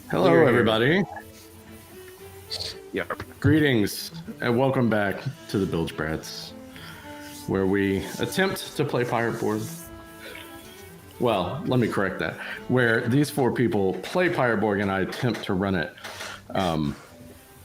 Hello, everybody. Yep. Greetings and welcome back to the Bilge Brats, where we attempt to play Pirate Board. Well, let me correct that. Where these four people play Pirate Board and I attempt to run it.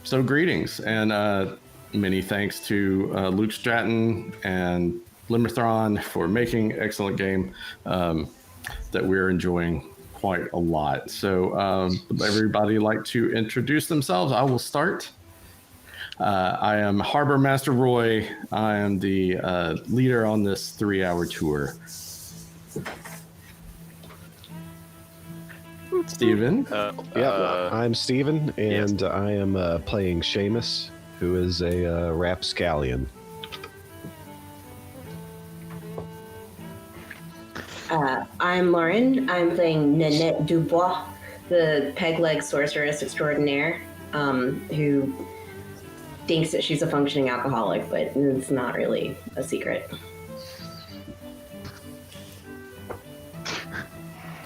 So greetings and many thanks to Luke Stratton and Limmerthron for making excellent game that we're enjoying quite a lot. So everybody like to introduce themselves. I will start. I am Harbor Master Roy. I am the leader on this 3-hour tour. Steven. I'm Steven, and yes. I am playing Seamus, who is a rapscallion. I'm Lauren. I'm playing Nanette Dubois, the peg-leg sorceress extraordinaire, who thinks that she's a functioning alcoholic, but it's not really a secret.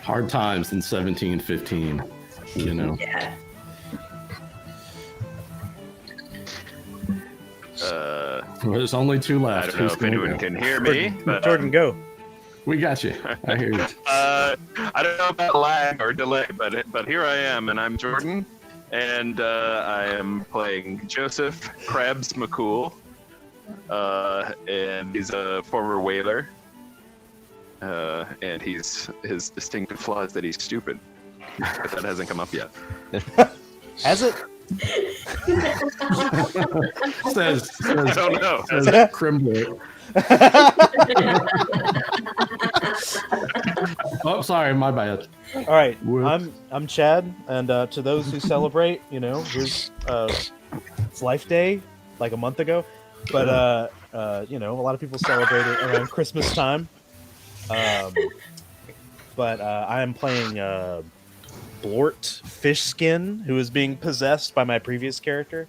Hard times in 1715, you know. Yeah. Well, there's only two left. I don't know if anyone can hear me. But, Jordan, go. We got you. I hear you. I don't know about lag or delay, but here I am, and I'm Jordan, and I am playing Joseph Krabs McCool, and he's a former whaler, and his distinctive flaw is that he's stupid, but that hasn't come up yet. Has it? says I don't know. Says Crimble. Oh, sorry, my bad. All right, I'm Chad, and to those who celebrate, here's it's Life Day, like a month ago, but a lot of people celebrate it around Christmas time. But I am playing Blort Fishskin, who is being possessed by my previous character.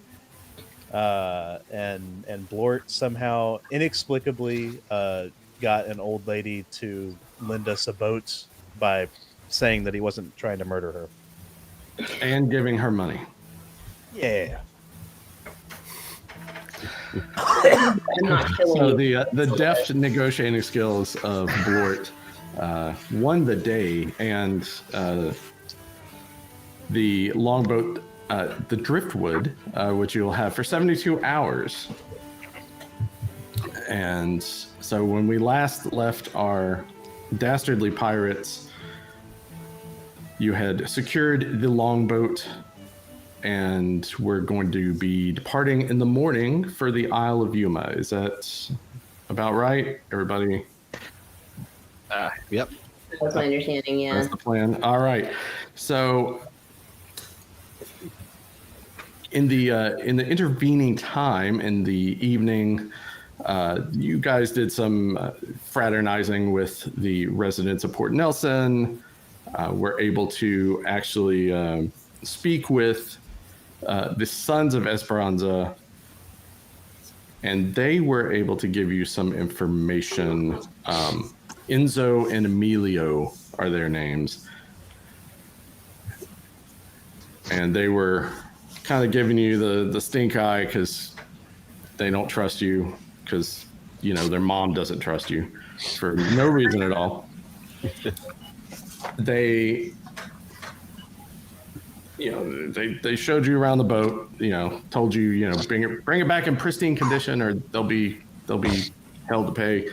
And Blort somehow inexplicably got an old lady to lend us a boat by saying that he wasn't trying to murder her. And giving her money. Yeah. So the deft negotiating skills of Blort won the day, and the longboat, the driftwood, which you'll have for 72 hours. And so when we last left our dastardly pirates, you had secured the longboat, and we're going to be departing in the morning for the Isle of Yuma. Is that about right, everybody? Yep. That's my understanding, yeah. That's the plan. All right. So in the intervening time in the evening, you guys did some fraternizing with the residents of Port Nelson. We're able to actually speak with the Sons of Esperanza, and they were able to give you some information. Enzo and Emilio are their names. And they were kind of giving you the stink eye because they don't trust you, because their mom doesn't trust you for no reason at all. They showed you around the boat, told you, bring it back in pristine condition or they'll be held to pay.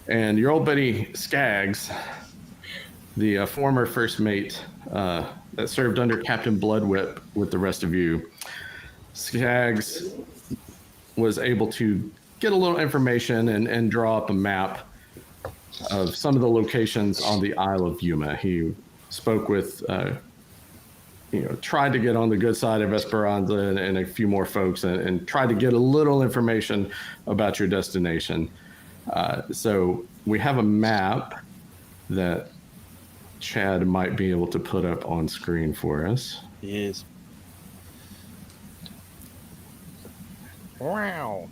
And your old buddy Skaggs, the former first mate that served under Captain Bloodwhip with the rest of you, Skaggs was able to get a little information and draw up a map of some of the locations on the Isle of Yuma. He spoke with, tried to get on the good side of Esperanza and a few more folks and tried to get a little information about your destination. So we have a map that Chad might be able to put up on screen for us. Yes. Wow.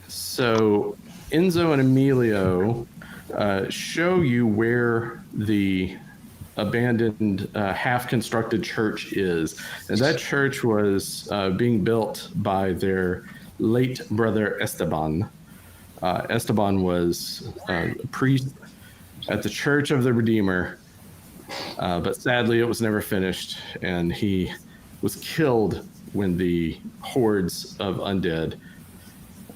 So Enzo and Emilio show you where the abandoned half-constructed church is. And that church was being built by their late brother Esteban. Esteban was a priest at the Church of the Redeemer, but sadly it was never finished, and he was killed when the hordes of undead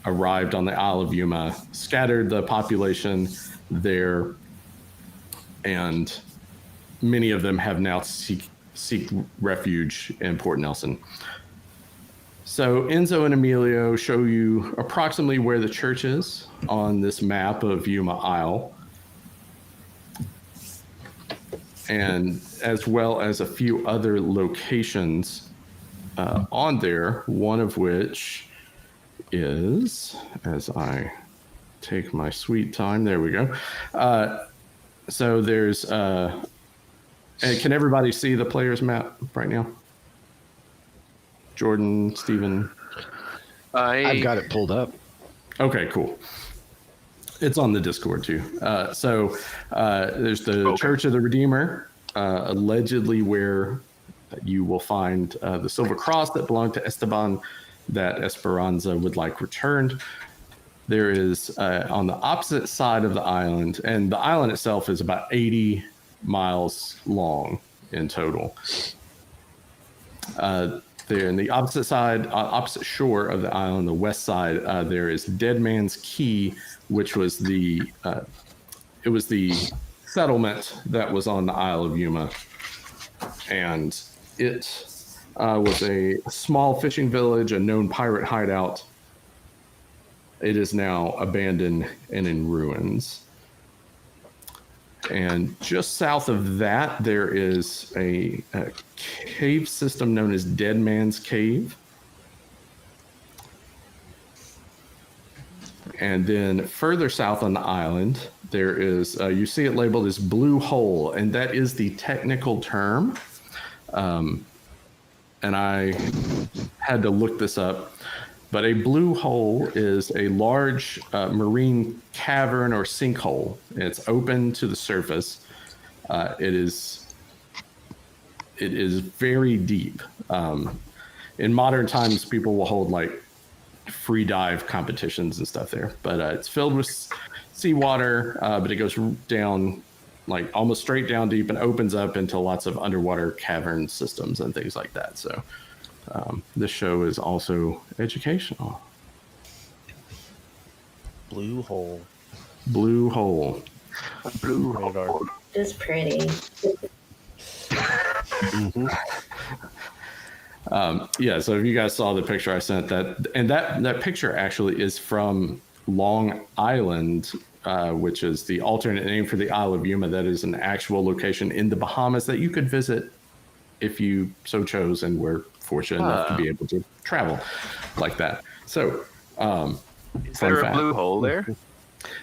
arrived on the Isle of Yuma, scattered the population there, and many of them have now seek refuge in Port Nelson. So Enzo and Emilio show you approximately where the church is on this map of Yuma Isle, and as well as a few other locations on there, one of which is, as I take my sweet time, there we go. So there's, and can everybody see the player's map right now? Jordan, Steven? I've got it pulled up. Okay, cool. It's on the Discord too. So there's the Church of the Redeemer, allegedly where you will find the silver cross that belonged to Esteban that Esperanza would like returned. There is on the opposite side of the island, and the island itself is about 80 miles long in total. There in the opposite side, opposite shore of the island, the west side, there is Dead Man's Key, which was the settlement that was on the Isle of Yuma, and it was a small fishing village, a known pirate hideout. It is now abandoned and in ruins. And just south of that, there is a cave system known as Dead Man's Cave. And then further south on the island, there is, you see it labeled as Blue Hole, and that is the technical term. And I had to look this up. But a blue hole is a large marine cavern or sinkhole. It's open to the surface. It is very deep. In modern times, people will hold like free dive competitions and stuff there. But it's filled with seawater, but it goes down like almost straight down deep and opens up into lots of underwater cavern systems and things like that. So this show is also educational. Blue hole. Blue hole. Blue Radar. It's pretty. Mm-hmm. Yeah, so if you guys saw the picture I sent, that picture actually is from Long Island, which is the alternate name for the Isle of Yuma. That is an actual location in the Bahamas that you could visit if you so chose and were fortunate enough to be able to travel like that. So, is there a blue hole there?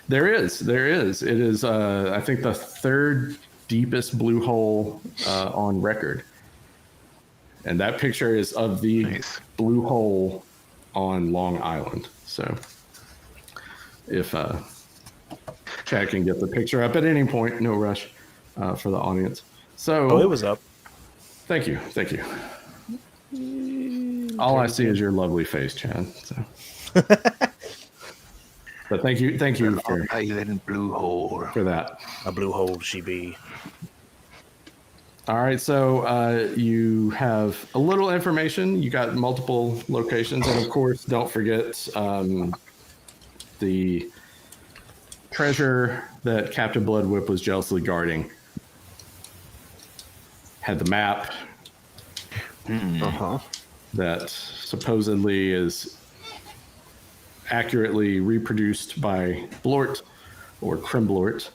There is. It is, I think, the third deepest blue hole on record. And that picture is of the blue hole on Long Island. So if Chad can get the picture up at any point, no rush for the audience. So it was up. Thank you. All I see is your lovely face, Chad. So. But thank you for blue hole for that. A blue hole she be. All right, so you have a little information. You got multiple locations, and of course, don't forget the treasure that Captain Bloodwhip was jealously guarding. Had the map that supposedly is accurately reproduced by Blort or Crimblort,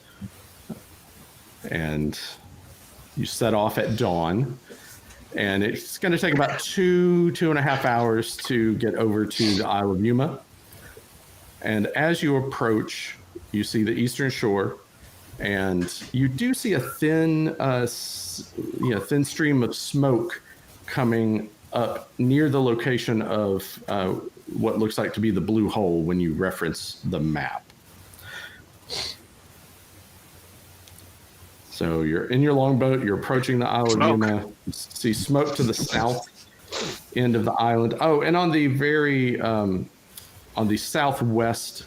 and you set off at dawn, and it's going to take about 2.5 hours to get over to the Isle of Yuma. And as you approach, you see the eastern shore, and you do see a thin stream of smoke coming up near the location of what looks like to be the blue hole when you reference the map. So you're in your longboat. You're approaching the Isle of Yuma. You see smoke to the south end of the island. Oh, and on the southwest,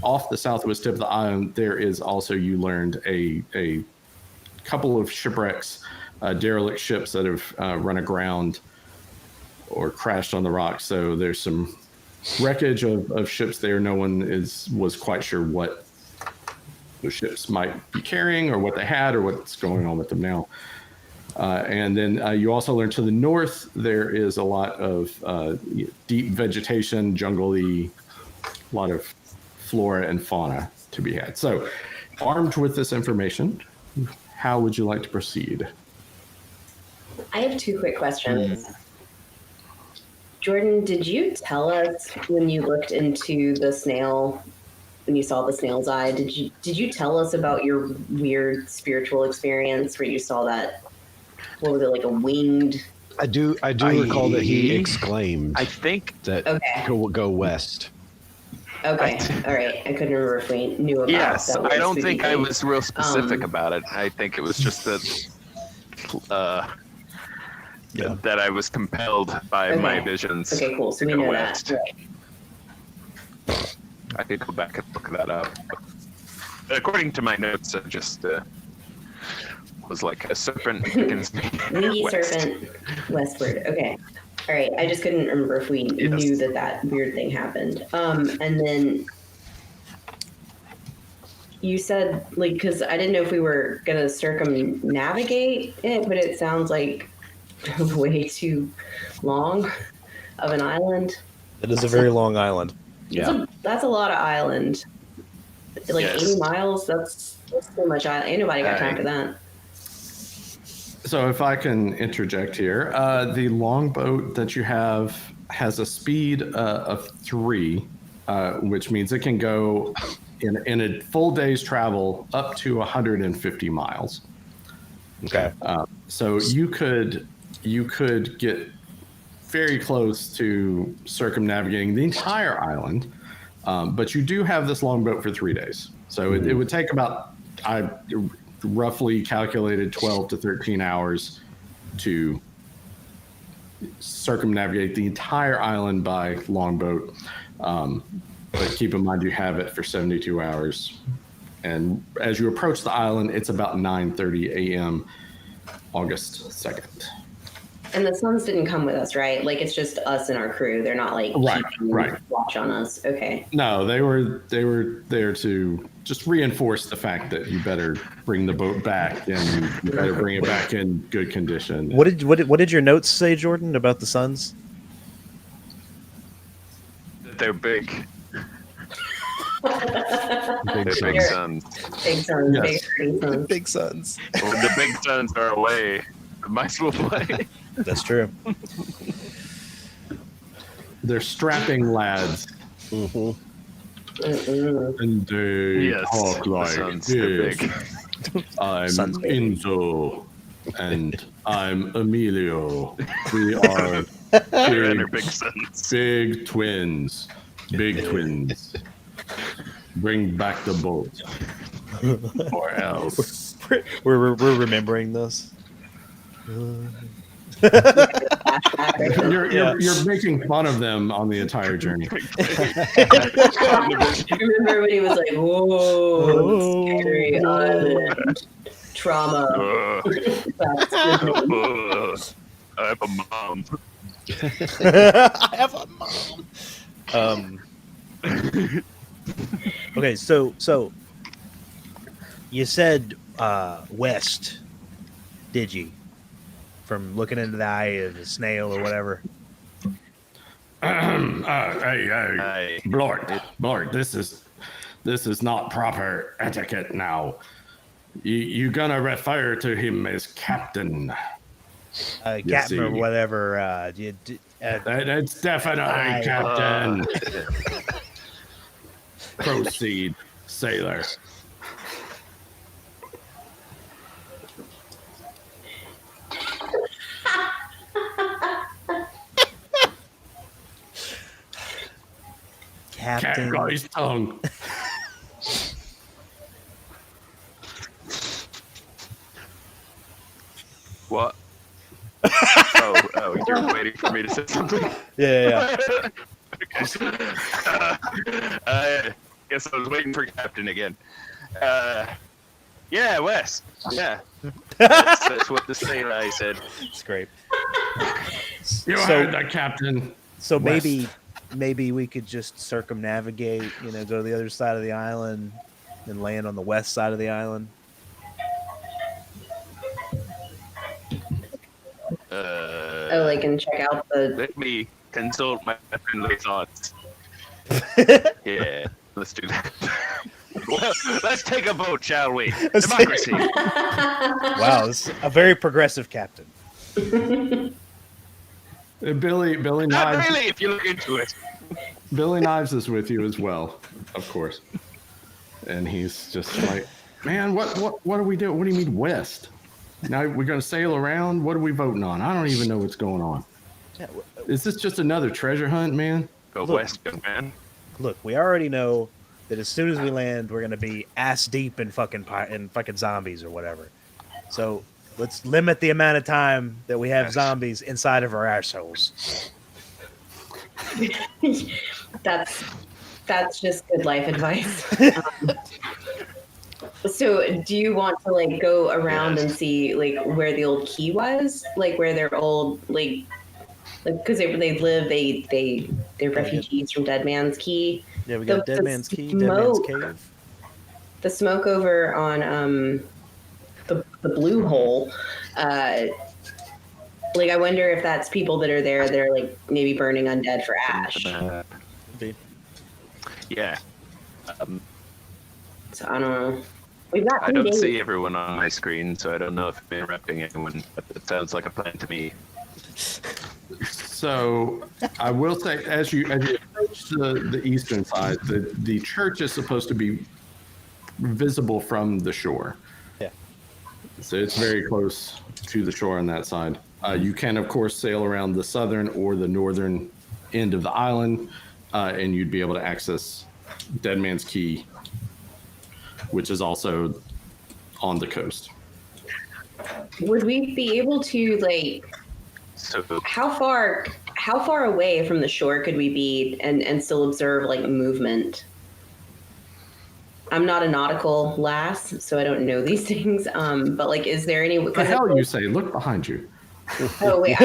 off the southwest tip of the island, there is also, you learned, a couple of shipwrecks, derelict ships that have run aground or crashed on the rocks. So there's some wreckage of ships there. No one was quite sure what the ships might be carrying or what they had or what's going on with them now. And then you also learn to the north, there is a lot of deep vegetation, jungle-y, a lot of flora and fauna to be had. So armed with this information, how would you like to proceed? I have 2 quick questions. Jordan, did you tell us when you looked into the snail, when you saw the snail's eye, did you tell us about your weird spiritual experience where you saw that, what was it, like a winged? I do recall that he exclaimed, I think that Okay. go west. Okay, all right. I couldn't remember if we knew about yes. that. I don't think I was real specific about it. I think it was just that that I was compelled by my visions. Okay, cool. So we to go know west. that. Right. I could go back and look that up. But according to my notes, it just was like a serpent beckons me Wingy west. serpent westward. Okay. All right. I just couldn't remember if we knew that weird thing happened. And then you said, like, because I didn't know if we were going to circumnavigate it, but it sounds like way too long of an island. It is a very long island. Yeah. That's a lot of island. Like 80 miles, that's too much island. Ain't nobody got time for that. So if I can interject here, the longboat that you have has a speed of 3, which means it can go in a full day's travel up to 150 miles. Okay. So you could get very close to circumnavigating the entire island, but you do have this longboat for 3 days. So it would take about, I roughly calculated, 12 to 13 hours to circumnavigate the entire island by longboat. But keep in mind you have it for 72 hours. And as you approach the island, it's about 9:30 a.m. August 2nd. And the Suns didn't come with us, right? Like, it's just us and our crew. They're not like keeping watch on us. Okay. No, they were there to just reinforce the fact that you better bring the boat back and you better bring it back in good condition. What did your notes say, Jordan, about the Suns? They're big. They're Big big sun. suns. Big Suns, Yes. big hurting Suns. Big Suns. When the big suns are away, the mice will play. That's true. They're strapping lads, Mm-hmm. and they talk the like suns are this. big. I'm Suns, baby. Enzo, and I'm Emilio. We are They're big, big suns. big twins. Big twins. Bring back the boat, or else. We're remembering this. You're making fun of them on the entire journey. Remember when he was like, whoa, scary island. Trauma. That's good. I have a mom. I have a mom. Okay, so you said west, did you? From looking into the eye of a snail or whatever. Hey, Blort, this is not proper etiquette now. You gonna refer to him as Captain? Captain or see. whatever. That's definitely Captain. Proceed, sailor. Cat Captain. got his tongue. What? oh, you're waiting for me to say something? Yeah. I guess I was waiting for Captain again. Yeah, Wes. Yeah. That's what the sailor said. It's great. You heard that, Captain. So West. maybe we could just circumnavigate, go to the other side of the island and land on the west side of the island. And check out the. Let me consult my friendly thoughts. Yeah, let's do that. Well, let's take a vote, shall we? Democracy. Wow, this is a very progressive captain. Billy Not Knives. really, if you look into it. Billy Knives is with you as well, of course. And he's just like, man, what do we do? What do you mean west? Now we're going to sail around? What are we voting on? I don't even know what's going on. Is this just another treasure hunt, man? Go west, young man. Look, we already know that as soon as we land, we're gonna be ass deep in fucking zombies or whatever. So let's limit the amount of time that we have zombies inside of our assholes. That's just good life advice. So do you want to go around and see where the old key was, where their old because they're refugees from Dead Man's Key. Yeah, we got Dead Man's Key, Dead Man's Cave. The smoke over on the blue hole. I wonder if that's people that are there that are maybe burning undead for ash. Yeah. So I don't know. We've got I 3 don't days. see everyone on my screen, so I don't know if I'm interrupting anyone, but it sounds like a plan to me. So I will say, as you approach the eastern side, the church is supposed to be visible from the shore. Yeah. So it's very close to the shore on that side. You can, of course, sail around the southern or the northern end of the island, and you'd be able to access Dead Man's Key, which is also on the coast. Would we be able to So how far away from the shore could we be and still observe movement? I'm not a nautical lass, so I don't know these things. But is there any? What the hell you say? Look behind you. Oh wait,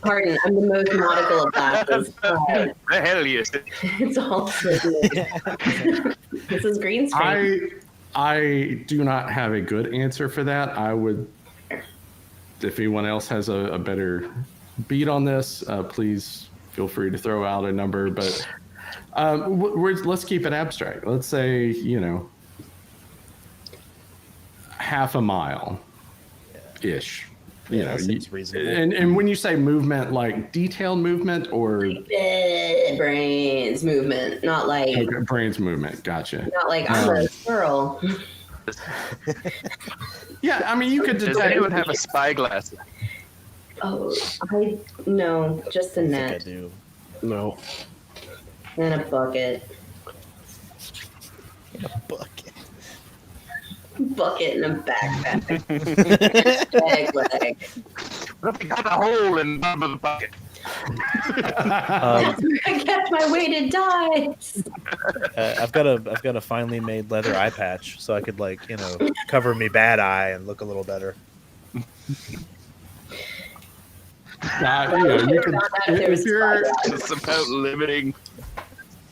pardon. I'm the most nautical of lasses. the hell you say? It's all This is green screen. I do not have a good answer for that. I would, if anyone else has a better beat on this, please feel free to throw out a number. But let's keep it abstract. Let's say, half a mile ish. That seems reasonable. And when you say movement, detailed movement or Brains movement, not okay, brains movement. Gotcha. not I'm a squirrel. Yeah, I mean, you could Does detect. anyone have a spyglass? Oh, no, just a I think I net do. No. and a bucket. Bucket and a backpack. Leg. What if we got a hole in the bottom of the bucket? I kept my weighted dice. I've got a finely made leather eye patch, so I could cover me bad eye and look a little better. You could, if you're, It's about limiting.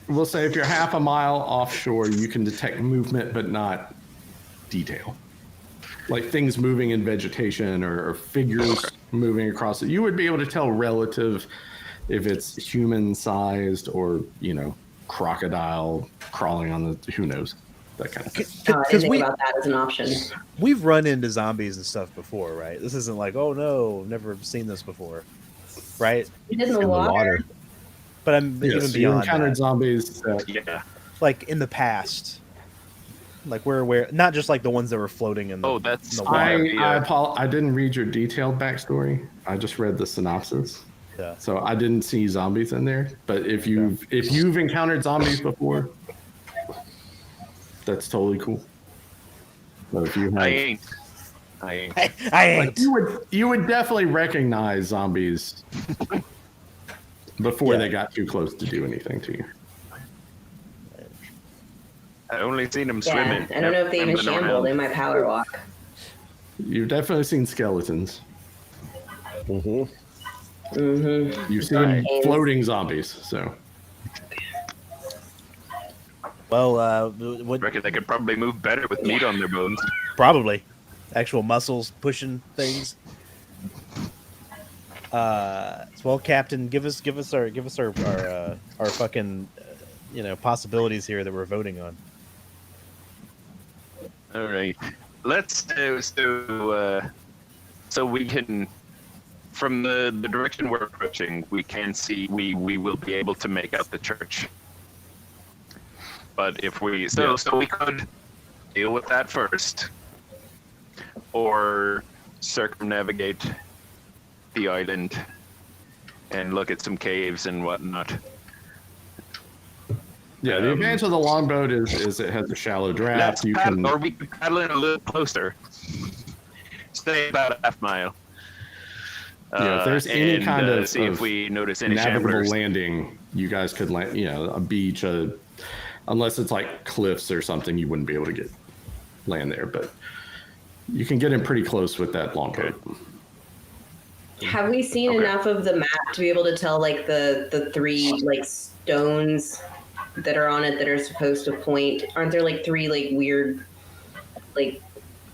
we'll say if you're half a mile offshore, you can detect movement, but not detail. Like things moving in vegetation or figures moving across it. You would be able to tell relative if it's human sized or, crocodile crawling on the, who knows, that kind of thing. I didn't think about that as an option. We've run into zombies and stuff before, right? This isn't oh no, never seen this before, right? You did in the water. But I'm even Yes, you beyond encountered that. zombies. Yeah. In the past, we're aware, not just the ones that were floating in the. Oh, that's in the water. I didn't read your detailed backstory. I just read the synopsis. Yeah. So I didn't see zombies in there. But if you've encountered zombies before, that's totally cool. But if you I have, ain't. I ain't. I ain't. Like you would definitely recognize zombies before Yeah. they got too close to do anything to you. I only seen them Yeah, swimming. I don't know if they even jumping shamble. around. They might power walk. You've definitely seen skeletons. Mm-hmm. You've seen Right. floating zombies. So Well, what Reckon they could probably move better with meat on their bones. probably actual muscles pushing things. Well, Captain, give us our fucking possibilities here that we're voting on. All right, let's do so we can, from the direction we're approaching, we can see we will be able to make out the church. But if we so we could deal with that first, or circumnavigate the island and look at some caves and whatnot. yeah, the advantage of the longboat is it has a shallow draft. Let's You paddle, can or we could paddle in a little closer. Stay about a half mile. if there's any and, kind of see if we notice any navigable shamblers. landing, you guys could land. A beach, unless it's like cliffs or something, you wouldn't be able to land there. But you can get in pretty close with that longboat. Have we seen enough of the map to be able to tell like the three like stones that are on it that are supposed to point? Aren't there like three like weird, like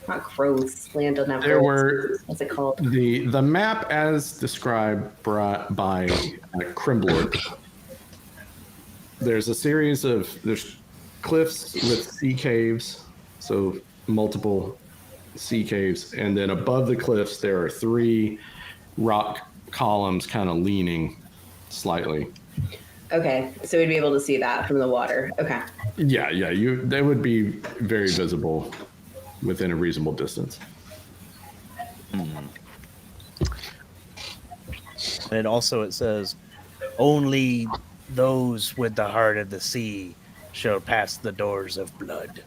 not crows land on that? There were What's it called? the map as described by Crimblorp. There's a series of cliffs with sea caves, so multiple sea caves, and then above the cliffs there are three rock columns kind of leaning slightly. Okay, so we'd be able to see that from the water. Okay. Yeah, they would be very visible within a reasonable distance. And also it says, only those with the heart of the sea shall pass the doors of blood.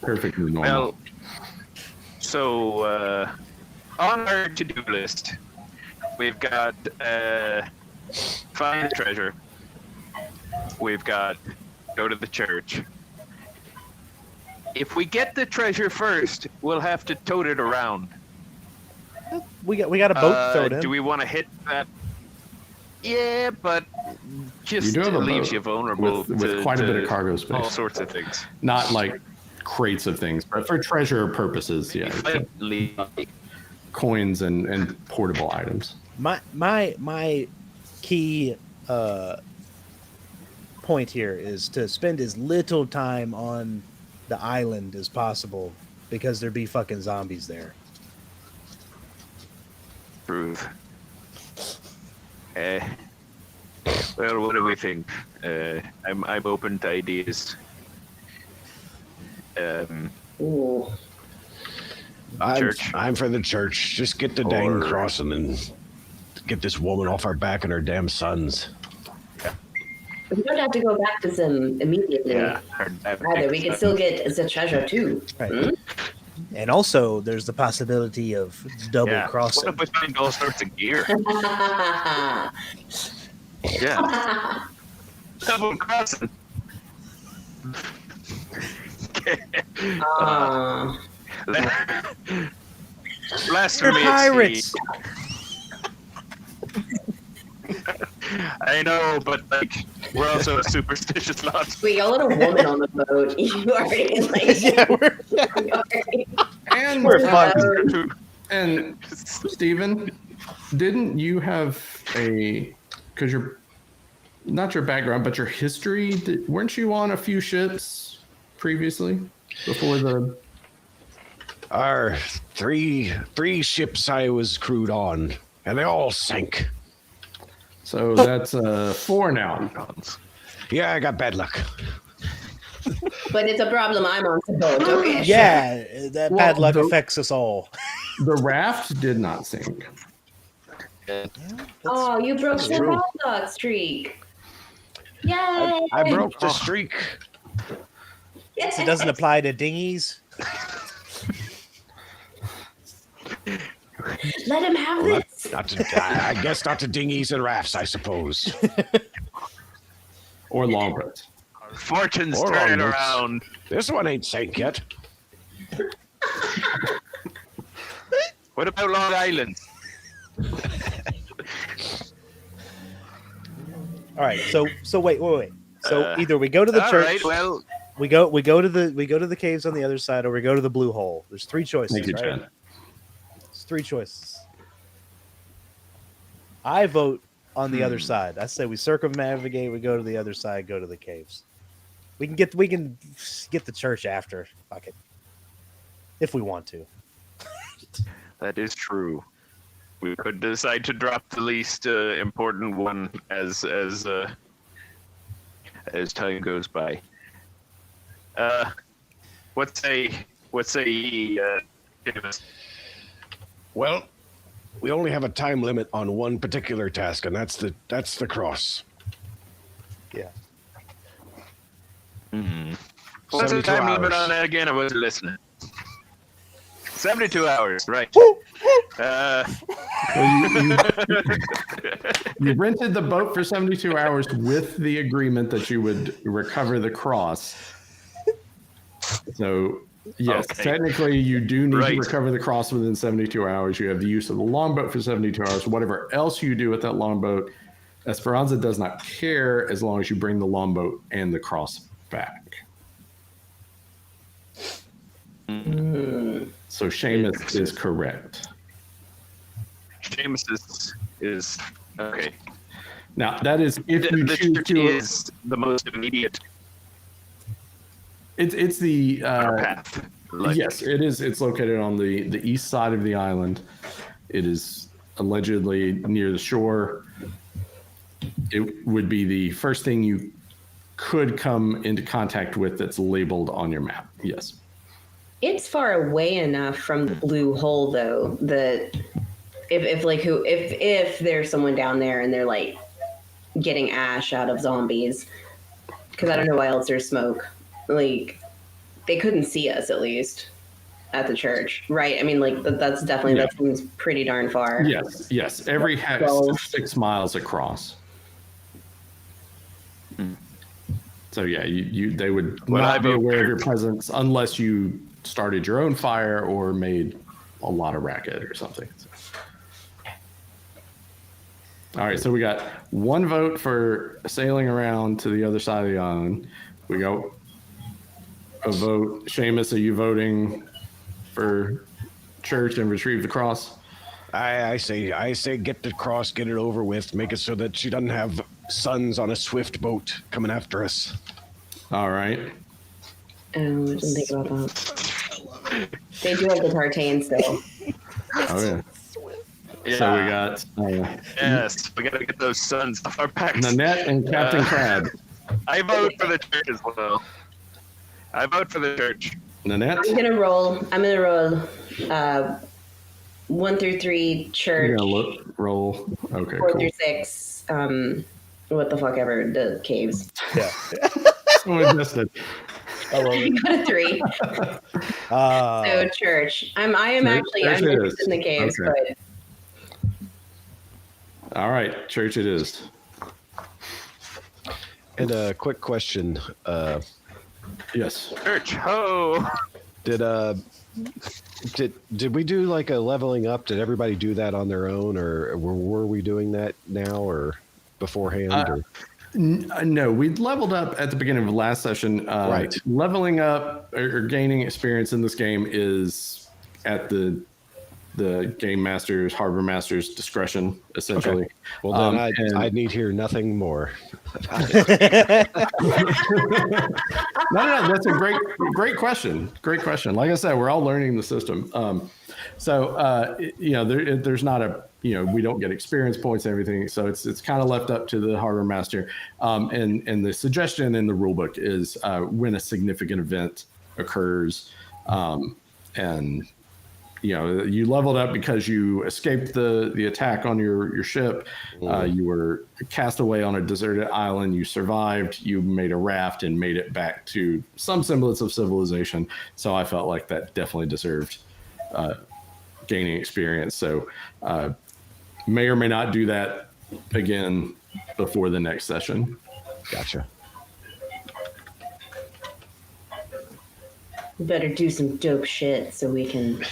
Perfectly normal. Well, so on our to-do list, we've got find the treasure. We've got go to the church. If we get the treasure first, we'll have to tote it around. We got a boat thrown in. Do we want to hit that? Yeah, but just You do have a leaves boat you vulnerable with quite a bit of cargo all space. sorts of things. Not like crates of things, but for treasure purposes, yeah. Coins and portable items. My key point here is to spend as little time on the island as possible because there be fucking zombies there. Prove. Well, what do we think? I'm open to ideas. Ooh. Church. I'm for the church. Just get the dang crossing and get this woman off our back and her damn sons. We don't have to go back to them immediately. Yeah. Either we can still get the treasure too. Right. And also, there's the possibility of double Yeah. crossing. What if we find all sorts of gear? Yeah. Double crossing. Last They're for me, pirates. I know, but like we're also a superstitious lot. Wait, y'all let a woman on the boat. You already like. Yeah, And we're fucked. And Steven, didn't you have because you're not your background, but your history? Weren't you on a few ships previously before the? Our three ships I was crewed on, and they all sank. So that's 4 now. Yeah, I got bad luck. But it's a problem I'm on the boat. Okay. Yeah, that bad luck the- affects us all. The raft did not sink. Oh, you broke the bad luck streak. Yay! I broke the streak. It doesn't apply to dinghies. Let him have Well, this. I guess not to dinghies and rafts, I suppose. Or longboats. Our fortunes Or turning longboats. around. This one ain't sank yet. What about Long Island? All right. So wait. So either we go to the All church. right, well, We go to the caves on the other side, or we go to the blue hole. There's three choices. Thank you, right? Chad. It's three choices. I vote on the other side. I say we circumnavigate. We go to the other side. Go to the caves. We can get the church after. Fuck it, if we want to. that is true. We could decide to drop the least important one as time goes by. What say James? Well, we only have a time limit on one particular task, and that's the cross. Yeah. What's the 72 time limit hours. on that again? I wasn't listening. 72 hours, right. You rented the boat for 72 hours with the agreement that you would recover the cross. So, yes, Okay. technically you do need to Right. recover the cross within 72 hours. You have the use of the longboat for 72 hours. Whatever else you do with that longboat, Esperanza does not care as long as you bring the longboat and the cross back. So Seamus is correct. James is okay. Now, that is if you The choose church to... is the most immediate It's the... path. Like, yes, it is. It's located on the east side of the island. It is allegedly near the shore. It would be the first thing you could come into contact with that's labeled on your map. Yes. It's far away enough from the blue hole, though, that if there's someone down there and they're like getting ash out of zombies, because I don't know why else there's smoke. Like, they couldn't see us at least at the church, right? I mean, like that's definitely Yeah. that seems pretty darn far. Yes. Every hex Well- is 6 miles across. So yeah, they would Well, I not be vote aware of your church. presence unless you started your own fire or made a lot of racket or something. All right, so we got one vote for sailing around to the other side of the island. We got a vote. Seamus, are you voting for church and retrieve the cross? I say get the cross, get it over with, make it so that she doesn't have sons on a swift boat coming after us. All right. I didn't think about that. They do have the tartane still. Oh yeah. yeah. So we got Yes, we gotta get those sons off our backs. Nanette and Captain Crab. I vote for the church as well. I vote for the church. Nanette, I'm gonna roll 1 through 3 church, you're gonna roll. Okay, 4 cool. through 6. What the fuck ever, the caves. Yeah. Someone missed it. I love it. Got a 3. So church. I am Church- actually church I'm it interested is. in the caves, Okay. All right, church it is. And a quick question: Yes. Church, ho! Did we do like a leveling up? Did everybody do that on their own, or were we doing that now or beforehand? Or? No, we leveled up at the beginning of last session. Right. Leveling up or gaining experience in this game is at the game master's, harbor master's discretion, essentially. Well, then and- I need hear nothing more. No, that's a great question. Great question. Like I said, we're all learning the system. There's not a, we don't get experience points and everything. So it's kind of left up to the harbor master. And the suggestion in the rule book is when a significant event occurs, and you leveled up because you escaped the attack on your ship. You were cast away on a deserted island. You survived. You made a raft and made it back to some semblance of civilization. So I felt like that definitely deserved gaining experience. So may or may not do that again before the next session. Gotcha. We better do some dope shit so we can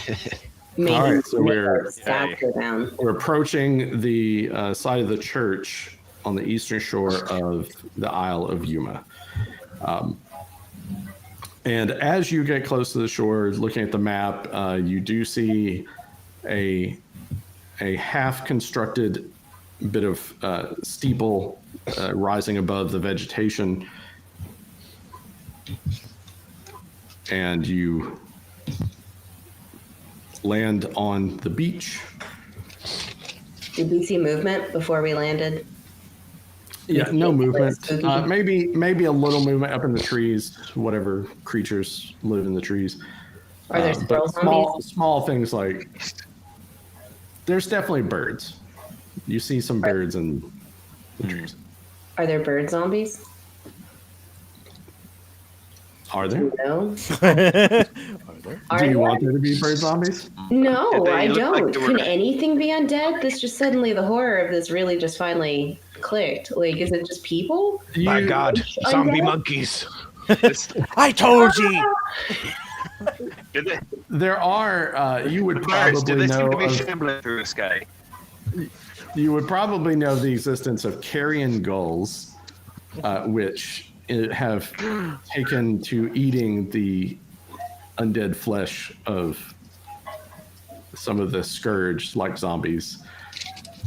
maybe All right, so make we're- our stats go down. We're approaching the side of the church on the eastern shore of the Isle of Yuma. And as you get close to the shore, looking at the map, you do see a half-constructed bit of steeple rising above the vegetation. And you land on the beach. Did we see movement before we landed? Yeah, no movement. Spooky. Maybe a little movement up in the trees. Whatever creatures live in the trees. Are there But squirrel small things like there's definitely birds. You see some birds in the trees. Are there bird zombies? Are there? No. Do you want there to be bird zombies? No, They I look don't. like they were- Can anything be undead? This just suddenly the horror of this really just finally clicked. Like, is it just people? My God, zombie Undead? monkeys. I told you. Did they, There are. You would birds, do probably they know. seem to be Of, shambling through the sky? you would probably know the existence of carrion gulls, which have taken to eating the undead flesh of some of the scourge, like zombies.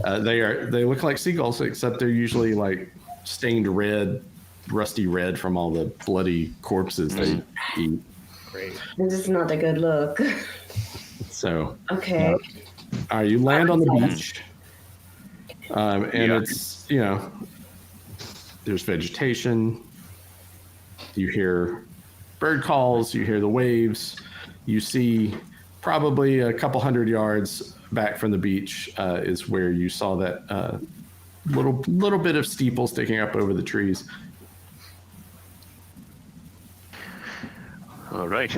They look like seagulls, except they're usually like stained red, rusty red from all the bloody corpses they eat. Great. This is not a good look. So, Okay. you land on the beach, and Yeah. it's there's vegetation. You hear bird calls. You hear the waves. You see probably a couple hundred yards back from the beach is where you saw that little bit of steeple sticking up over the trees. All right.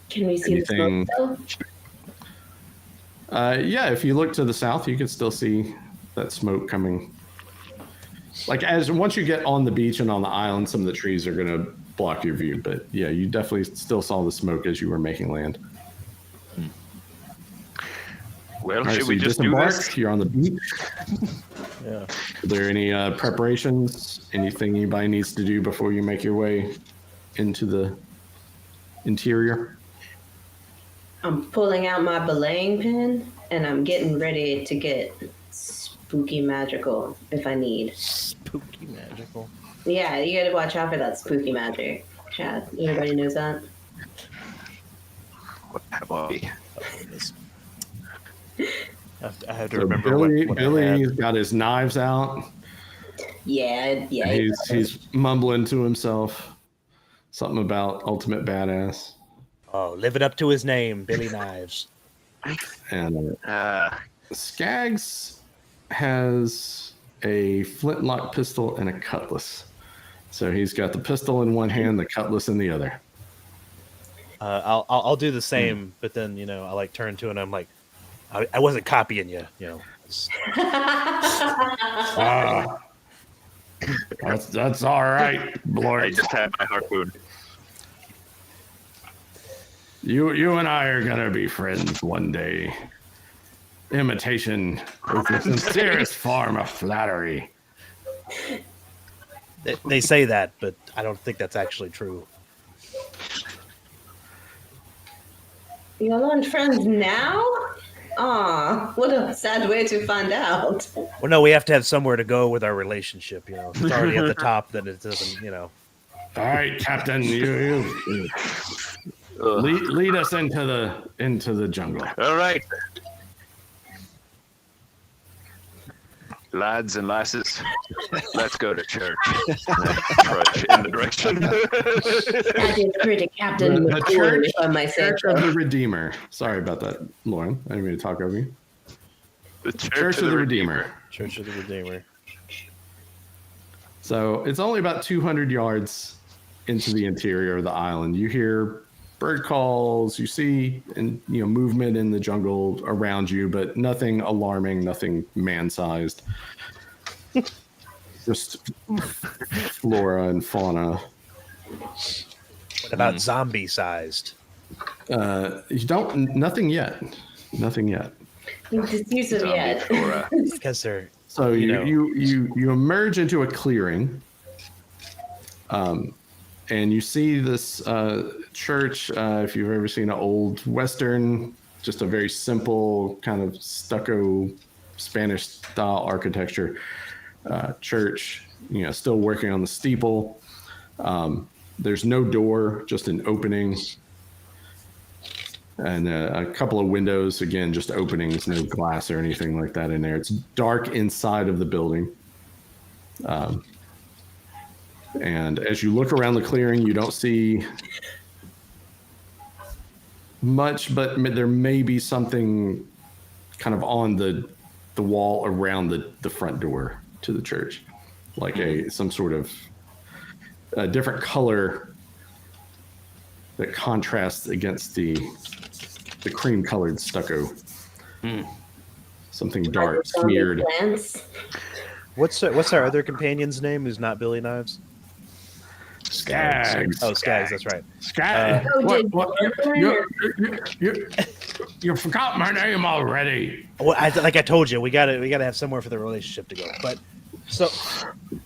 Can we see Anything- the smoke though? Yeah, if you look to the south, you can still see that smoke coming. Like once you get on the beach and on the island, some of the trees are going to block your view. But yeah, you definitely still saw the smoke as you were making land. Well, All right, should so we you just do disembark. this? You're on the beach. Yeah. Are there any preparations? Anything anybody needs to do before you make your way into the interior? I'm pulling out my belaying pin and I'm getting ready to get spooky magical if I need. Spooky magical. Yeah, you gotta watch out for that spooky magic, Chad. Everybody knows that. What have I? I have to So remember Billy, what I Billy's had. got his knives out. Yeah. He's mumbling to himself something about ultimate badass. Oh, live it up to his name, Billy Knives. And Uh, Skaggs has a flintlock pistol and a cutlass. So he's got the pistol in one hand, the cutlass in the other. I'll do the same, but then I like turn to it and I'm like, I wasn't copying you, That's all right, I Lord. just had my harpoon. You and I are gonna be friends one day. Imitation is the sincerest form of flattery. They say that, but I don't think that's actually true. Y'all aren't friends now? Aw, what a sad way to find out. Well, no, we have to have somewhere to go with our relationship. If it's already at the top, then it doesn't. All right, Captain, you lead us into the jungle. All right. lads and lasses, let's go to church. Trudge in the direction. That is pretty Captain The McCool, church, if I might say Church of so. the Redeemer. Sorry about that, Lauren. I didn't mean to talk over you. The Church of the Redeemer. Church of the Redeemer. So it's only about 200 yards into the interior of the island. You hear bird calls, you see movement in the jungle around you, but nothing alarming, nothing man-sized. Just flora and fauna. What about zombie-sized? Nothing yet. Nothing yet. Diffusive yet. Flora. Because they're So You you emerge into a clearing, and you see this church. If you've ever seen an old Western, just a very simple kind of stucco Spanish style architecture church. Still working on the steeple. There's no door, just an opening. And a couple of windows, again, just openings, no glass or anything like that in there. It's dark inside of the building. And as you look around the clearing, you don't see much, but there may be something kind of on the wall around the front door to the church, like some sort of a different color that contrasts against the cream-colored stucco. Something dark, smeared. Plants. What's our other companion's name who's not Billy Knives? Skags. Oh, Skags, that's right. Skags. You forgot my name already. Well, like I told you, we gotta have somewhere for the relationship to go. But so,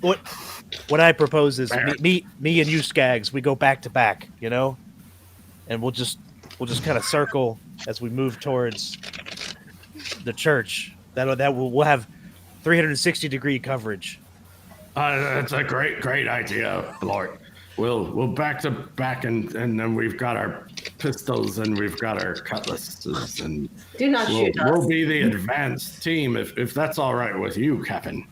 what I propose is me and you, Skags, we go back to back, and we'll just kind of circle as we move towards the church. We'll have 360-degree coverage. That's a great idea, Lord. We'll back to back, and then we've got our pistols and we've got our cutlasses, and Do not shoot us. we'll be the advanced team if that's all right with you, Captain.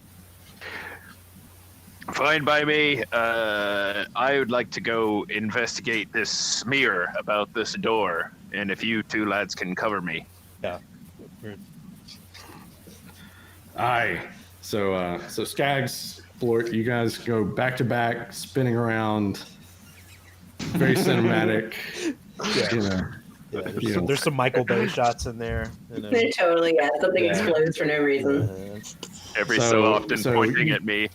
Fine by me. I would like to go investigate this smear about this door, and if you two lads can cover me. Yeah. Aye. So Skags, Blort, you guys go back to back, spinning around. Very cinematic. There's some Michael Bay shots in there. They're totally, something explodes for no reason. Every so often pointing at me.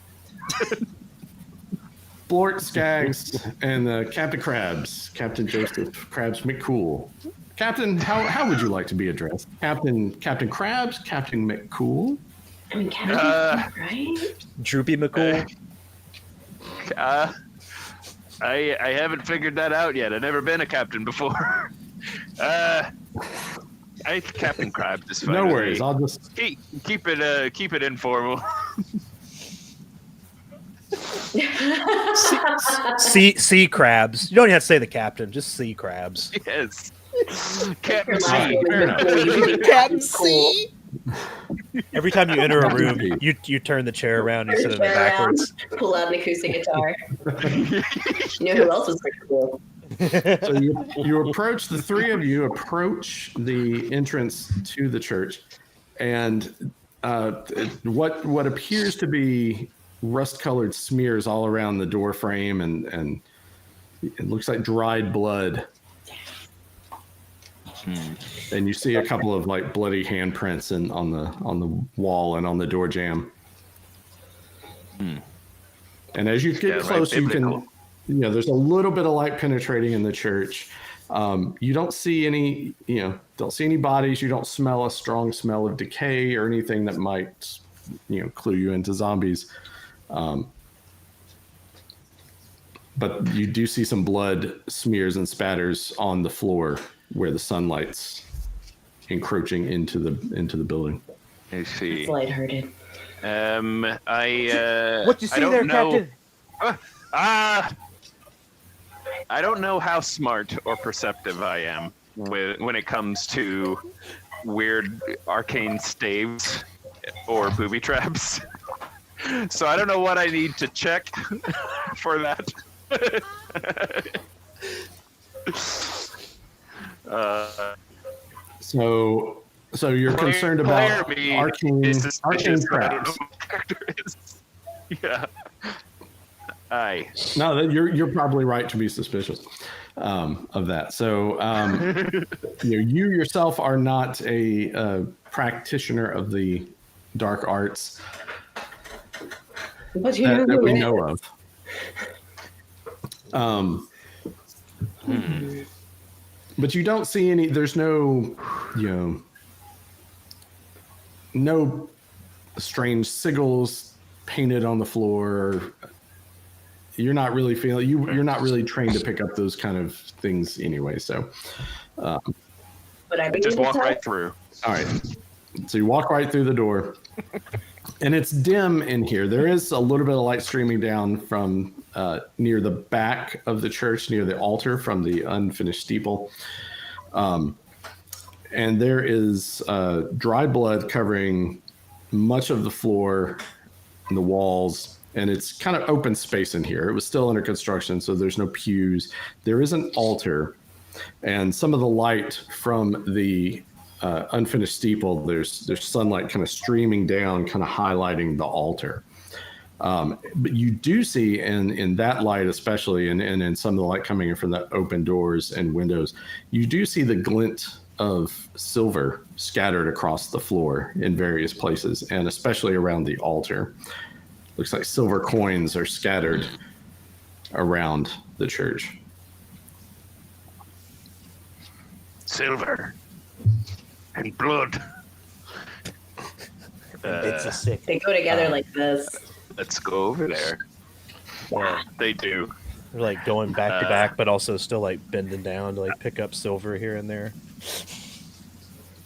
Blort, Skags, and Captain Krabs, Captain Joseph Krabs McCool. Captain, how would you like to be addressed? Captain Krabs, Captain McCool? I mean, Captain, right? Droopy McCool. I haven't figured that out yet. I've never been a captain before. Captain Krabs is fine. No worries. I'll just keep it informal. Sea crabs. You don't even have to say the captain. Just sea crabs. Yes. Captain Right. C. Fair enough. Captain C. Every time you enter a room, you turn the chair around and sit in it backwards. Pull out an acoustic guitar. You know who else was pretty cool? So you approach, the three of you approach the entrance to the church, and what appears to be rust-colored smears all around the door frame, and it looks like dried blood. And you see a couple of like bloody handprints on the wall and on the door jamb. And as you get close, you can, there's a little bit of light penetrating in the church. You don't see any, don't see any bodies. You don't smell a strong smell of decay or anything that might, clue you into zombies. But you do see some blood smears and spatters on the floor where the sunlight's encroaching into the building. I see. It's lighthearted. What you see there, Captain? I don't know how smart or perceptive I am when it comes to weird arcane staves or booby traps. So I don't know what I need to check for that. So you're concerned about arcane traps. Yeah. Aye. No, you're probably right to be suspicious of that. So you yourself are not a practitioner of the dark arts But you that we know know of. But you don't see any. There's no, no strange sigils painted on the floor. You're not really feeling. You're not really trained to pick up those kind of things anyway. So, But I Just walk right through. all right. So you walk right through the door, and it's dim in here. There is a little bit of light streaming down from near the back of the church, near the altar from the unfinished steeple. And there is dry blood covering much of the floor and the walls, and it's kind of open space in here. It was still under construction, so there's no pews. There is an altar, and some of the light from the unfinished steeple, there's sunlight kind of streaming down, kind of highlighting the altar. But you do see in that light, especially, and in some of the light coming in from the open doors and windows, you do see the glint of silver scattered across the floor in various places, and especially around the altar. Looks like silver coins are scattered around the church. Silver and blood. It's a sick. They go together like this. Let's go over there. Yeah. They do. They're like going back to back, but also still like bending down to like pick up silver here and there.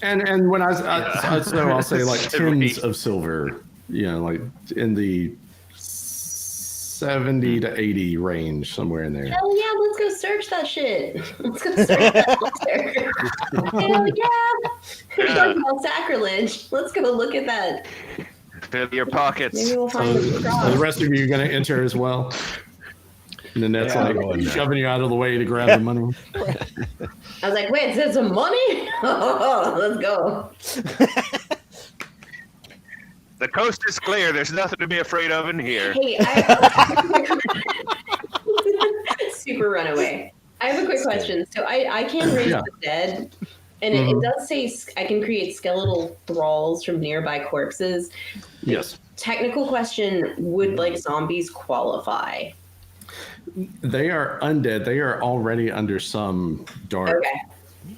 And when I'll say like tins of silver, like in the 70 to 80 range, somewhere in there. Hell yeah, let's go search that shit. Let's go search that altar. Hell yeah. We're talking about sacrilege. Let's go look at that. Fill your pockets. Maybe we'll find a Are cross. the rest of you going to enter as well? And then that's Yeah, like shoving you out of the way to grab the money. I was like, wait, is that some money? Let's go. The coast is clear. There's nothing to be afraid of in here. Hey, super runaway. I have a quick question. So I can raise the dead, and it does say I can create skeletal thralls from nearby corpses. Yes. Technical question: would like zombies qualify? They are undead. They are already under some dark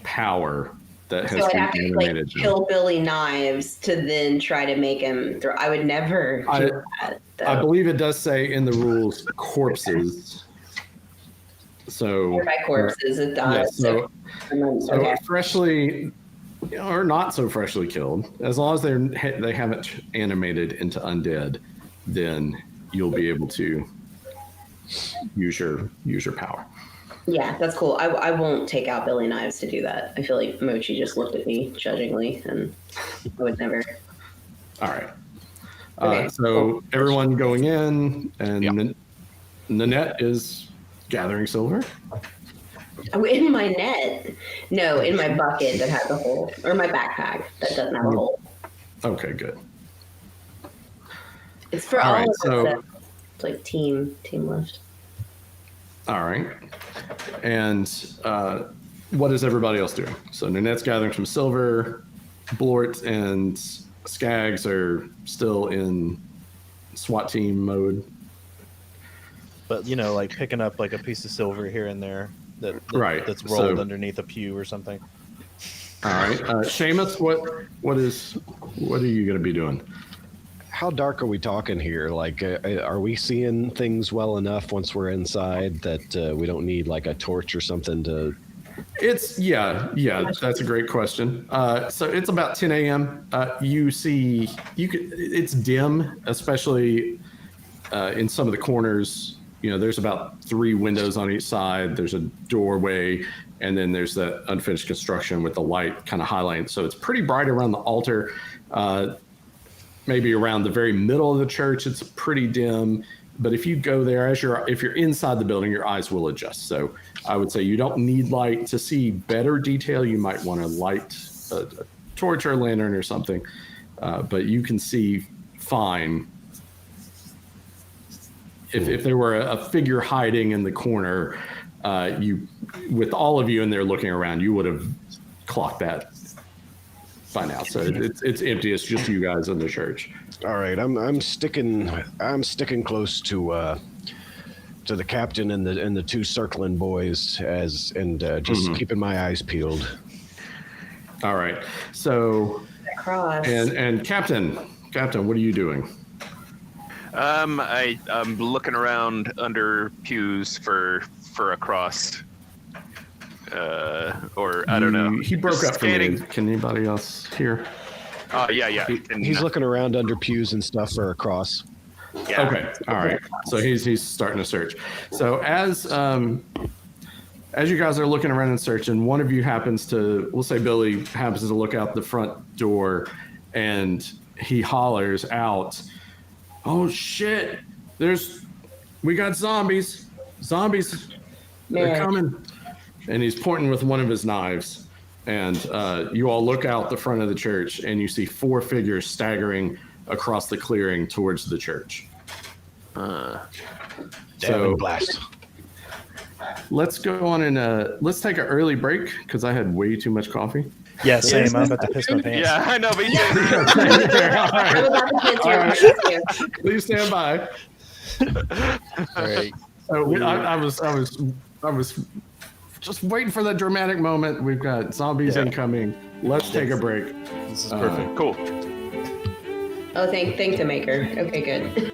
power that has So I'd been have to animated. kill Billy Knives to then try to make him throw. I would never do that. I believe it does say in the rules corpses. So Nearby corpses, it does. so Okay. freshly or not so freshly killed, as long as they haven't animated into undead, then you'll be able to use your power. Yeah, that's cool. I won't take out Billy Knives to do that. I feel like Mochi just looked at me judgingly, and I would never. All right. Okay, So cool. everyone going in, and Nanette is gathering silver. Oh, in my net? No, in my bucket that has a hole, or my backpack that doesn't have a hole. Okay, good. It's for All all right, of so- us. It's like team left. All right. And what is everybody else doing? So Nanette's gathering some silver. Blort and Skags are still in SWAT team mode. But like picking up like a piece of silver here and there Right, that's rolled so- underneath a pew or something. All right. Seamus, what are you going to be doing? How dark are we talking here? Like, are we seeing things well enough once we're inside that we don't need like a torch or something to? It's that's a great question. So it's about 10 a.m. It's dim, especially in some of the corners. There's about 3 windows on each side. There's a doorway, and then there's that unfinished construction with the light kind of highlighting. So it's pretty bright around the altar. maybe around the very middle of the church, it's pretty dim. But if you go there, if you're inside the building, your eyes will adjust. So I would say you don't need light to see better detail. You might want to light a torch or a lantern or something, but you can see fine. If there were a figure hiding in the corner, with all of you in there looking around, you would have clocked that by now. So it's empty. It's just you guys in the church. All right, I'm sticking close to the captain and the two circling boys just keeping my eyes peeled. All right. So Cross. and Captain, what are you doing? I'm looking around under pews for a cross. Or I don't know. He broke up for me. Can anybody else hear? Yeah. He's looking around under pews and stuff for a cross. Yeah. Okay. All right. So he's starting to search. So as you guys are looking around and searching, one of you happens to, we'll say Billy happens to look out the front door, and he hollers out, "Oh shit! We got zombies! Zombies! They're coming!" And he's pointing with one of his knives. And you all look out the front of the church, and you see 4 figures staggering across the clearing towards the church. So blast. let's go on and let's take an early break because I had way too much coffee. Yeah, same. I'm about to piss my pants. Yeah, I know. Me too. I'm about to answer your question. Please stand by. All right. So I was just waiting for that dramatic moment. We've got zombies incoming. Let's take a break. This is perfect. Cool. Oh, thank the maker. Okay, good.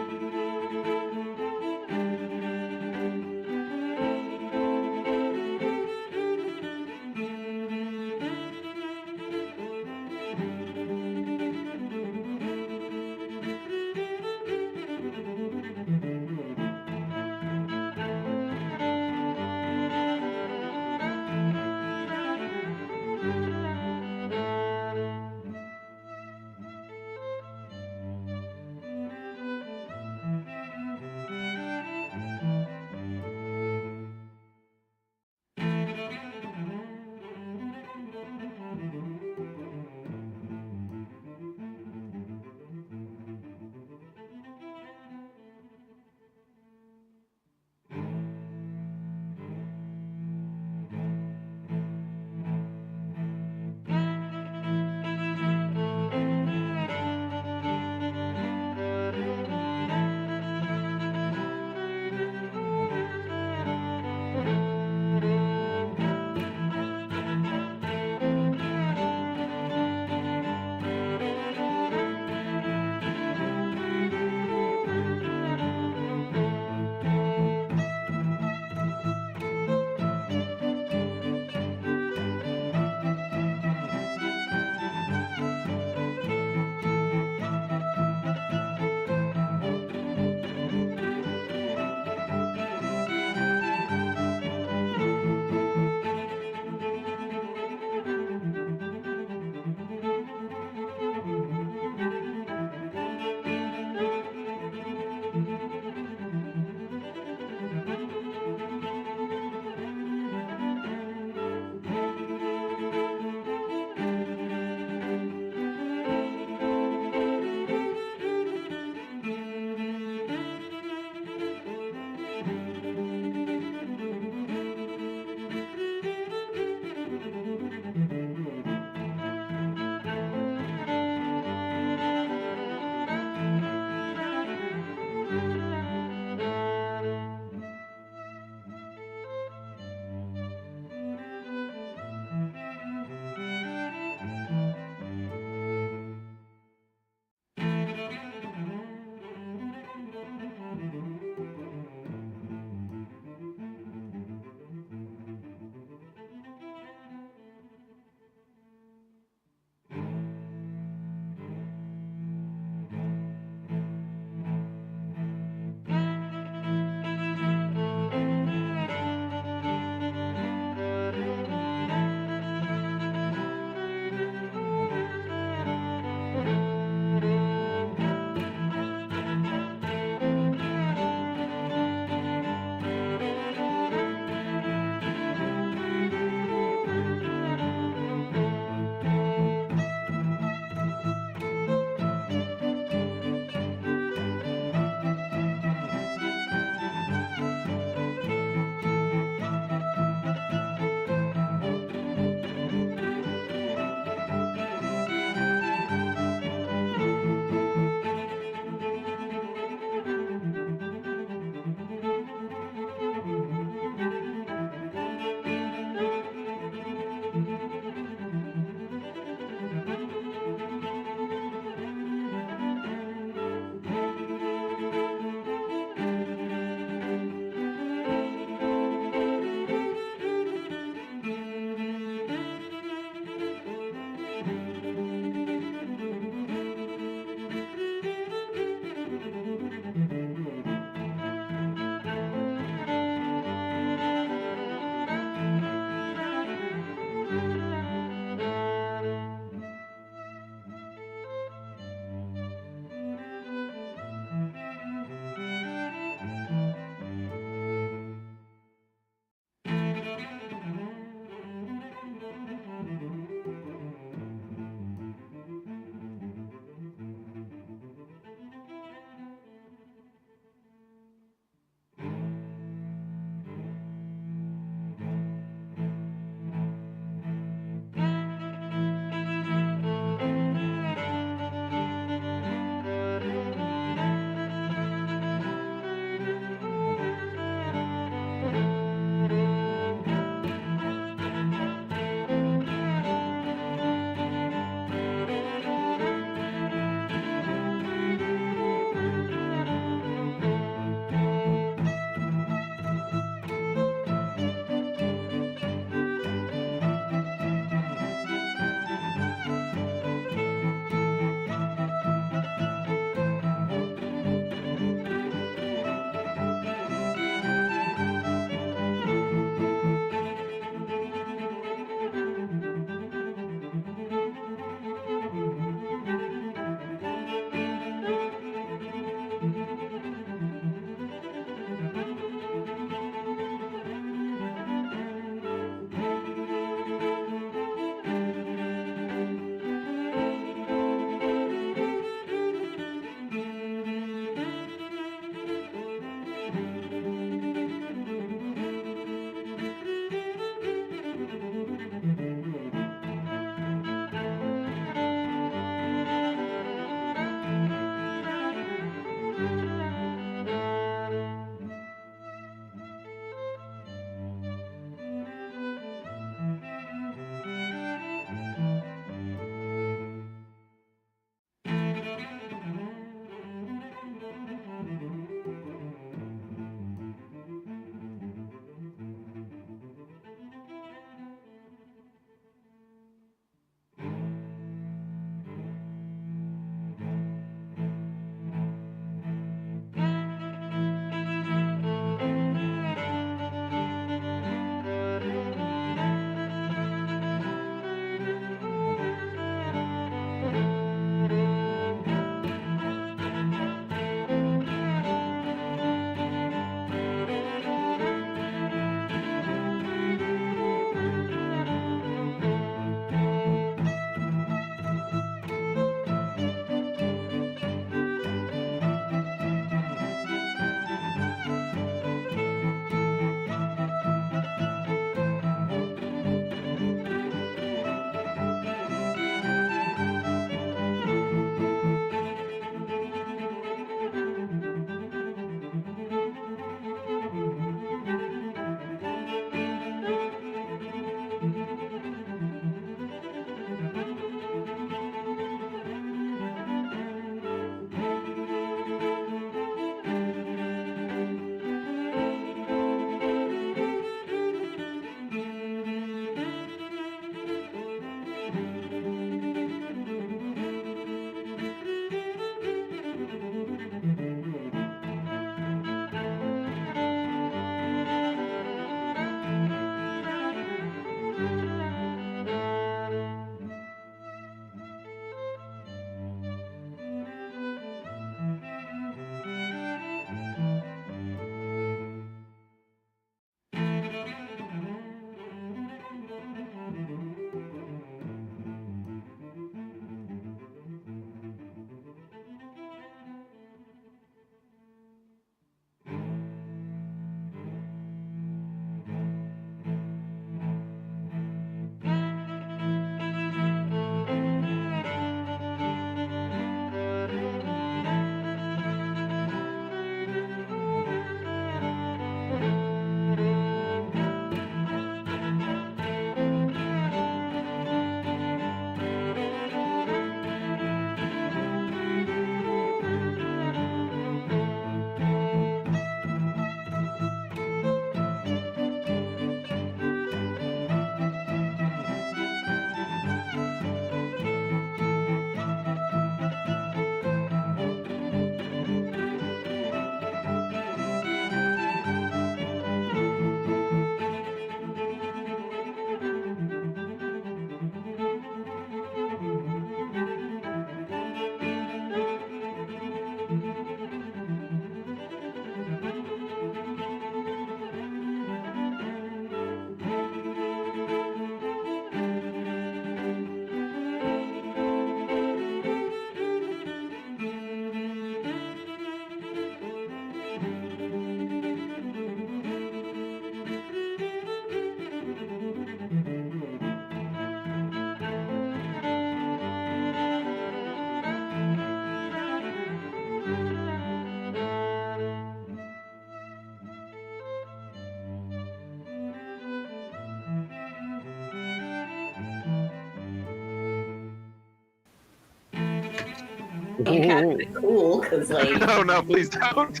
Captain Cool, because like No, please don't.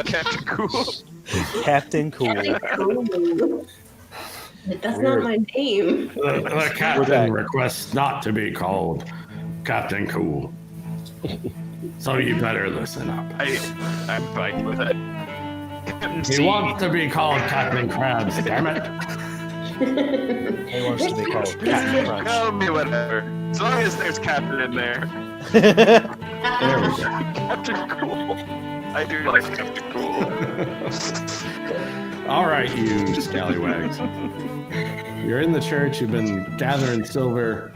Captain Cool. Captain Cool. Captain Cool. That's not my name. The captain requests not to be called Captain Cool. So you better listen up. I'm fine with it. Captain He Teague. wants to be called Captain Krabs, damn it. He wants to be called Captain Crunch. Tell me whatever. As long as there's Captain in there. There we go. Captain Cool. I do like Captain Cool. All right, you scallywags. You're in the church. You've been gathering silver.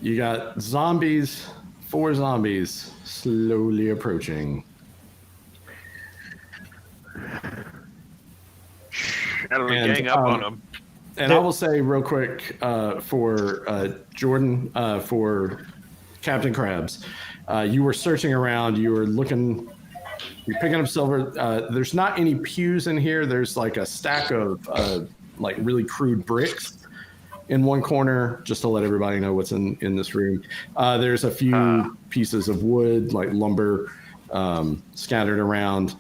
You got zombies, 4 zombies, slowly approaching. Gotta And, gang up on them. And I will say real quick for Jordan, for Captain Krabs, you were searching around. You were looking. You're picking up silver. There's not any pews in here. There's like a stack of like really crude bricks in one corner, just to let everybody know what's in this room. There's a few pieces of wood, like lumber, scattered around.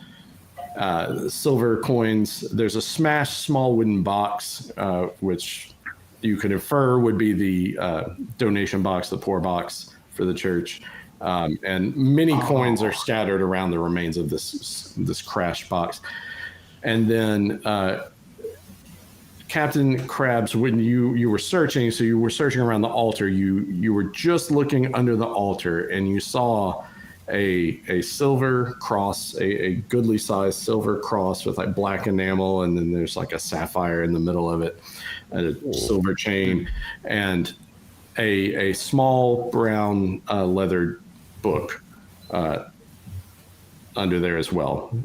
Silver coins. There's a smashed small wooden box, which you could infer would be the donation box, the poor box for the church. And many coins are scattered around the remains of this crashed box. And then Captain Krabs, when you were searching, so you were searching around the altar, you were just looking under the altar, and you saw a silver cross, a goodly sized silver cross with like black enamel, and then there's like a sapphire in the middle of it, and a silver chain, and a small brown leather book under there as well.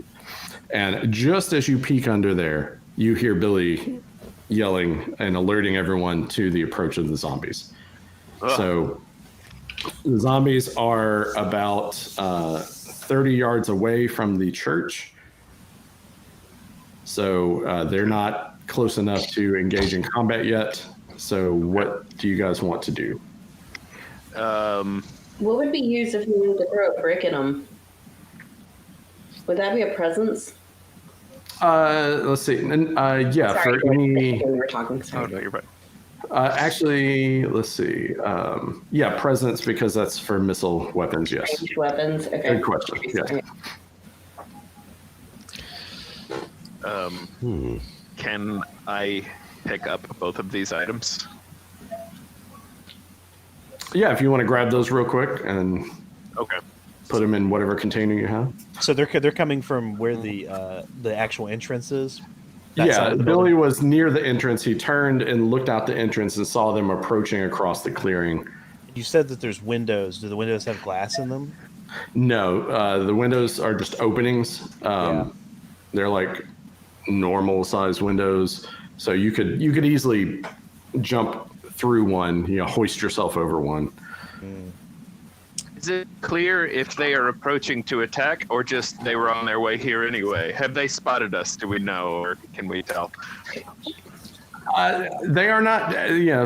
And just as you peek under there, you hear Billy yelling and alerting everyone to the approach of the zombies. So the zombies are about 30 yards away from the church. So they're not close enough to engage in combat yet. So what do you guys want to do? What would be used if you wanted to throw a brick at them? Would that be a presence? Let's see. Yeah, Sorry, for any. we were talking. Oh, Sorry. no, you're right. Actually, let's see. Yeah, presence, because that's for missile weapons. Yes. Ranged weapons. Okay. Good question. Yeah. Can I pick up both of these items? Yeah, if you want to grab those real quick and Okay. put them in whatever container you have. So they're coming from where the actual entrance is. That side Yeah, of the Billy building? was near the entrance. He turned and looked out the entrance and saw them approaching across the clearing. You said that there's windows. Do the windows have glass in them? No, the windows are just openings. Yeah. They're like normal sized windows, so you could easily jump through one. Hoist yourself over one. Is it clear if they are approaching to attack or just they were on their way here anyway? Have they spotted us? Do we know, or can we tell? They are not.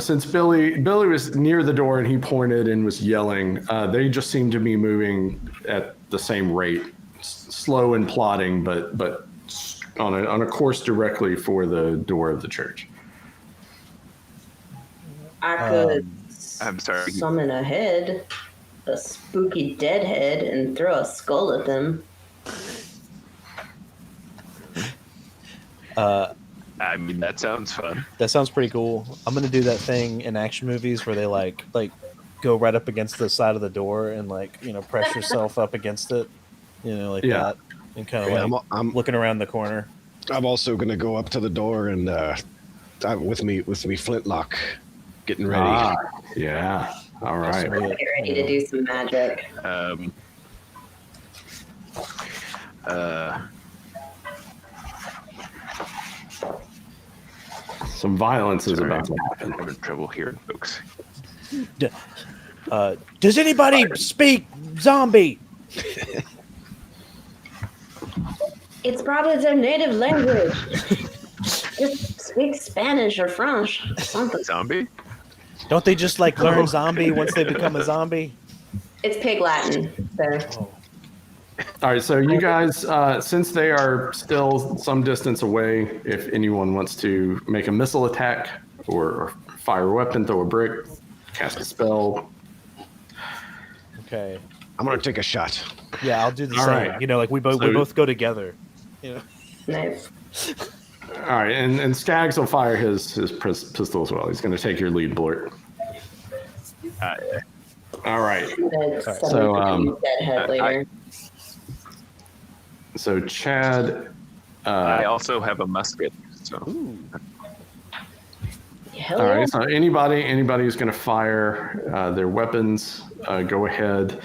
Since Billy was near the door and he pointed and was yelling, they just seem to be moving at the same rate, slow and plodding, but on a course directly for the door of the church. I could I'm sorry. summon a head, a spooky dead head, and throw a skull at them. I mean, that sounds fun. That sounds pretty cool. I'm gonna do that thing in action movies where they like go right up against the side of the door and press yourself up against it, like Yeah. that, and kind of Yeah, I'm looking around the corner. I'm also gonna go up to the door and with me flintlock, getting ready. Yeah. All right. Sweet. Get ready to do some magic. Some violence is Sorry. about to happen. I'm having trouble hearing folks. Does anybody speak zombie? It's probably their native language. Just speak Spanish or French or something. Zombie? Don't they just like learn zombie once they become a zombie? It's Pig Latin, so Oh. All right, so you guys, since they are still some distance away, if anyone wants to make a missile attack or fire a weapon, throw a brick, cast a spell. Okay. I'm gonna take a shot. Yeah, I'll do the All same. right. You know, like we both go together. You know. nice. All right, and Skaggs will fire his pistol as well. He's going to take your lead, Blort. All right. So, deadhead later. So Chad. I also have a musket. So. Hell All yeah. right. So anybody who's going to fire their weapons, go ahead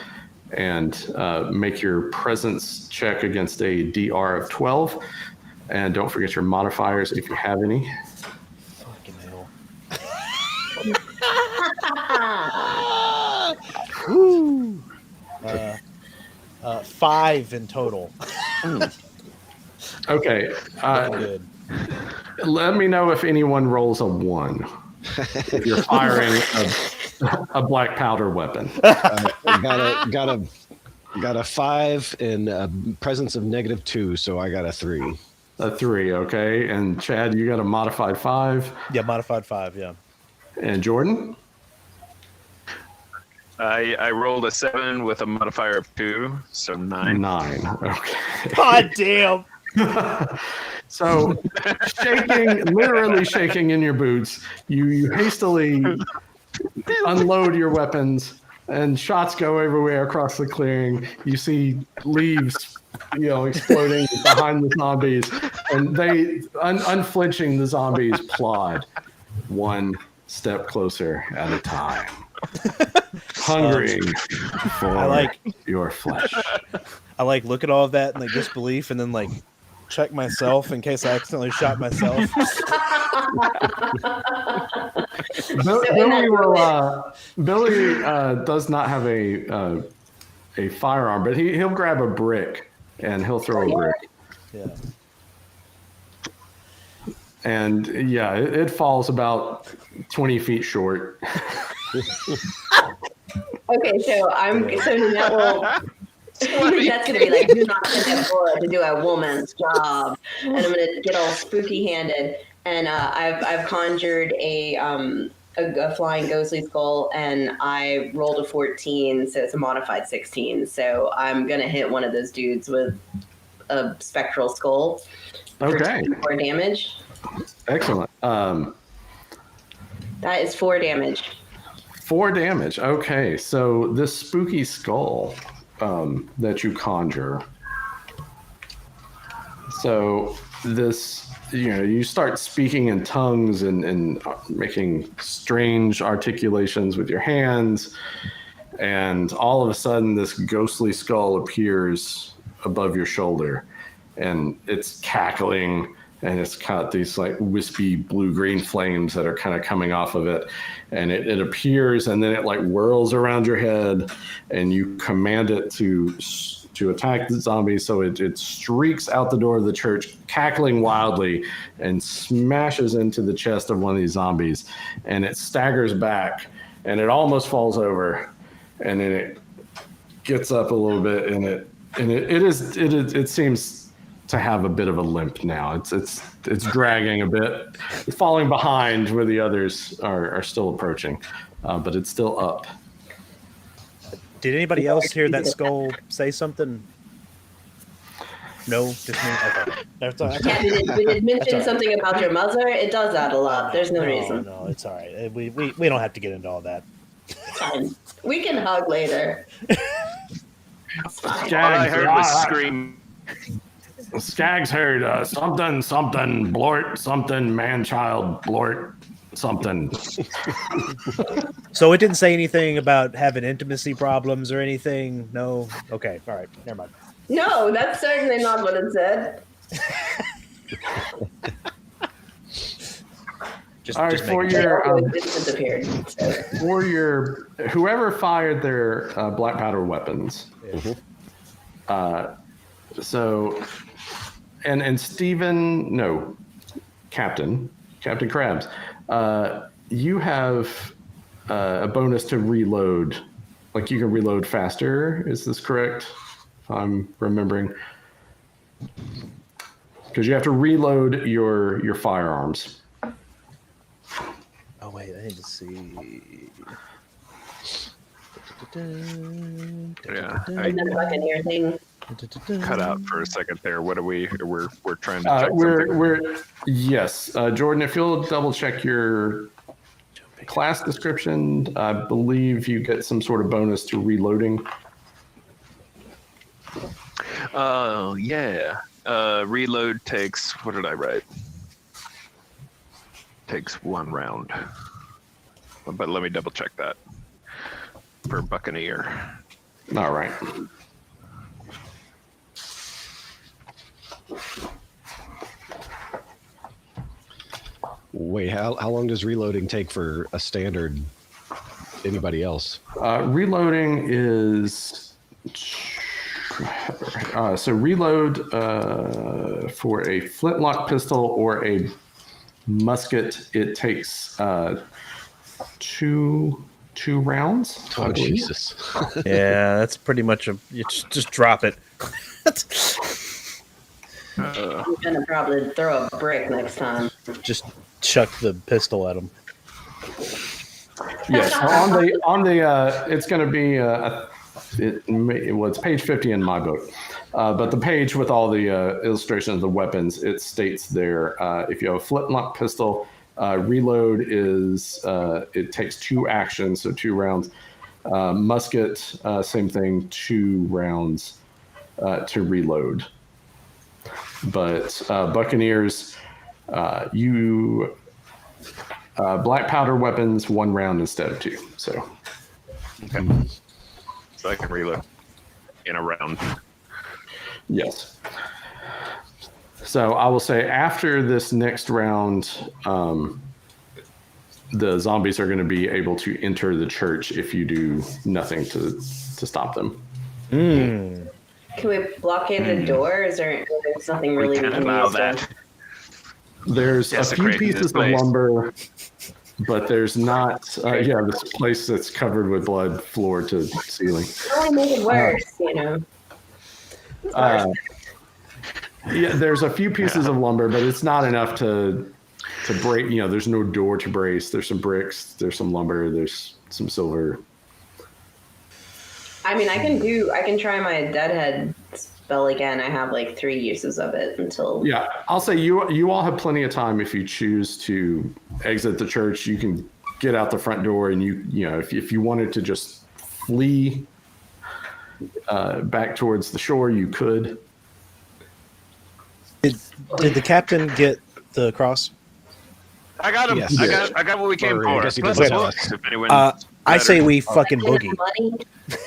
and make your presence check against a DR of 12, and don't forget your modifiers if you have any. Fucking hell. Ah. Woo! 5 in total. Okay. Good. Let me know if anyone rolls a 1. If you're firing a black powder weapon. Got a 5 in presence of -2, so I got a 3. A 3, okay. And Chad, you got a modified 5. Yeah, modified 5. Yeah. And Jordan? I rolled a 7 with a modifier of 2, so 9. 9. Okay. God damn. So, literally shaking in your boots, you hastily unload your weapons, and shots go everywhere across the clearing. You see leaves, exploding behind the zombies, and they, unflinching, the zombies plod one step closer at a time, hungering for your flesh. I look at all of that in disbelief, and then check myself in case I accidentally shot myself. Billy does not have a firearm, but he'll grab a brick and he'll throw a brick. Yeah. And yeah, it falls about 20 feet short. Okay, so that will. That's gonna be you're not gonna afford to do a woman's job, and I'm gonna get all spooky handed. And I've conjured a flying ghostly skull, and I rolled a 14, so it's a modified 16. So I'm gonna hit one of those dudes with a spectral skull. Okay. For damage. Excellent. That is 4 damage. 4 damage. Okay, so this spooky skull that you conjure. So this, you start speaking in tongues and making strange articulations with your hands, and all of a sudden this ghostly skull appears above your shoulder, and it's cackling, and it's got these wispy blue-green flames that are kind of coming off of it, and it appears, and then it whirls around your head, and you command it to attack the zombie. So it streaks out the door of the church, cackling wildly, and smashes into the chest of one of these zombies, and it staggers back, and it almost falls over, and then it gets up a little bit, and it seems to have a bit of a limp now. It's dragging a bit. It's falling behind where the others are still approaching, but it's still up. Did anybody else hear that skull say something? No, just me. Okay. That's all right. Yeah, did it mention something about your mother? It does that a lot. There's no reason. No, it's all right. We don't have to get into all that. It's fine. We can hug later. It's fine. All I heard was scream. Skaggs heard something, Blort, something, man-child, Blort, something. So it didn't say anything about having intimacy problems or anything? No? Okay, all right, never mind. No, that's certainly not what it said. All right, just for making sure. your It disappeared. So. for your whoever fired their black powder weapons. So, and Stephen, no, Captain Krabs, you have a bonus to reload. Like you can reload faster. Is this correct? If I'm remembering. Because you have to reload your firearms. Oh wait, I need to see. Yeah, And then Buccaneer thing. cut out for a second there. What are we? We're trying to check something. We're yes, Jordan. If you'll double check your class description, I believe you get some sort of bonus to reloading. Oh yeah. Reload takes. What did I write? Takes 1 round. But let me double check that for Buccaneer. All right. Wait, how long does reloading take for a standard anybody else? Reloading is so reload for a flintlock pistol or a musket. It takes 2 rounds. Oh, Jesus. Yeah, that's pretty much you just drop it. I'm gonna probably throw a brick next time. Just chuck the pistol at him. Yes, on the it's going to be it's page 50 in my book, but the page with all the illustrations of the weapons, it states there if you have a flintlock pistol, reload is it takes 2 actions, so 2 rounds. Musket, same thing, 2 rounds to reload. But Buccaneers, you black powder weapons 1 round instead of 2. So, Okay. So I can reload in a round. yes. So I will say after this next round, the zombies are going to be able to enter the church if you do nothing to stop them. Mm. Can we blockade the door? Is there's nothing really We can't allow that. There's a few Desecrating this pieces of place. lumber, but there's not. This place that's covered with blood, floor to ceiling. Only make it worse, you know. Yeah, there's a few pieces of lumber, but it's not enough to break. You know, there's no door to brace. There's some bricks. There's some lumber. There's some silver. I mean, I can try my deadhead spell again. I have like 3 uses of it until. Yeah, I'll say you all have plenty of time if you choose to exit the church. You can get out the front door, and you know if you wanted to just flee back towards the shore, you could. Did the captain get the cross? I got him. Yes. I got what we came Or I for. guess he Let's doesn't look. tell us. If anyone I say we Did I fucking get boogie. enough money?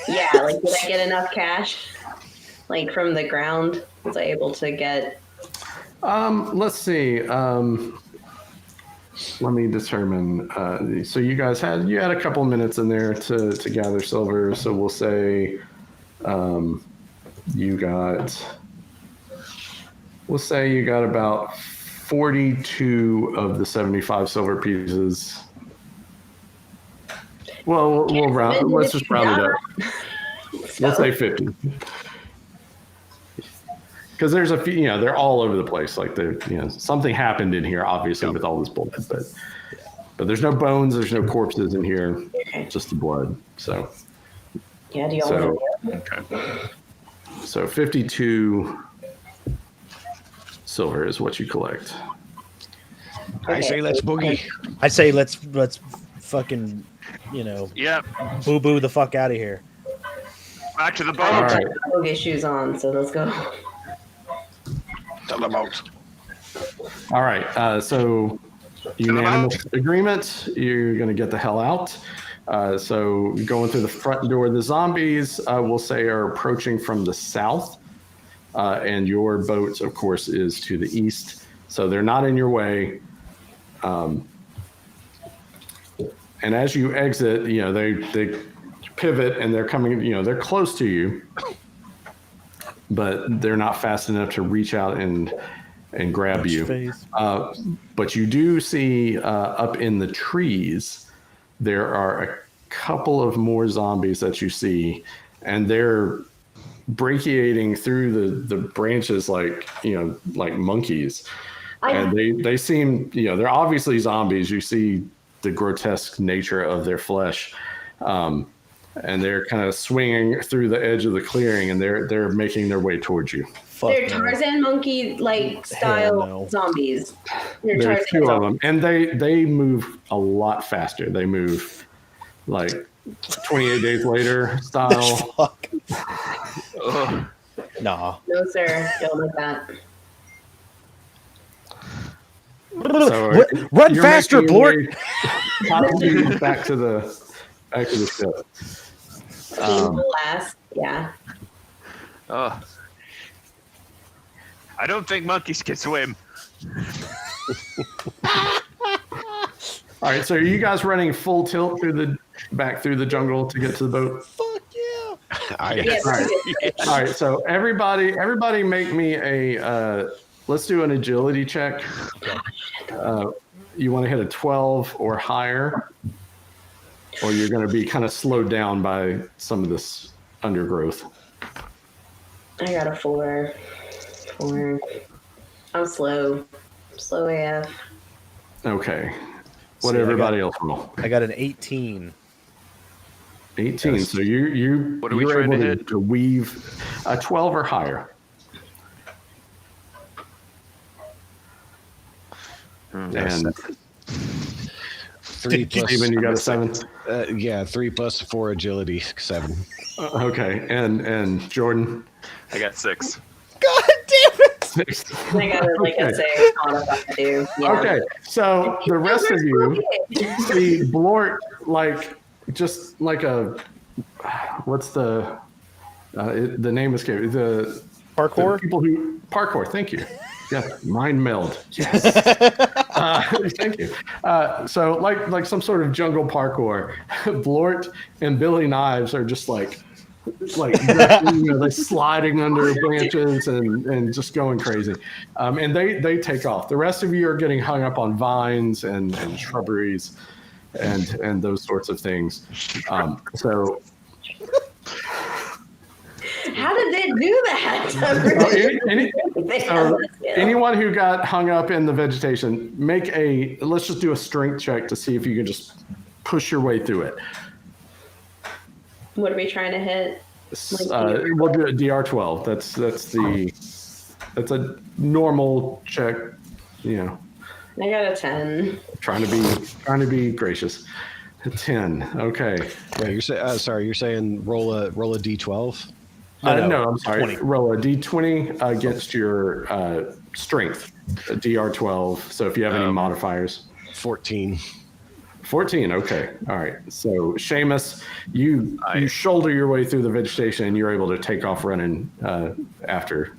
Yeah, like did I get enough cash? Like from the ground? Was I able to get? Let's see. Let me determine. So you guys had a couple minutes in there to gather silver. So we'll say you got. We'll say you got about 42 of the 75 silver pieces. Well, we'll round. Let's just round it up. Let's say 50. Because there's a few, you know, they're all over the place. Like something happened in here, obviously, with all this blood. But there's no bones, there's no corpses in here, just the blood. So Yeah, do y'all So- want to? Okay. so 52 silver is what you collect. I say let's boogie. I say let's fucking Yeah. boo boo the fuck out of here. Back to the boat. All right. I'll get shoes on, so let's go. Tell the boat. All right. So unanimous agreement. You're going to get the hell out. So going through the front door, the zombies, we'll say, are approaching from the south. And your boat, of course, is to the east. So they're not in your way. And as you exit, they pivot and they're coming, they're close to you, but they're not fast enough to reach out and grab you. But you do see up in the trees there are a couple of more zombies that you see, and they're brachiating through the branches like monkeys. And they seem, they're obviously zombies. You see the grotesque nature of their flesh. And they're kind of swinging through the edge of the clearing, and they're making their way towards you. They're Tarzan monkey style zombies. There's two of them, and they move a lot faster. They move like 28 days later style. Fuck. Nah. No, sir. Don't like that. So Run faster, Blort! Back to the ship. Last, yeah. Oh. I don't think monkeys can swim. All right, so are you guys running full tilt back through the jungle to get to the boat? Fuck yeah! All right, so everybody make me a let's do an agility check. You want to hit a 12 or higher, or you're going to be kind of slowed down by some of this undergrowth. I got a 4. I'm slow. Slow AF. Okay. What See, everybody else roll? I got an 18. 18. Yes. So you what are we you're trying able to hit? To weave a 12 or higher. And 3 plus. Steven, you got a 7. Yeah, 3 plus 4 agility, 7. Okay, and Jordan. I got 6. God damn it! 6. I got a 6 modifier too. Yeah. Okay, so the rest of you see Blort just like a what's the name escaped the Parkour? the people who parkour. Thank you. Yeah, mind meld. Yes. Thank you. So like some sort of jungle parkour, Blort and Billy Knives are just like they're sliding under branches and just going crazy. And they take off. The rest of you are getting hung up on vines and shrubberies and those sorts of things. So how did they do that? Anyone who got hung up in the vegetation, let's just do a strength check to see if you can just push your way through it. What are we trying to hit? We'll do a DR12. That's a normal check. I got a 10. Trying to be gracious. A 10. Okay. Yeah, you're saying roll a d12. No, I'm sorry. 20. Roll a d20 against your strength, a DR12. So if you have any modifiers. 14. 14. Okay. All right. So Seamus, you shoulder your way through the vegetation and you're able to take off running after.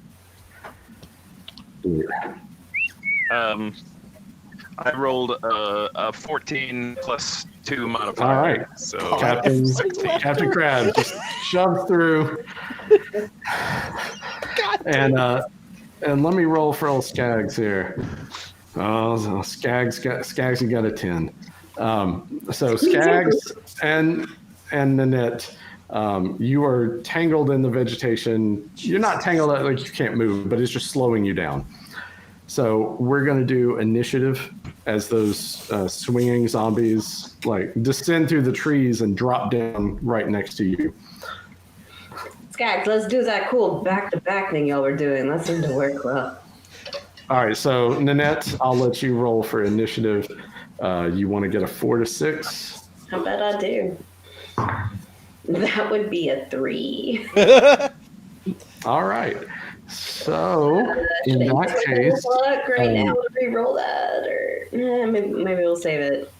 I rolled a 14 plus 2 modifier. All right. So Captain Crab just shoved through. And let me roll for old Skaggs here. Oh, Skaggs, you got a 10. So Skaggs and Nanette, you are tangled in the vegetation. You're not tangled like you can't move, but it's just slowing you down. So we're going to do initiative as those swinging zombies descend through the trees and drop down right next to you. Skaggs, let's do that cool back-to-back thing y'all were doing. That seemed to work well. All right, so Nanette, I'll let you roll for initiative. You want to get a 4 to 6? How about I do? That would be a 3. All right. So in that case, right now, would we roll that, or maybe we'll save it.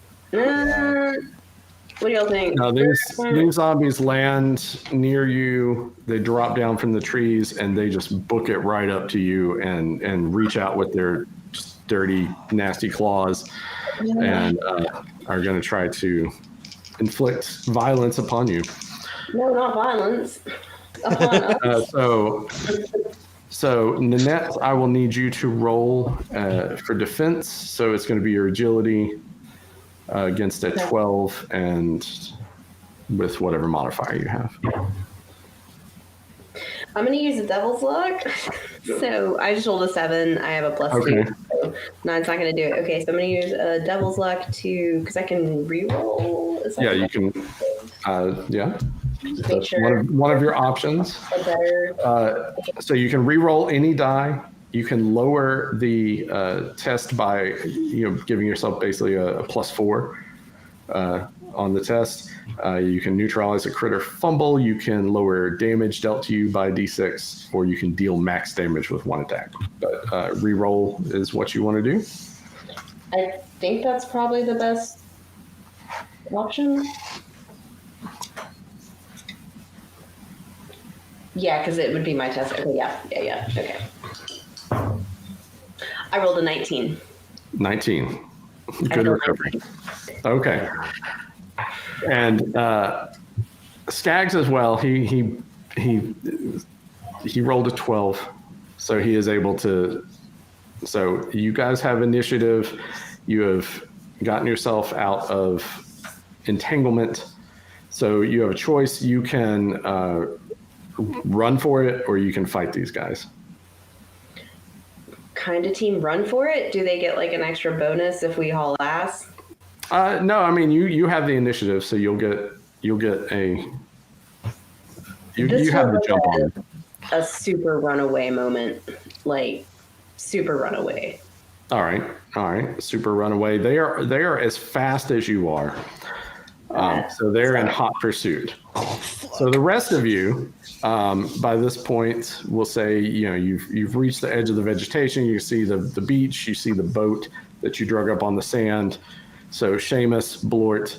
What do y'all think? No, these zombies land near you. They drop down from the trees and they just book it right up to you and reach out with their dirty, nasty claws and are going to try to inflict violence upon you. No, not violence. Upon us. So Nanette, I will need you to roll for defense. So it's going to be your agility against a 12 and with whatever modifier you have. I'm going to use a devil's luck. So I just rolled a 7. I have a +2. So 9's not going to do it. Okay, so I'm going to use a devil's luck because I can reroll. Yeah, you can. Yeah. Make sure One of your options. Better. So you can re-roll any die. You can lower the test by giving yourself basically a +4 on the test. You can neutralize a crit or fumble. You can lower damage dealt to you by d6, or you can deal max damage with one attack. But re-roll is what you want to do. I think that's probably the best option. Yeah, because it would be my test. Okay, yeah. Okay. I rolled a 19. 19. Good recovery. Okay. And Skaggs as well. He rolled a 12, so he is able to. So you guys have initiative. You have gotten yourself out of entanglement. So you have a choice. You can run for it, or you can fight these guys. Kind of team run for it? Do they get like an extra bonus if we haul ass? No, I mean you have the initiative, so you'll get a you have the jump on. A super runaway moment, like super runaway. All right, super runaway. They are as fast as you are. So they're in hot pursuit. So the rest of you, by this point, will say, you've reached the edge of the vegetation. You see the beach. You see the boat that you drug up on the sand. So Seamus, Blort,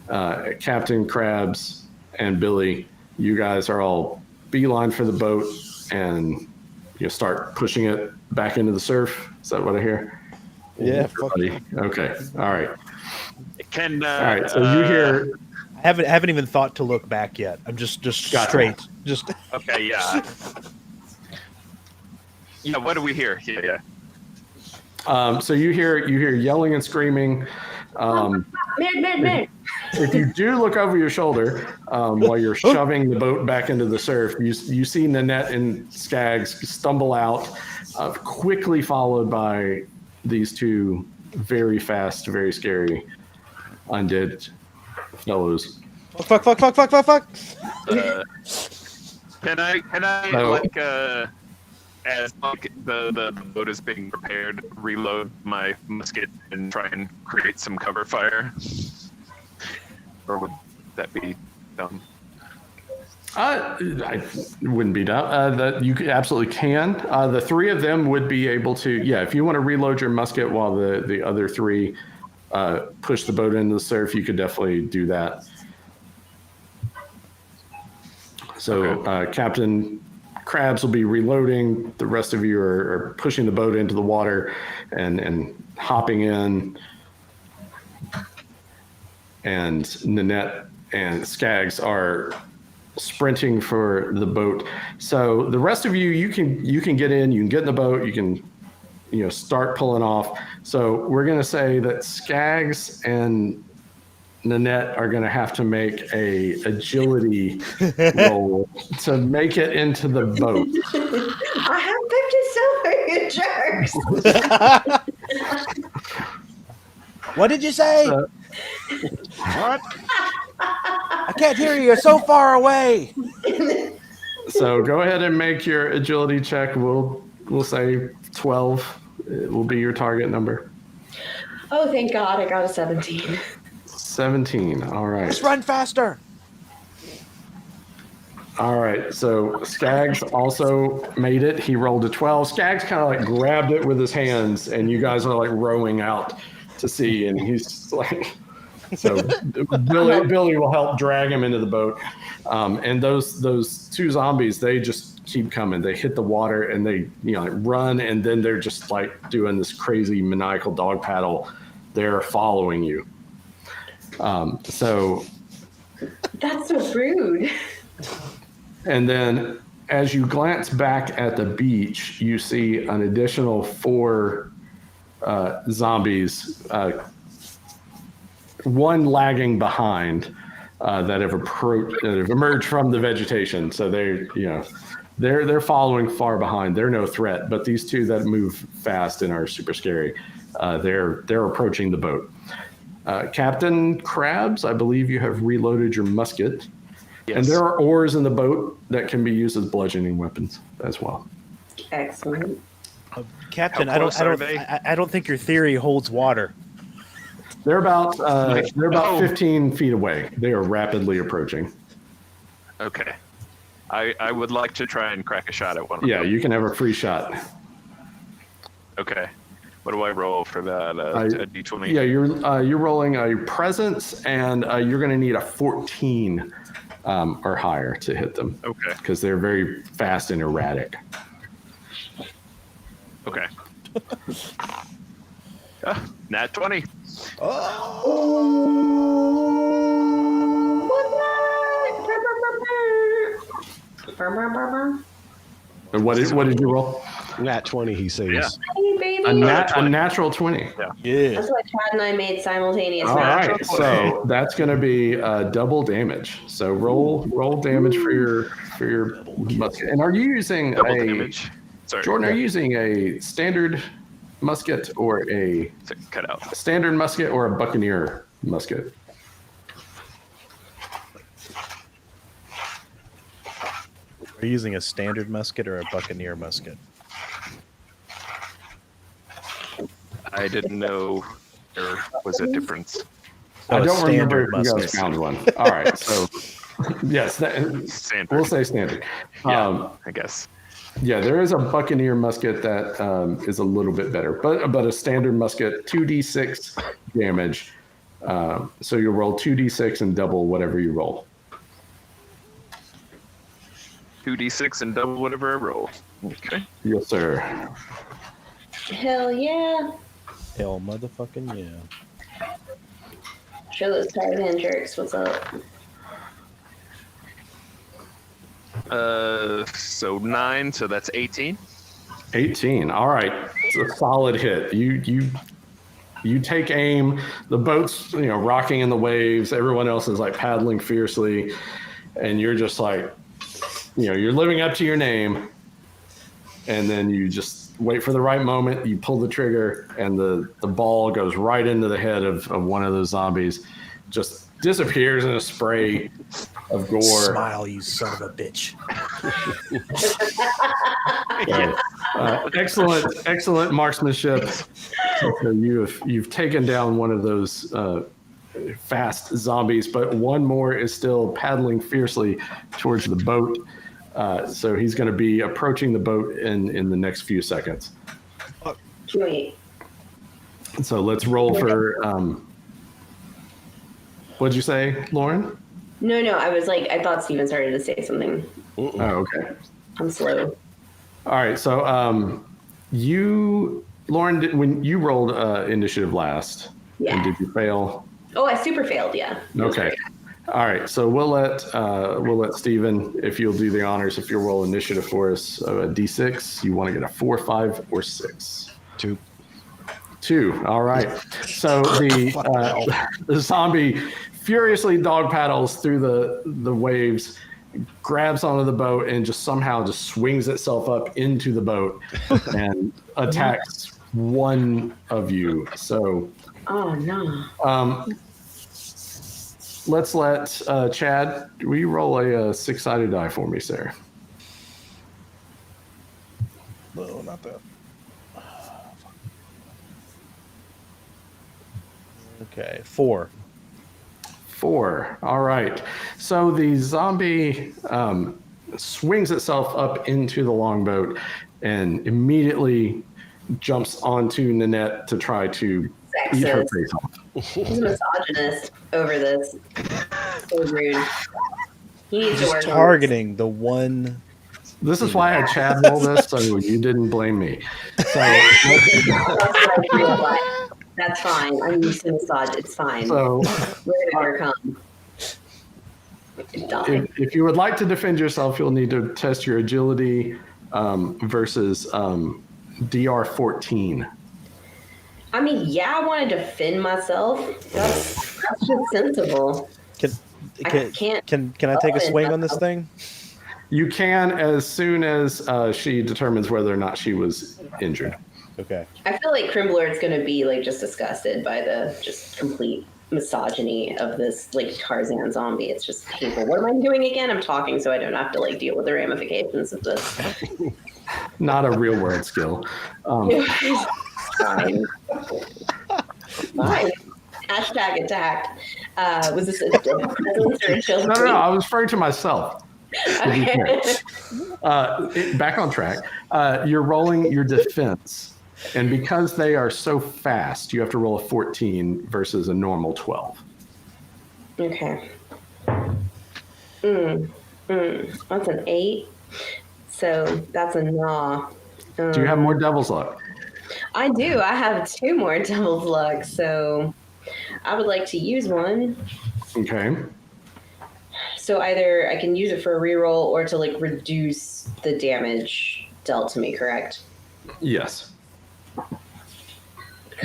Captain Krabs, and Billy, you guys are all beeline for the boat, and you start pushing it back into the surf. Is that what I hear? Yeah. Okay. All right. All right. So you hear. I haven't even thought to look back yet. I'm just Gotcha. straight. Just Okay. Yeah. Yeah. What do we hear? Yeah. So you hear yelling and screaming. Man. If you do look over your shoulder while you're shoving the boat back into the surf, you see Nanette and Skaggs stumble out, quickly followed by these two very fast, very scary undead fellows. fuck. Can I No. as the boat is being prepared, reload my musket and try and create some cover fire? Or would that be dumb? I wouldn't be dumb. That you absolutely can. The three of them would be able to. Yeah, if you want to reload your musket while the other three push the boat into the surf, you could definitely do that. So Okay. Captain Krabs will be reloading. The rest of you are pushing the boat into the water and hopping in. And Nanette and Skaggs are sprinting for the boat. So the rest of you can get in. You can get in the boat. You can start pulling off. So we're going to say that Skaggs and Nanette are going to have to make a agility roll to make it into the boat. I have 50 silver, you jerks. What did you say? What? I can't hear you. You're so far away. So go ahead and make your agility check. We'll say 12. It will be your target number. Oh, thank God, I got a 17. 17. All right. Just run faster. All right. So Skaggs also made it. He rolled a 12. Skaggs kind of like grabbed it with his hands, and you guys are like rowing out to sea, and he's like, so Billy will help drag him into the boat. And those two zombies, they just keep coming. They hit the water and they run, and then they're just like doing this crazy maniacal dog paddle. They're following you. So That's so rude. and then as you glance back at the beach, you see an additional 4 zombies one lagging behind that have emerged from the vegetation. So they're following far behind. They're no threat, but these two that move fast and are super scary, they're approaching the boat. Captain Krabs, I believe you have reloaded your musket. Yes. And there are oars in the boat that can be used as bludgeoning weapons as well. Excellent. Captain, How close are they? I don't think your theory holds water. They're about 15 feet away. They are rapidly approaching. Okay. I would like to try and crack a shot at one of Yeah, them. you can have a free shot. Okay. What do I roll for that? A d20? Yeah, you're rolling a presence, and you're going to need a 14 or higher to hit them. Okay. Because they're very fast and erratic. Okay. Nat 20. And what did you roll? Nat 20, he says. Yeah. Hey, baby. A natural 20. Yeah. That's what Chad and I made simultaneous. All natural right, so that's going to be double damage. So roll damage for your musket. And are you using Double damage. Sorry. Jordan? Are you using a standard musket or a Cut out. standard musket or a buccaneer musket? Are you using a standard musket or a buccaneer musket? I didn't know there was a difference. I Oh, don't remember standard if you guys musket. found one. All right, so yes, Standard. we'll say standard. Yeah, I guess. Yeah, there is a buccaneer musket that is a little bit better, but a standard musket, 2d6 damage. So you roll 2d6 and double whatever you roll. 2d6 and double whatever I roll. Okay. Yes, sir. Hell yeah. Hell motherfucking yeah. Show those tired hand jerks. What's up? So 9, so that's 18. 18. All right, it's a solid hit. You take aim. The boat's rocking in the waves. Everyone else is like paddling fiercely, and you're just like, you're living up to your name. And then you just wait for the right moment. You pull the trigger, and the ball goes right into the head of one of those zombies. Just disappears in a spray of gore. Smile, you son of a bitch. Excellent marksmanship. So you've taken down one of those fast zombies, but one more is still paddling fiercely towards the boat. So he's going to be approaching the boat in the next few seconds. Wait. So let's roll for. What'd you say, Lauren? No, I was like, I thought Steven started to say something. Oh, okay. I'm slow. All right. So Lauren, when you rolled initiative last, Yeah. and did you fail? Oh, I super failed. Yeah. Okay. All right. So we'll let Steven, if you'll do the honors, if you'll roll initiative for us, a D6. You want to get a 4, 5, or 6? 2. All right. So the zombie furiously dog paddles through the waves, grabs onto the boat, and just somehow just swings itself up into the boat and attacks one of you. So Oh no. let's let Chad. Will you roll a 6-sided die for me, sir? No, not that. Okay, 4. 4. All right. So the zombie swings itself up into the longboat and immediately jumps onto Nanette to try to eat her Sexist. face off. He's a misogynist over this. So rude. He needs to Just work targeting the one. This is why I Chad rolled this, so you didn't blame me. So, on this. That's fine. I'm used to massage. It's fine. so We're gonna overcome. Die. if you would like to defend yourself, you'll need to test your agility versus DR 14. I mean, yeah, I want to defend myself. That's That's just sensible. Can I take a swing on this thing? You can as soon as she determines whether or not she was injured. Okay. I feel like Crimblord's gonna be like just disgusted by the just complete misogyny of this like Tarzan zombie. It's just painful. What am I doing again? I'm talking so I don't have to like deal with the ramifications of this. Not a real world skill. Fine. Fine. Hashtag attacked. Was this a presence or a chill? No, I was referring to myself. Okay. Back on track. You're rolling your defense. And because they are so fast, you have to roll a 14 versus a normal 12. Okay. That's an 8. So that's a gnaw. Do you have more devil's luck? I do. I have 2 more devil's luck, so I would like to use one. Okay. So either I can use it for a reroll or to like reduce the damage dealt to me, correct? Yes.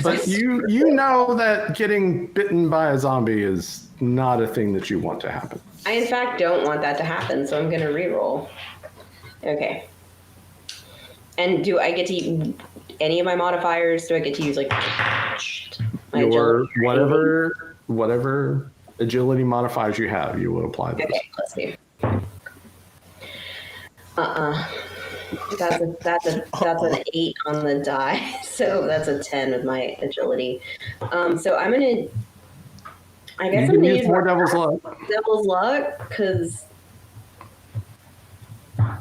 But you know that getting bitten by a zombie is not a thing that you want to happen. I in fact don't want that to happen, so I'm gonna reroll. Okay. And do I get to use any of my modifiers? Do I get to use like my Your agility? whatever agility modifiers you have, you will apply those. Okay, let's see. That's an 8 on the die, so that's a 10 with my agility. So I'm gonna. I guess I'm gonna use more devil's luck. Devil's luck, because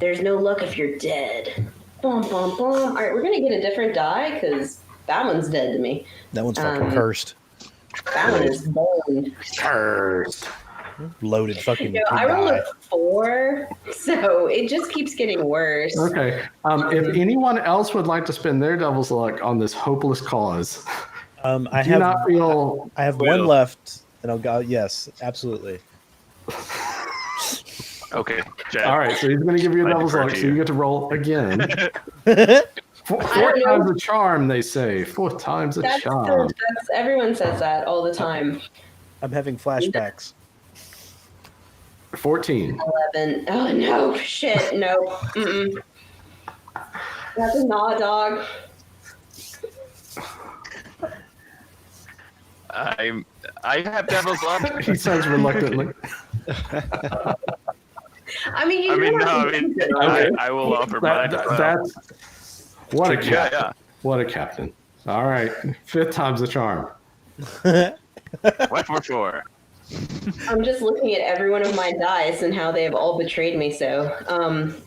there's no luck if you're dead. Bum, bum, bum. All right, we're gonna get a different die because that one's dead to me. That one's fucking cursed. That one is boned. Cursed. Loaded fucking. I rolled a 4, so it just keeps getting worse. Okay. If anyone else would like to spend their devil's luck on this hopeless cause, I do not feel. I have one left, and I'll go. Yes, absolutely. Okay. Chad. All right, so he's going to give you a I devil's defer luck, to so you you. get to roll again. Four times a charm, they say. 4 times a charm. That's everyone says that all the time. I'm having flashbacks. 14. 11. Oh no! Shit! No. Mm-mm. That's a gnaw dog. I have devil's luck. He says reluctantly. I mean, I will offer mine. That's what a captain. Yeah. What a captain. All right, 5th time's the charm. What for 4? I'm just looking at every one of my dice and how they have all betrayed me. So,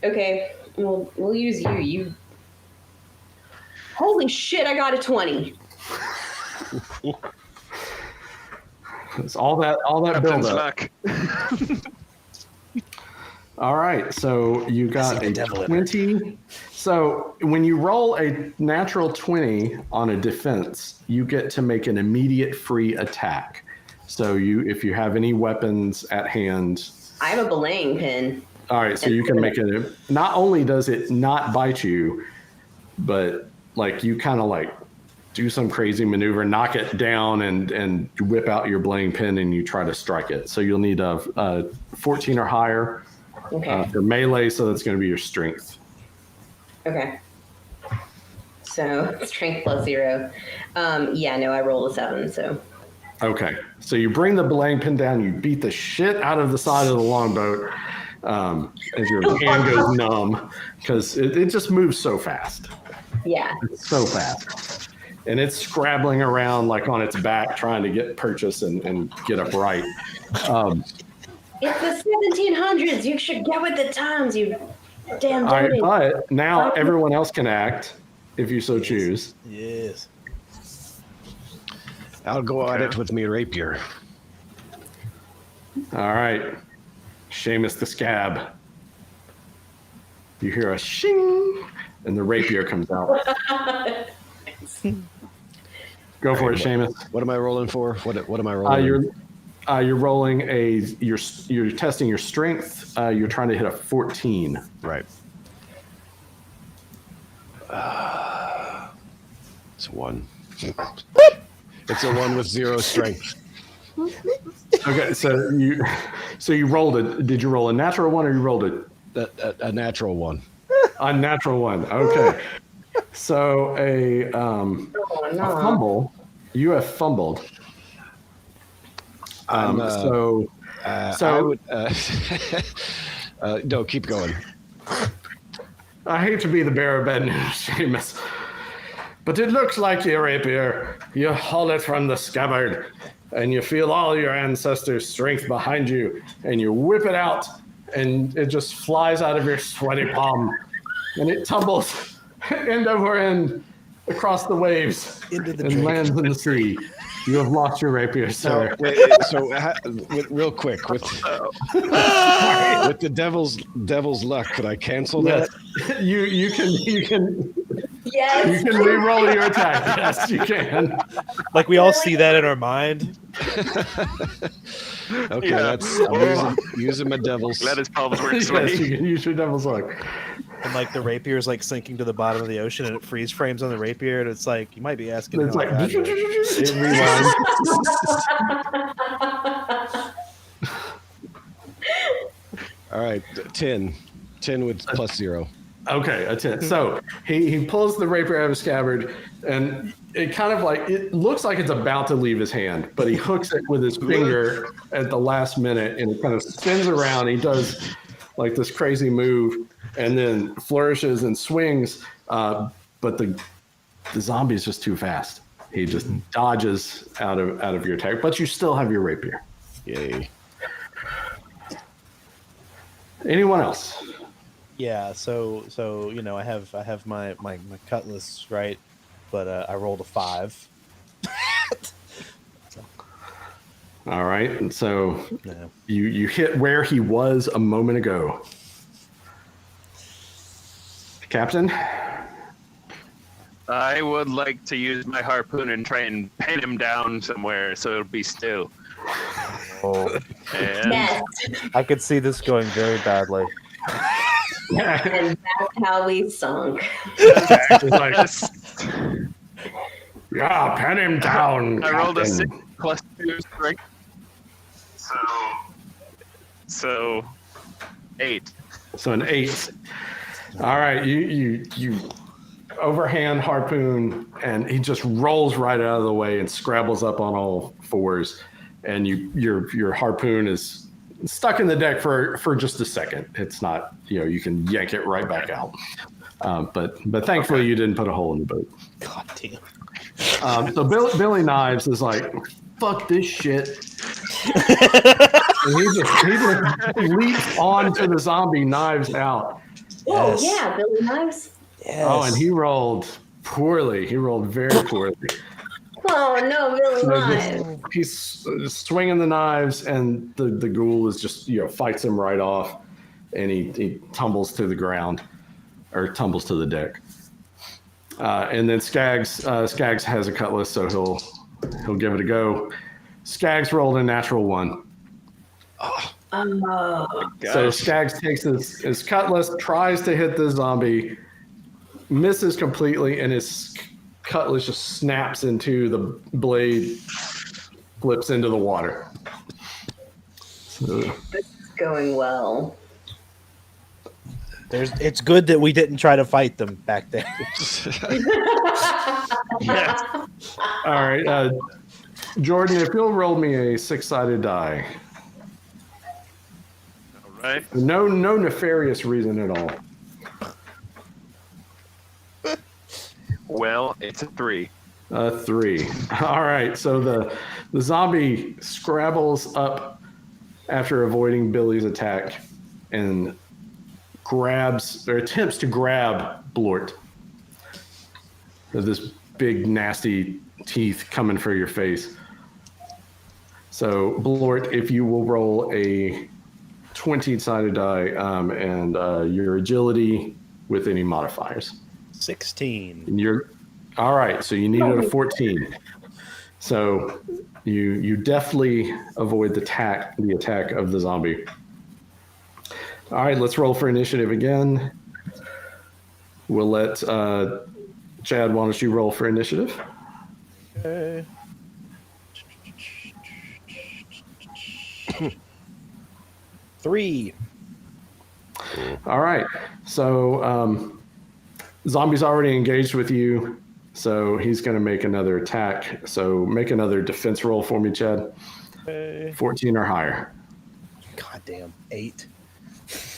okay, we'll use you. You. Holy shit! I got a 20. It's all that build up. Luck. All right, so you got a 20. So when you roll a natural 20 on a defense, you get to make an immediate free attack. So if you have any weapons at hand. I have a belaying pin. All right, so you can make it. Not only does it not bite you, but like you kind of like do some crazy maneuver, knock it down, and whip out your belaying pin, and you try to strike it. So you'll need a 14 or higher for melee. So that's going to be your strength. Okay. So strength plus 0. I rolled a 7. So. Okay, so you bring the belaying pin down, you beat the shit out of the side of the longboat as your hand goes numb because it just moves so fast. Yeah. It's so fast. And it's scrabbling around like on its back trying to get purchase and get upright. It's the 1700s. You should get with the times, you damn All right, dirty. but now everyone else can act if you so choose. Yes. I'll go at it with me rapier. All right. Seamus the Scab. You hear a shing, and the rapier comes out. Go for it, Seamus. What am I rolling for? What am I rolling? You're rolling you're testing your strength. You're trying to hit a 14. Right. It's a 1. It's a 1 with 0 strength. Okay, so you rolled it. Did you roll a natural one or you rolled it? A natural one. A natural one. Okay. So a fumble. You have fumbled. So I would. No, keep going. I hate to be the bearer of bad news, Seamus, but it looks like your rapier. You haul it from the scabbard, and you feel all your ancestors' strength behind you, and you whip it out, and it just flies out of your sweaty palm, and it tumbles end over end across the waves and lands in the sea. You have lost your rapier, sir. Real quick, with the devil's luck, could I cancel that? You can Yes. you can re-roll your attack. Yes, you can. Like we all see that in our mind. Okay, Yeah. I'm using my devil's. Let his palms work. Yes, you can use your devil's luck. And like the rapier is like sinking to the bottom of the ocean, and it freeze frames on the rapier, and it's like you might be asking. It's how like I got here. it rewinds. All right, 10 with plus 0. Okay, a 10. So he pulls the rapier out of his scabbard, and it kind of like it looks like it's about to leave his hand, but he hooks it with his finger at the last minute, and it kind of spins around. He does like this crazy move, and then flourishes and swings, but the zombie is just too fast. He just dodges out of your attack, but you still have your rapier. Yay. Anyone else? Yeah, so you know, I have my cutlass, right? But I rolled a 5. All right, and so Yeah. you hit where he was a moment ago. Captain? I would like to use my harpoon and try and pin him down somewhere so it'll be still. Oh, And Yes. I could see this going very badly. And that's how we sunk. It's like, yeah, pen him down. I rolled a Captain. 6 plus 2 strength. So 8. So an 8. All right, you overhand harpoon, and he just rolls right out of the way and scrabbles up on all fours, and your harpoon is stuck in the deck for just a second. It's not, you can yank it right back out. But thankfully you didn't put a hole in the boat. God damn. So Billy Knives is like, fuck this shit. And he just leaps onto the zombie, knives out. Oh, Yes. yeah, Billy Knives. Yes. Oh, and he rolled poorly. He rolled very poorly. Oh, no, Billy So Knives. he's swinging the knives, and the ghoul is just, fights him right off, and he tumbles to the ground, or tumbles to the deck. And then Skaggs has a cutlass, so he'll give it a go. Skaggs rolled a natural 1. Oh, So Skaggs takes his cutlass, tries to hit the zombie, misses completely, and his cutlass just snaps into the blade, flips into the water. So, this is going well. It's good that we didn't try to fight them back then. Yes. all right, Jordan, if you'll roll me a 6-sided die. All right. No nefarious reason at all. Well, it's a 3. 3. All right. So the zombie scrabbles up after avoiding Billy's attack and attempts to grab Blort. There's this big nasty teeth coming for your face. So Blort, if you will roll a 20-sided die and your agility with any modifiers. 16. And you're all right. So you needed a 14. So you definitely avoid the attack of the zombie. All right, let's roll for initiative again. We'll let Chad. Why don't you roll for initiative? Okay. 3. All right. So zombie's already engaged with you, so he's going to make another attack. So make another defense roll for me, Chad. Okay. 14 or higher. Goddamn, 8.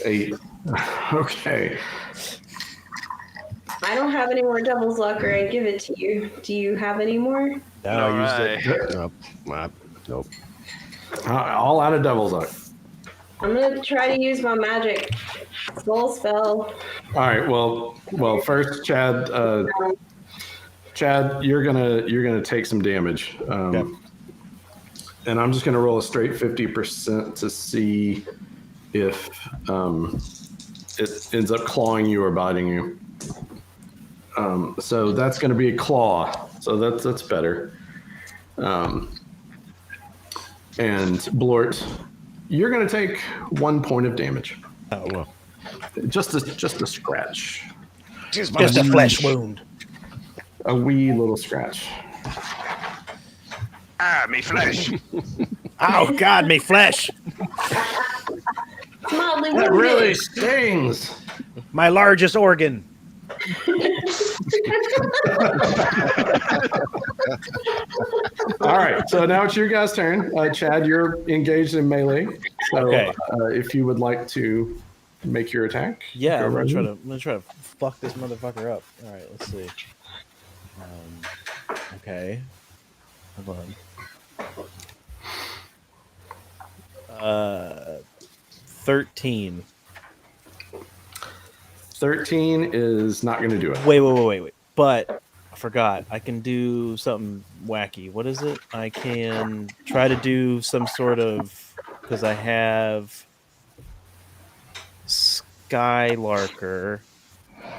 8. Okay. I don't have any more Devil's Luck, or I'd give it to you. Do you have any more? No, I used it. Nope. All out of Devil's Luck. I'm gonna try to use my magic soul spell. All right. Well. First, Chad. Chad, you're gonna take some damage, and I'm just gonna roll a straight 50% to see if it ends up clawing you or biting you. So that's gonna be a claw. So that's better. And Blort, you're gonna take 1 point of damage. Oh well. Just a scratch. Just a flesh wound. A wee little scratch. Ah, me flesh. Oh God, me flesh. Mildly That wounded. really stings. My largest organ. All right, so now it's your guys' turn. Chad, you're engaged in melee. So Okay. If you would like to make your attack. Yeah, go I'm right gonna ahead. try to fuck this motherfucker up. All right, let's see. Okay, hold on. 13. 13 is not going to do it. Wait. But I forgot. I can do something wacky. What is it? I can try to do some sort of, because I have Skylarker.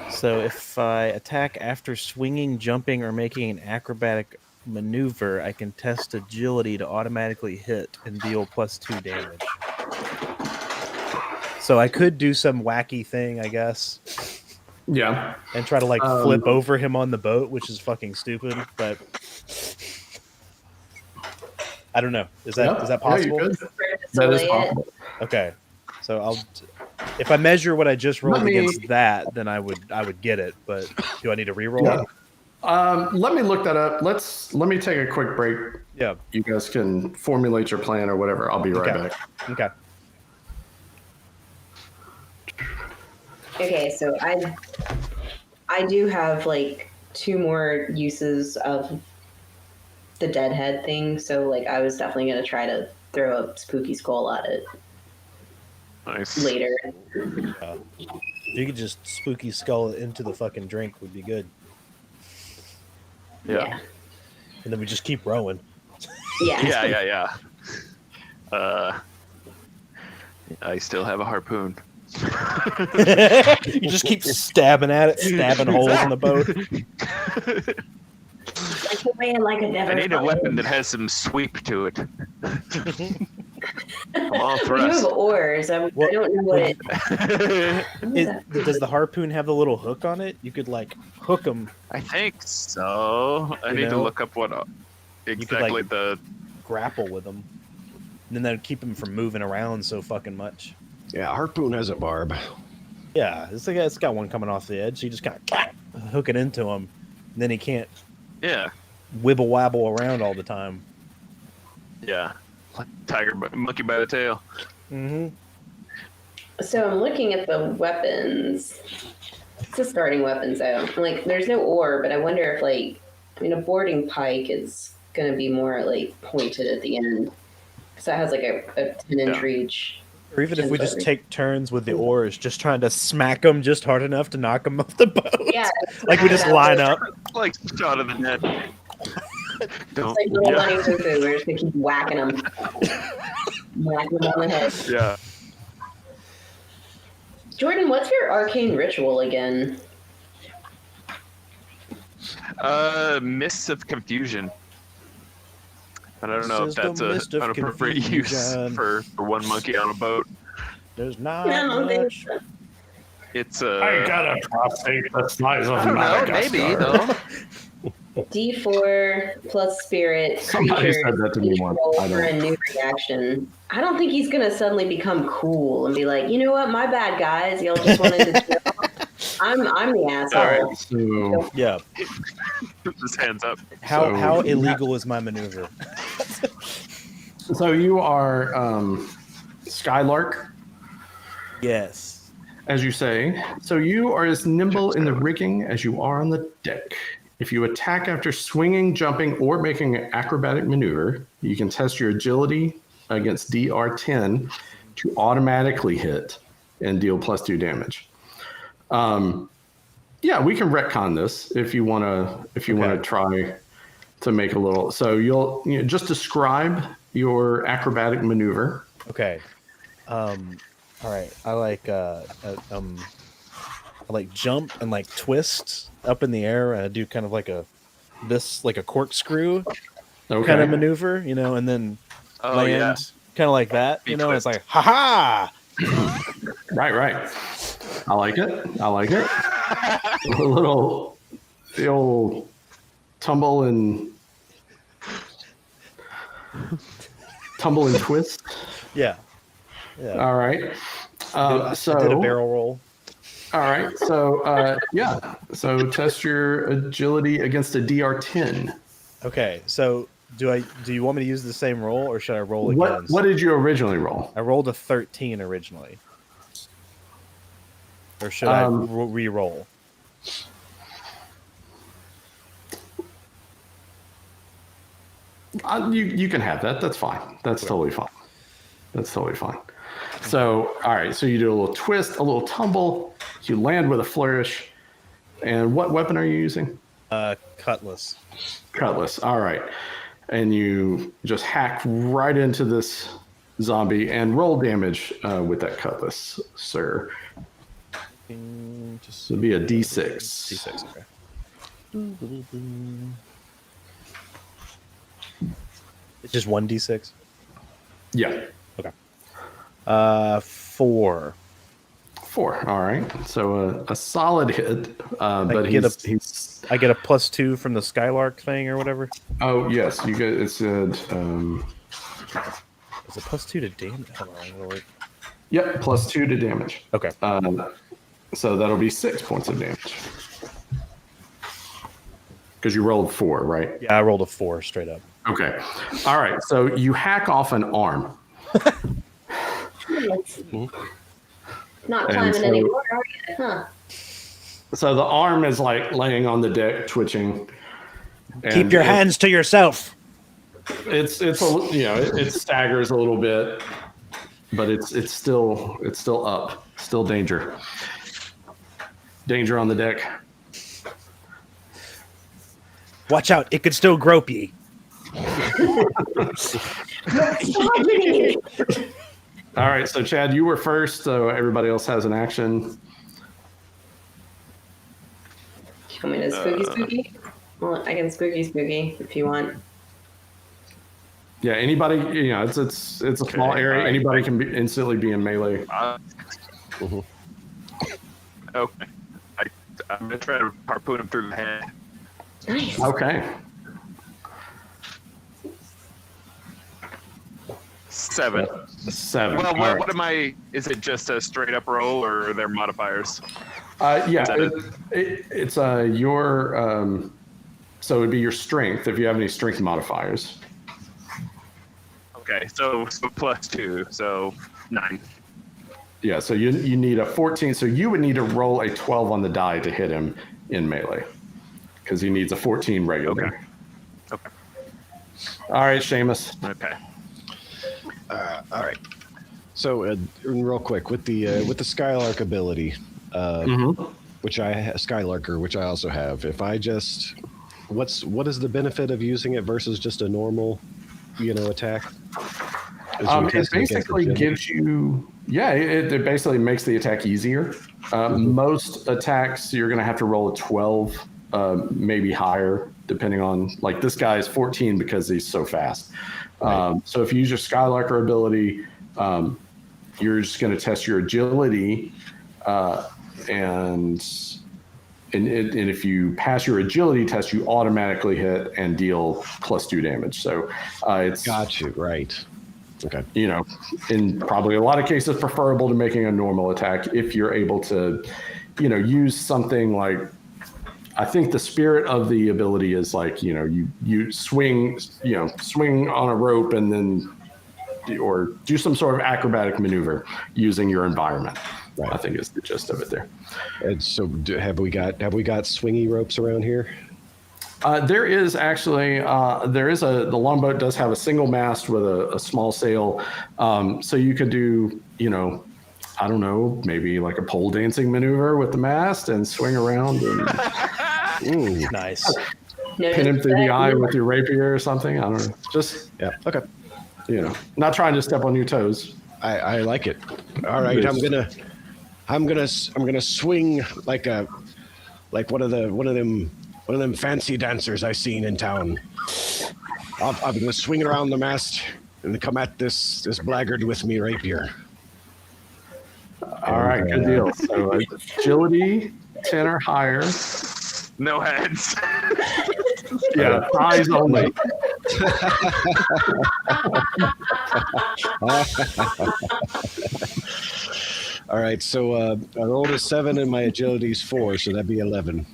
So if I attack after swinging, jumping, or making an acrobatic maneuver, I can test agility to automatically hit and deal +2 damage. So I could do some wacky thing, I guess, Yeah. and try to flip over him on the boat, which is fucking stupid. But I don't know. Is that Yeah, possible? you could. For That is Soleil. possible. Okay, so if I measure what I just rolled Let me- against that, then I would get it. But do I need to re-roll Yeah. it? Let me look that up. Let me take a quick break. Yeah. You guys can formulate your plan or whatever. I'll be right Okay. back. Okay. Okay, so I do have 2 more uses of the deadhead thing, so I was definitely gonna try to throw a spooky skull at it Nice. later. You could just spooky skull it into the fucking drink would be good, Yeah. and then we just keep rowing. Yeah. I still have a harpoon. You just keep stabbing at it, stabbing holes in the boat. Like a man, like a never. I need a weapon that has some sweep to it. Come on, We do thrust. have oars. I don't know what it. Does the harpoon have the little hook on it? You could hook them, I think so. I You need to know, look up what exactly the. grapple with them, and then that'd keep them from moving around so fucking much. Yeah, harpoon has a barb. Yeah, it's got one coming off the edge. So you just kind of hook it into him, and then he can't Yeah. wibble wabble around all the time. Yeah. Like monkey by the tail. Mm-hmm. So I'm looking at the weapons. It's the starting weapons out. There's no oar, but I wonder if a boarding pike is gonna be more pointed at the end. So it has a 10-inch Yeah. reach. Or even if we just take turns with the oars, just trying to smack them just hard enough to knock them off the boat. Yeah. We just line up. Like shot of the net. Don't. It's little Yeah. bunny foo-foo. We're just gonna keep whacking them. Whacking them on the head. Yeah. Jordan, what's your arcane ritual again? Mists of confusion. But I don't know if This is that's the mist of an appropriate use confusion. for one monkey on a boat. There's not I don't think much. so. It's got a prostate the size of I don't know, maybe though. D4 plus spirit Somebody creature. said that to me each once. roll I for don't- a new reaction. I don't think he's gonna suddenly become cool and be like, you know what, my bad, guys. Y'all just wanted to chill. I'm the asshole. All right. So Yeah. His hands up. How illegal is my maneuver? So you are Skylark, Yes. as you say. So you are as nimble in the rigging as you are on the deck. If you attack after swinging, jumping, or making an acrobatic maneuver, you can test your agility against DR10 to automatically hit and deal +2 damage. Yeah, we can retcon this if you want to try to make a little. So you'll just describe your acrobatic maneuver. Okay. All right. I like jump and like twist up in the air. And I do kind of like a corkscrew kind of maneuver, and then land kind of like that. It's like ha ha. Right. I like it. The old tumble and twist. Yeah. All right. So I did a barrel roll. All right. So So test your agility against a DR10. Okay. So do you want me to use the same roll, or should I roll again? What did you originally roll? I rolled a 13 originally. Or should I re-roll? You can have that. That's fine. That's totally fine. So, all right. So you do a little twist, a little tumble. You land with a flourish. And what weapon are you using? Cutlass. Cutlass. All right. And you just hack right into this zombie and roll damage with that cutlass, sir. Just It'll be a D6. D6, okay. It's just 1d6? Yeah. Okay. 4. 4. All right. So a solid hit. But I get a +2 from the Skylark thing or whatever. Oh yes, you get. It said. Is it +2 to damage? Hold on, I'm gonna look. Yep, +2 to damage. Okay. So that'll be 6 points of damage. Because you rolled 4, right? Yeah, I rolled a 4 straight up. Okay. All right. So you hack off an arm. Not climbing anymore, are you? Huh? So the arm is like laying on the deck, twitching. Keep your hands to yourself. It's it staggers a little bit, but it's still up. Still danger. Danger on the deck. Watch out! It could still grope ye. All right, so Chad, you were first, so everybody else has an action. You want me to spooky? Well, I can spooky if you want. Yeah, anybody, it's a small area. Anybody can instantly be in melee. Okay. I'm going to try to harpoon him through the head. Nice. Okay. 7. 7. Well, All right. what am I? Is it just a straight up roll, or are there modifiers? Yeah, it's your so it'd be your strength if you have any strength modifiers. Okay, so +2, so 9. Yeah, so you need a 14. So you would need to roll a 12 on the die to hit him in melee, because he needs a 14 regular. Okay. All right, Seamus. Okay. All right. So, real quick, with the Skylark ability, which Skylarker, which I also have. If I just, what is the benefit of using it versus just a normal, attack? It basically gives you, it basically makes the attack easier. Most attacks you're going to have to roll a 12, maybe higher, depending on, like this guy is 14 because he's so fast. Right. So if you use your Skylarker ability, you're just going to test your agility, and if you pass your agility test, you automatically hit and deal +2 damage. So it's got you right. Okay. You know, in probably a lot of cases preferable to making a normal attack if you're able to, you know, use something like, I think the spirit of the ability is like, you know, you swing on a rope and then, or do some sort of acrobatic maneuver using your environment. Right. I think is the gist of it there. And so have we got swingy ropes around here? There is actually the longboat does have a single mast with a small sail, so you could do, you know, I don't know, maybe like a pole dancing maneuver with the mast and swing around and Nice. pin him through the eye with your rapier or something. I don't know. Just Yeah. Okay. you know, not trying to step on your toes. I like it. All right, I'm gonna swing like one of them fancy dancers I seen in town. I'm gonna swing around the mast and come at this blackguard with me rapier. All right, good deal. So agility 10 or higher. No heads. Yeah, eyes only. All right, so I rolled a 7 and my agility's 4, so that'd be 11.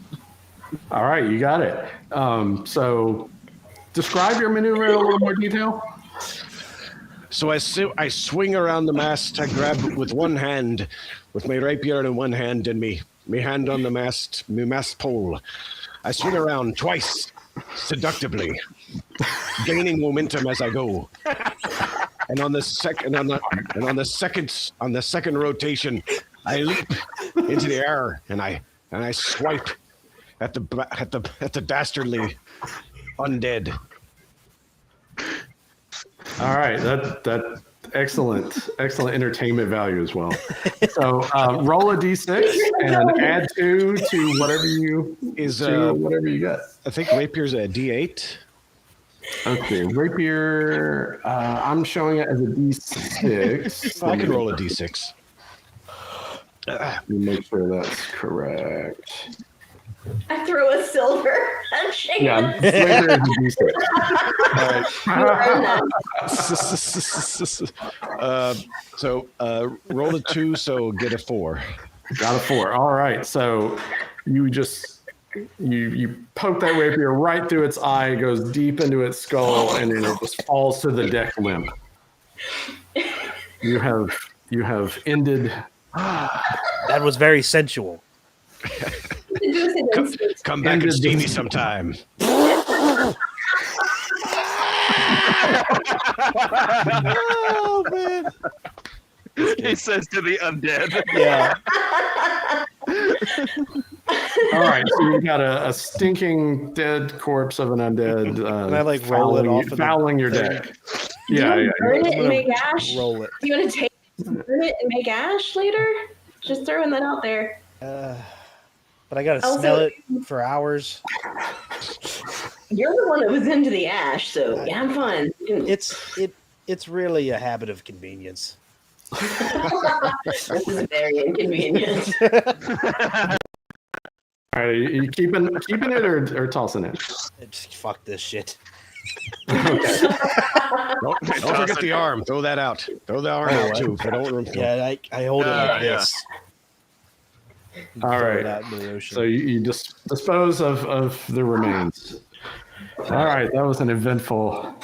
All right, you got it. So describe your maneuver in a little more detail. So I swing around the mast. I grab with one hand, with my rapier in one hand and me hand on the mast pole. I swing around twice, seductively, gaining momentum as I go. And on the second rotation, I leap into the air and I swipe at the dastardly undead. All right, that excellent entertainment value as well. So roll a d6 and add 2 to whatever you got. I think rapier's a D8. Okay, rapier. I'm showing it as a d6. I can roll a D6. Let me make sure that's correct. I threw a silver. I'm shaking. Yeah, rapier is a d6. All right. So roll a 2, so get a 4. Got a 4. All right, so you just you poke that rapier right through its eye, goes deep into its skull, and then it just falls to the deck limp. You have ended. That was very sensual. Come back and see me sometime. Oh man. He says to the undead. Yeah. All right, so you got a stinking dead corpse of an undead. Can I like roll it off? Fouling your thing? deck. Yeah. Burn it and make ash. Roll it. You want to burn it and make ash later? Just throwing that out there. But I gotta Also- smell it for hours. You're the one that was into the ash, so yeah, I'm fine. It's really a habit of convenience. This is very inconvenient. All right, you keeping it or tossing it? Just fuck this shit. Don't forget the arm. Throw that out. Throw the arm out too. But don't. Yeah, I hold it like yeah. this. All Throw right. it out into the ocean. So you just dispose of the remains. All right, that was an eventful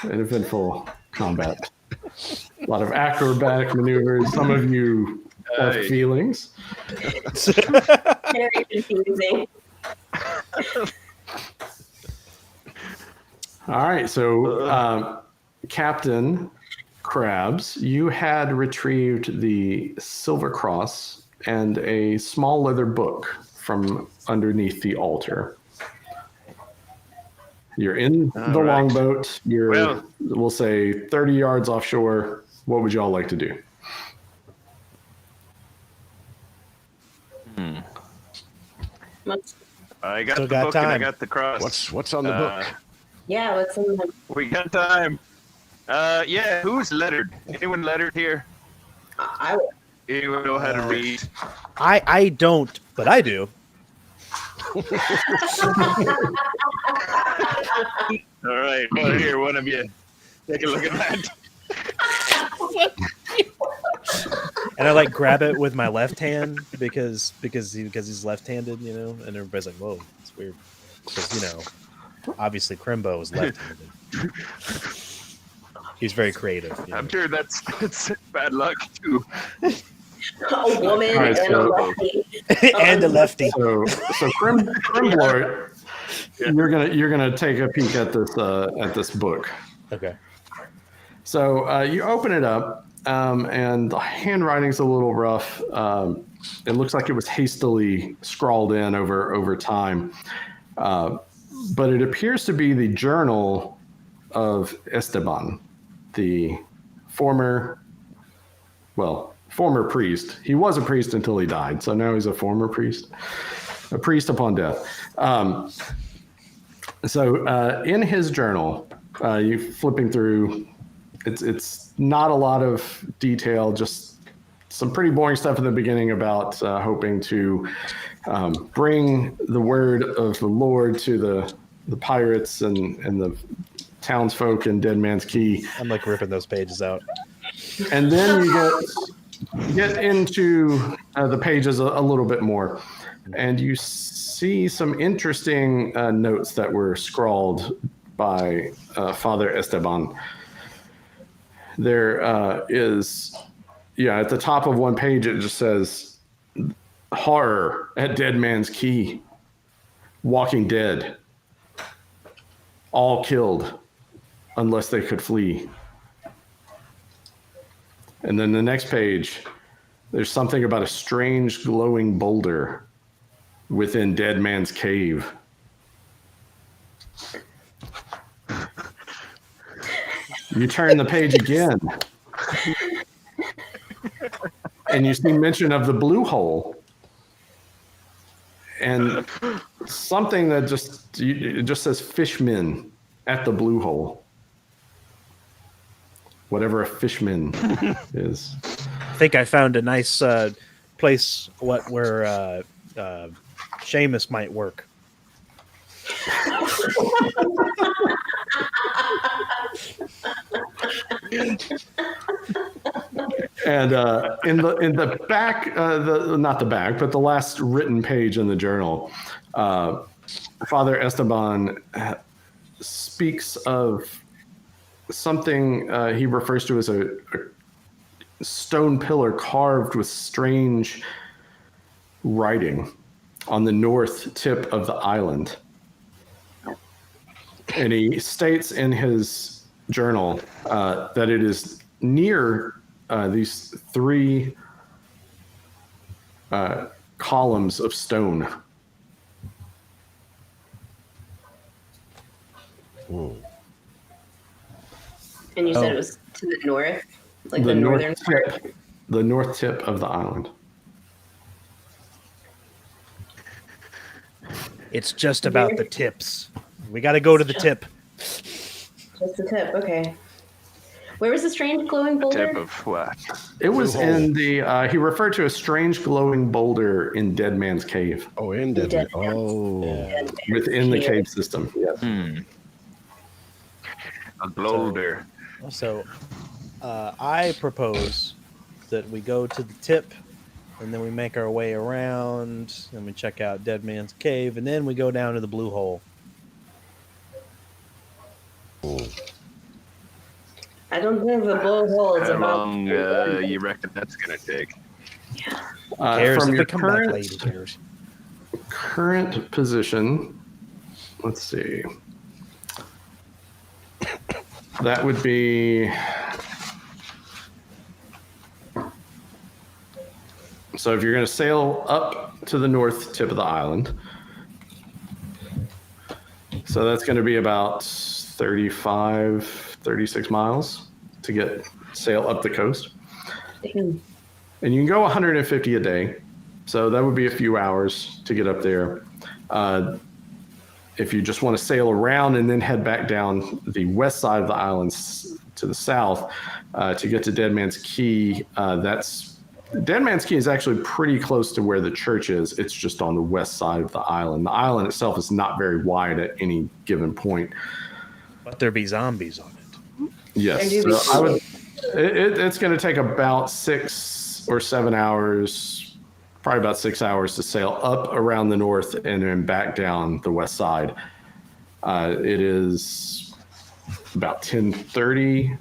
combat. A lot of acrobatic maneuvers. Some of you have Hey. feelings. Very confusing. All right, so Captain Krabs, you had retrieved the silver cross and a small leather book from underneath the altar. You're in the right. longboat. You're, Well- we'll say, 30 yards offshore. What would y'all like to do? I got Still the got book and I time. got the cross. What's on the book? Yeah, what's in the... We got time. Yeah, who's lettered? Anyone lettered here? I Anyone know how to read? I don't, but I do. All right, well, here, one of you. Take a look at that. And I like grab it with my left hand because he's left-handed, you know. And everybody's like, "Whoa, it's weird," because you know, obviously Crimbo is left-handed. He's very creative. You know? I'm sure that's bad luck too. A woman Right, and a so- lefty. And a lefty. So Crimblord, you're gonna take a peek at this book. Okay. So you open it up, and the handwriting's a little rough. It looks like it was hastily scrawled in over time, but it appears to be the journal of Esteban, the former priest. He was a priest until he died, so now he's a former priest, a priest upon death. So in his journal, you flipping through. It's not a lot of detail, just some pretty boring stuff in the beginning about hoping to bring the word of the Lord to the pirates and the townsfolk in Dead Man's Key. I'm like ripping those pages out. And then you get into the pages a little bit more, and you see some interesting notes that were scrawled by Father Esteban. There is, at the top of one page, it just says, "Horror at Dead Man's Key. Walking Dead. All killed, unless they could flee." And then the next page, there's something about a strange glowing boulder within Dead Man's Cave. You turn the page again, and you see mention of the blue hole, and something that it just says fishmen at the blue hole. Whatever a fishman is. I think I found a nice place where Seamus might work. And in the back, not the back, but the last written page in the journal, Father Esteban speaks of something he refers to as a stone pillar carved with strange writing on the north tip of the island. And he states in his journal that it is near these three columns of stone. Ooh. And you said it was to the north, like the northern part. The north tip of the island. It's just about the tips. We got to go to the tip. Just the tip, okay. Where was the strange glowing boulder? Tip of what? It was in the. He referred to a strange glowing boulder in Dead Man's Cave. Oh, in Dead Dead Man. Oh. Within the cave system. Yeah. A boulder. So I propose that we go to the tip, and then we make our way around, and we check out Dead Man's Cave, and then we go down to the blue hole. I don't think the blowhole is How about. long you reckon that's gonna take? Cares From if your they come back late, who cares? current position, let's see. That would be. So if you're going to sail up to the north tip of the island, so that's going to be about 35, 36 miles to sail up the coast. And you can go 150 a day. So that would be a few hours to get up there. If you just want to sail around and then head back down the west side of the islands to the south to get to Dead Man's Key, Dead Man's Key is actually pretty close to where the church is. It's just on the west side of the island. The island itself is not very wide at any given point. But there be zombies on it. Yes. And So It's going to take about 6 or 7 hours, probably about 6 hours to sail up around the north and then back down the west side. It is about 10:30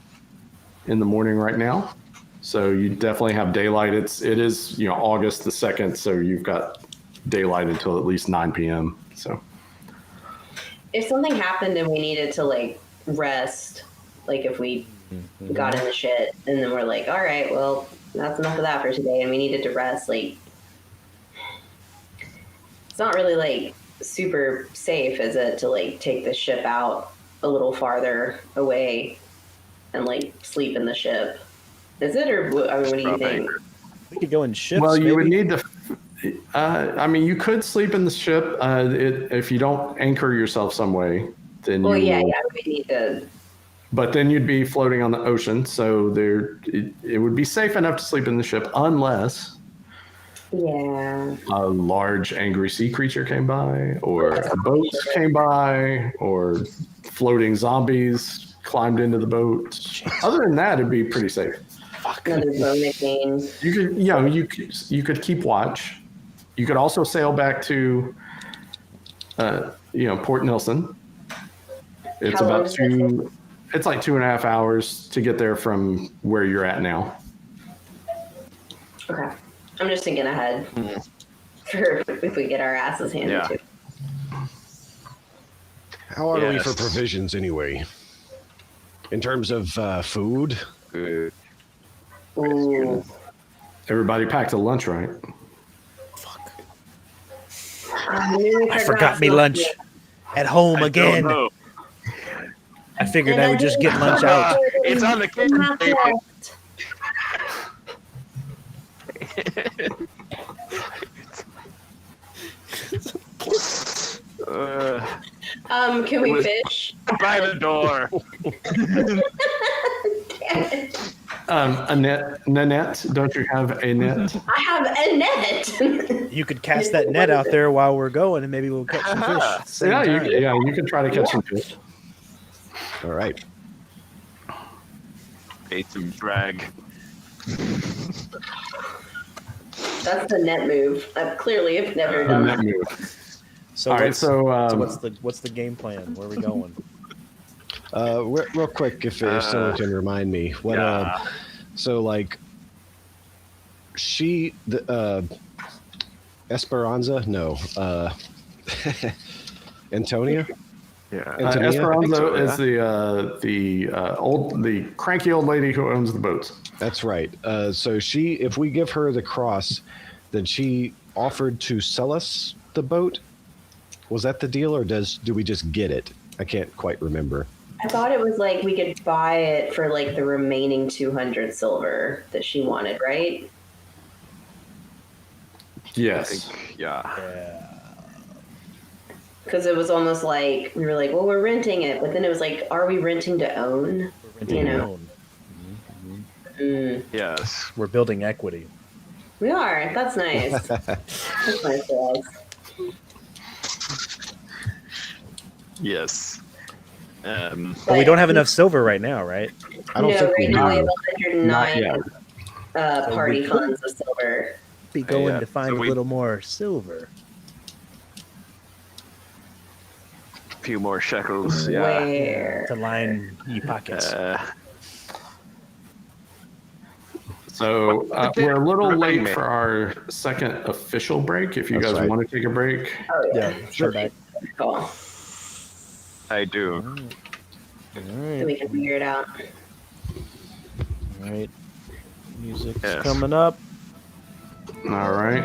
in the morning right now, so you definitely have daylight. It is August the 2nd, so you've got daylight until at least 9 p.m. So If something happened and we needed to like rest, like if we got in the shit and then we're like, all right, well, that's enough of that for today, and we needed to rest, like it's not really like super safe, is it, to like take the ship out a little farther away and like sleep in the ship? Is it, or I mean, what do you think? We could go in ships. well, you would maybe. need to. You could sleep in the ship. If you don't anchor yourself some way, then Well, you yeah, will, we need to. But then you'd be floating on the ocean, so it would be safe enough to sleep in the ship unless Yeah. a large angry sea creature came by, or a boat came by, or floating zombies climbed into the boat. Other than that, it'd be pretty safe. Another bonus game. You could keep watch. You could also sail back to Port Nelson. It's How long about does that take? it's like 2.5 hours to get there from where you're at now. Okay. I'm just thinking ahead for if we get our asses handed Yeah. to. How are we Yes. for provisions anyway? In terms of food? Good. Ooh. Everybody packed a lunch, right? I forgot me lunch at home again. No, I figured I would just get lunch out. it's on the kitchen table. Can we fish? By the door. Nanette, don't you have a net? I have a net. You could cast that net out there while we're going, and maybe we'll catch some fish. At the same time. You could try to catch some fish. All right. Ate some drag. That's the net move. I clearly have never done that. So All right, what's- so what's the game plan? Where are we going? Real quick, if someone can remind me, what? Yeah. So like, Esperanza? No, Antonia. Yeah. Antonia? Esperanza is yeah. the cranky old lady who owns the boats. That's right. So if we give her the cross, then she offered to sell us the boat. Was that the deal, or do we just get it? I can't quite remember. I thought it was like we could buy it for like the remaining 200 silver that she wanted, right? Yes. Yeah. Because it was almost like we were like, well, we're renting it, but then it was like, are we renting to own? We're renting You our know. own. Yes. We're building equity. We are. That's nice. That's nice for us. Yes. But we don't have enough silver right now, right? I don't no, think we right now we have do. Not yet. 109 party funds of silver. Be going Yeah, to find so a we- little more silver. A few more shekels. Yeah. Where? To line ye pockets. So What- we're a little Remind late me. for our second official break. If you That's guys right. want to take a break, Oh, Yeah, sure back. Cool. I do. All So right. we can figure it out. All right. Music's Yes. coming up. all right.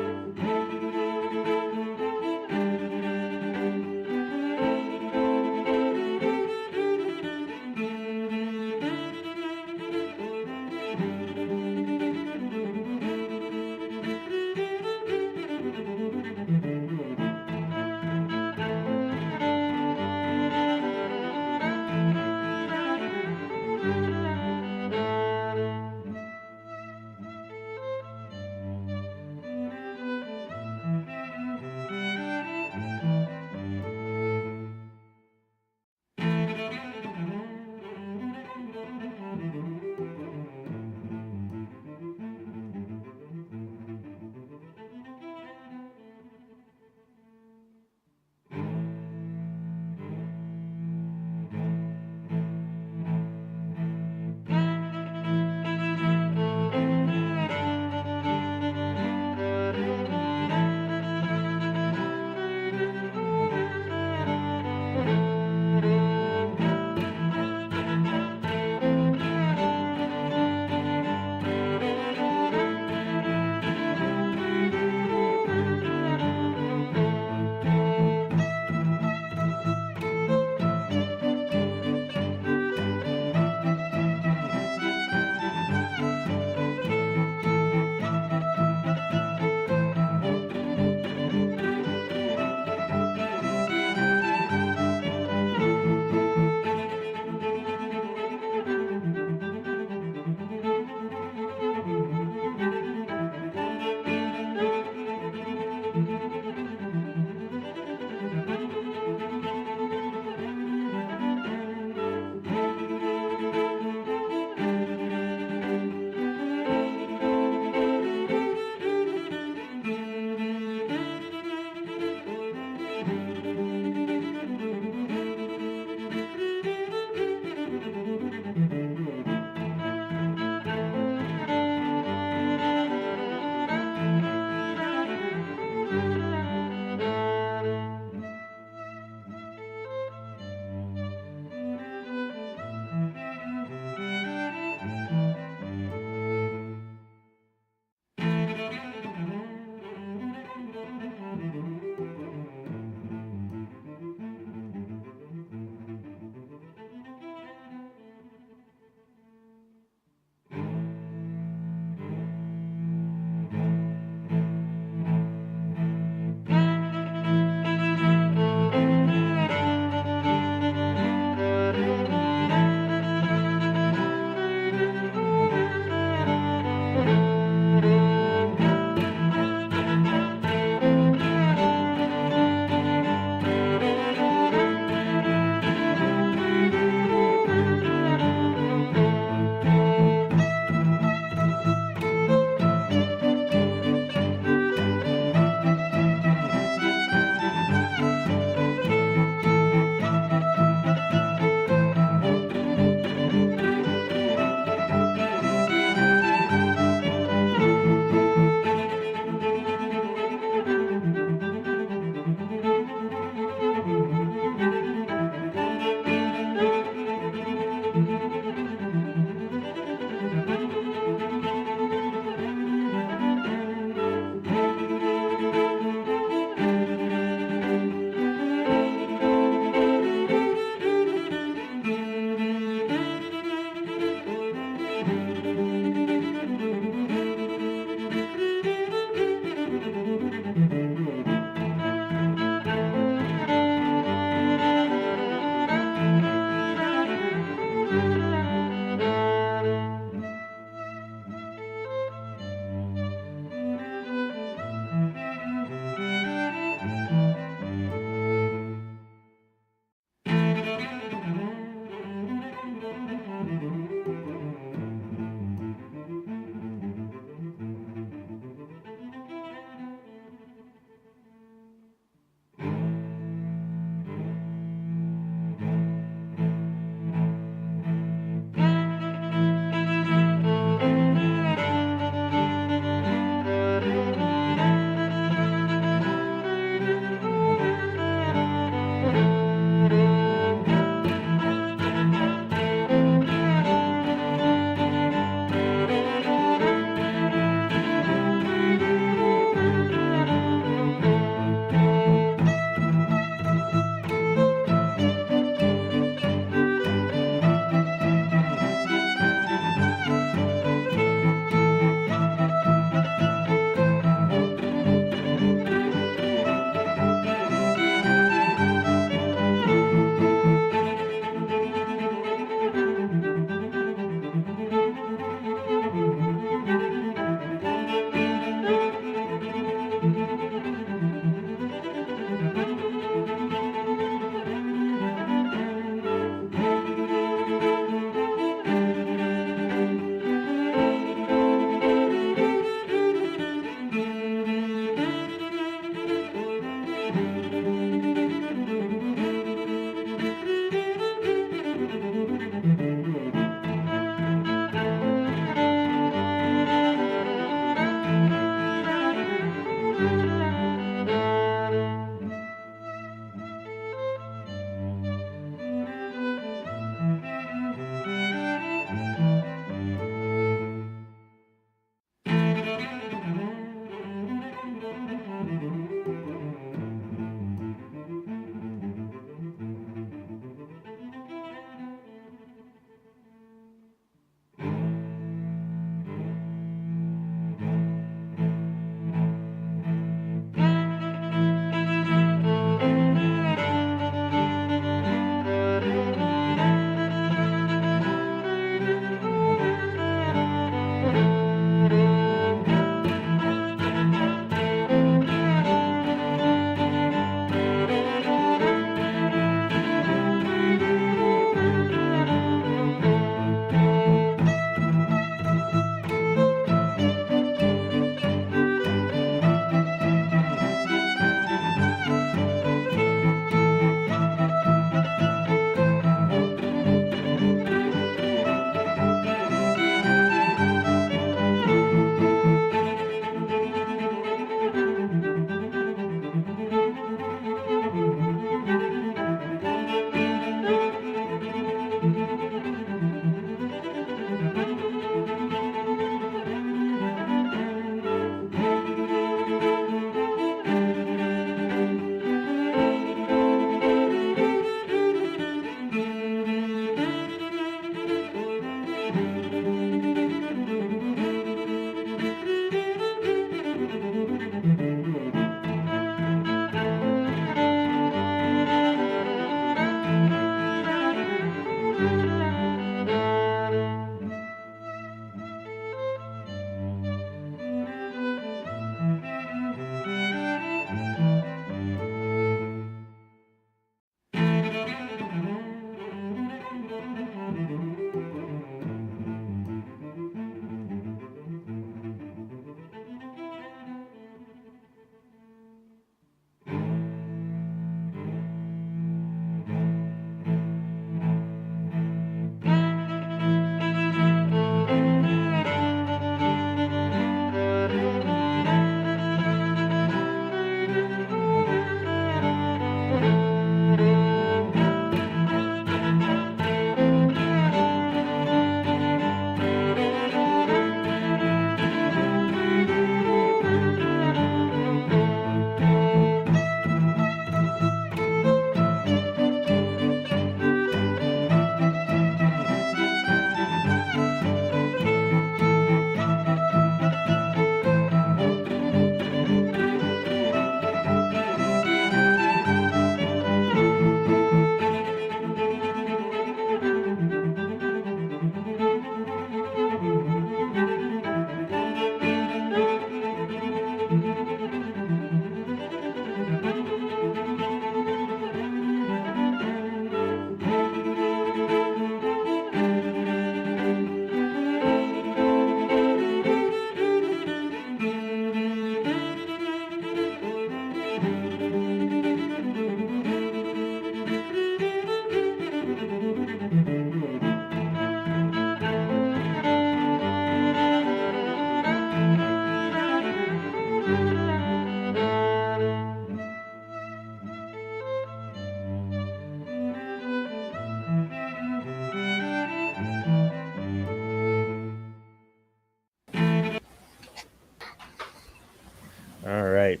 All right.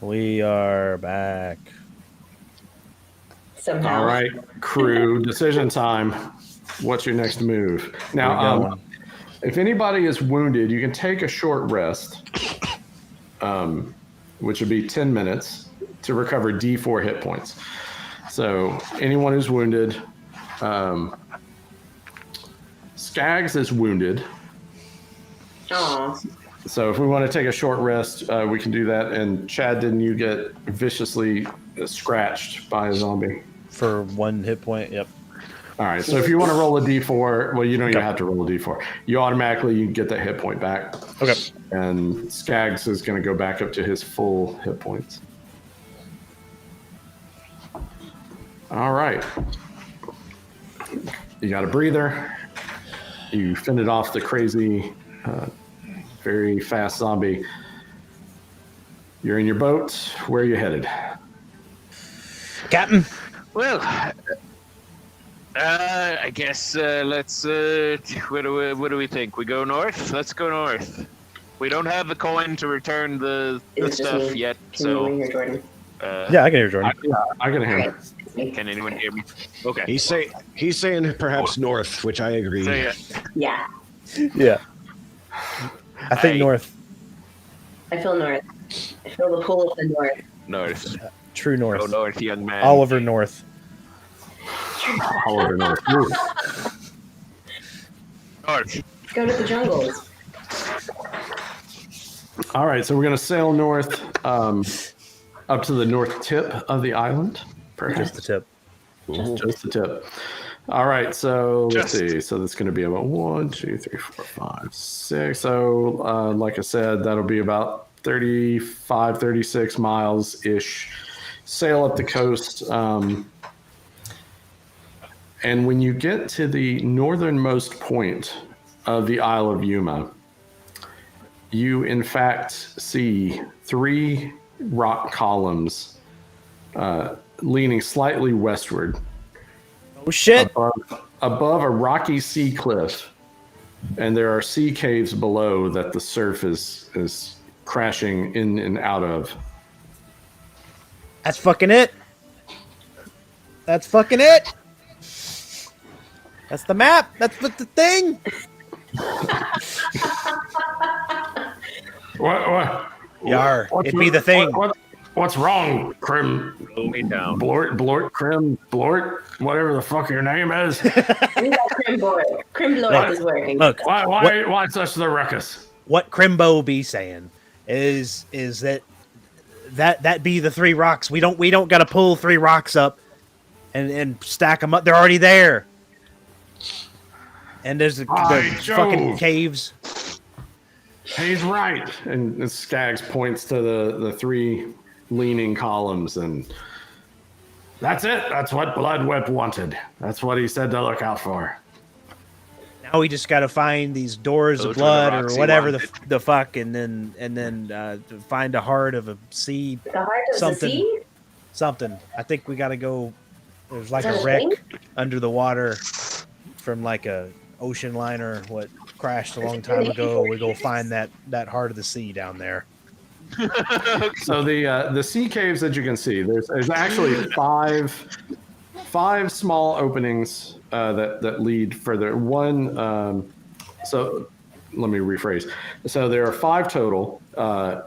We are back. Somehow. All right, crew, decision time. What's your next move? We're Now, going. if anybody is wounded, you can take a short rest, which would be 10 minutes to recover D4 hit points. So anyone who's wounded, Skaggs is wounded. Aw. So if we want to take a short rest, we can do that. And Chad, didn't you get viciously scratched by a zombie? For 1 hit point, yep. All right. So if you want to roll a D4, well, you don't even have to roll a D4. You get that hit point back. Okay. And Skaggs is going to go back up to his full hit points. All right. You got a breather. You fended off the crazy, very fast zombie. You're in your boat. Where are you headed? Captain. Well, I guess let's. What do we think? We go north. Let's go north. We don't have the coin to return the It's just stuff me. yet, Can you so. hear Jordan? Yeah, I can hear Jordan. I can hear Okay. you. It's me. Can anyone hear me? Okay. He's saying perhaps north, which I agree. So, yeah. Yeah. Yeah. I think north. I feel north. I feel the pull of the north. North. True north. Go north, young man. Oliver North. Oliver North. North. Go to the jungles. All right, so we're going to sail north up to the north tip of the island. Just the tip. Just the tip. All right, so let's Just- see. So that's going to be about 1, 2, 3, 4, 5, 6. So, like I said, that'll be about 35, 36 miles ish. Sail up the coast. And when you get to the northernmost point of the Isle of Yuma, you in fact see 3 rock columns leaning slightly westward Oh shit! above a rocky sea cliff, and there are sea caves below that the surf is crashing in and out of. That's fucking it. That's fucking it. That's the map. That's the thing. What? Yar, it'd be the thing. What's wrong, Crim? Roll me down. Blort, Crim, Blort, whatever the fuck your name is. We got Crimboard. Crimboard is working. Look, Why such the ruckus? what Crimbo be saying is that be the 3 rocks. We don't got to pull 3 rocks up and stack them up. They're already there. And there's the fucking caves. He's right. And Skaggs points to the 3 leaning columns, and that's it. That's what Bloodwhip wanted. That's what he said to look out for. Now we just got to find these doors Those of were the blood rocks or he whatever wanted. the fuck, and then find a heart of a sea. The heart of Something. the sea? Something. I think we got to go. There's like Is that a a wreck thing? under the water from like a ocean liner. What crashed a long time ago. We go find that heart of the sea down there. So the sea caves that you can see, there's actually five small openings that lead further. One, so let me rephrase. So there are 5 total.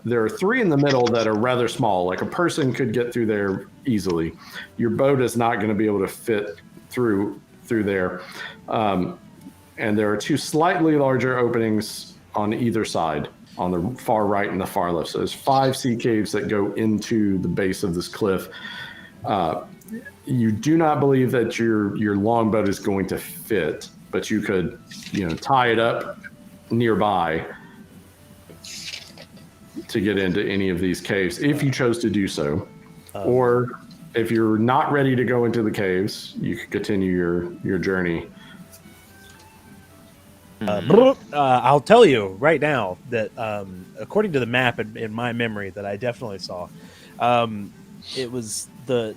There are 3 in the middle that are rather small. Like a person could get through there easily. Your boat is not going to be able to fit through there. And there are 2 slightly larger openings on either side, on the far right and the far left. So there's 5 sea caves that go into the base of this cliff. You do not believe that your longboat is going to fit, but you could, tie it up nearby to get into any of these caves if you chose to do so. Or if you're not ready to go into the caves, you could continue your journey. I'll tell you right now that according to the map in my memory that I definitely saw, it was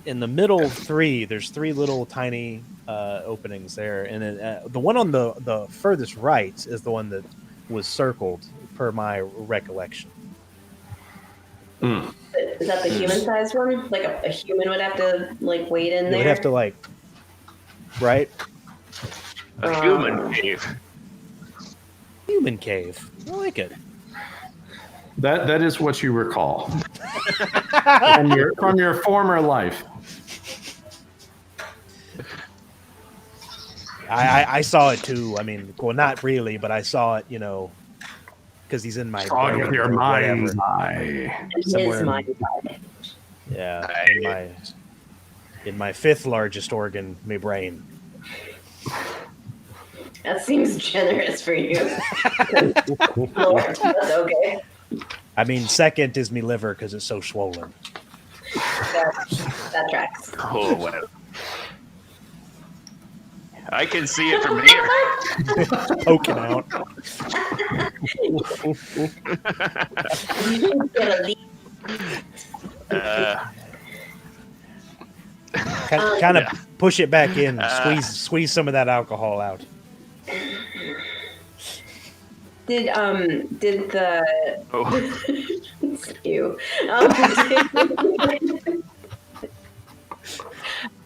in the middle 3. There's 3 little tiny openings there, and then, the one on the furthest right is the one that was circled per my recollection. Is that the human-sized one? Like a human would have to like wade in You there. would have to like, right? A human cave. Human cave. I like it. That is what you recall from your former life. I saw it too. I mean, well, not really, but I saw it. Because he's in my Saw it brain with your or mind's whatever. eye. somewhere His in- mind. Yeah, in my fifth largest organ, my brain. That seems generous for you. Lord, that's okay. I mean, second is me liver because it's so swollen. That tracks. Oh, well. I can see it from here. Poking out. Kind of push it back in. Squeeze some of that alcohol out. Did the Oh, ew.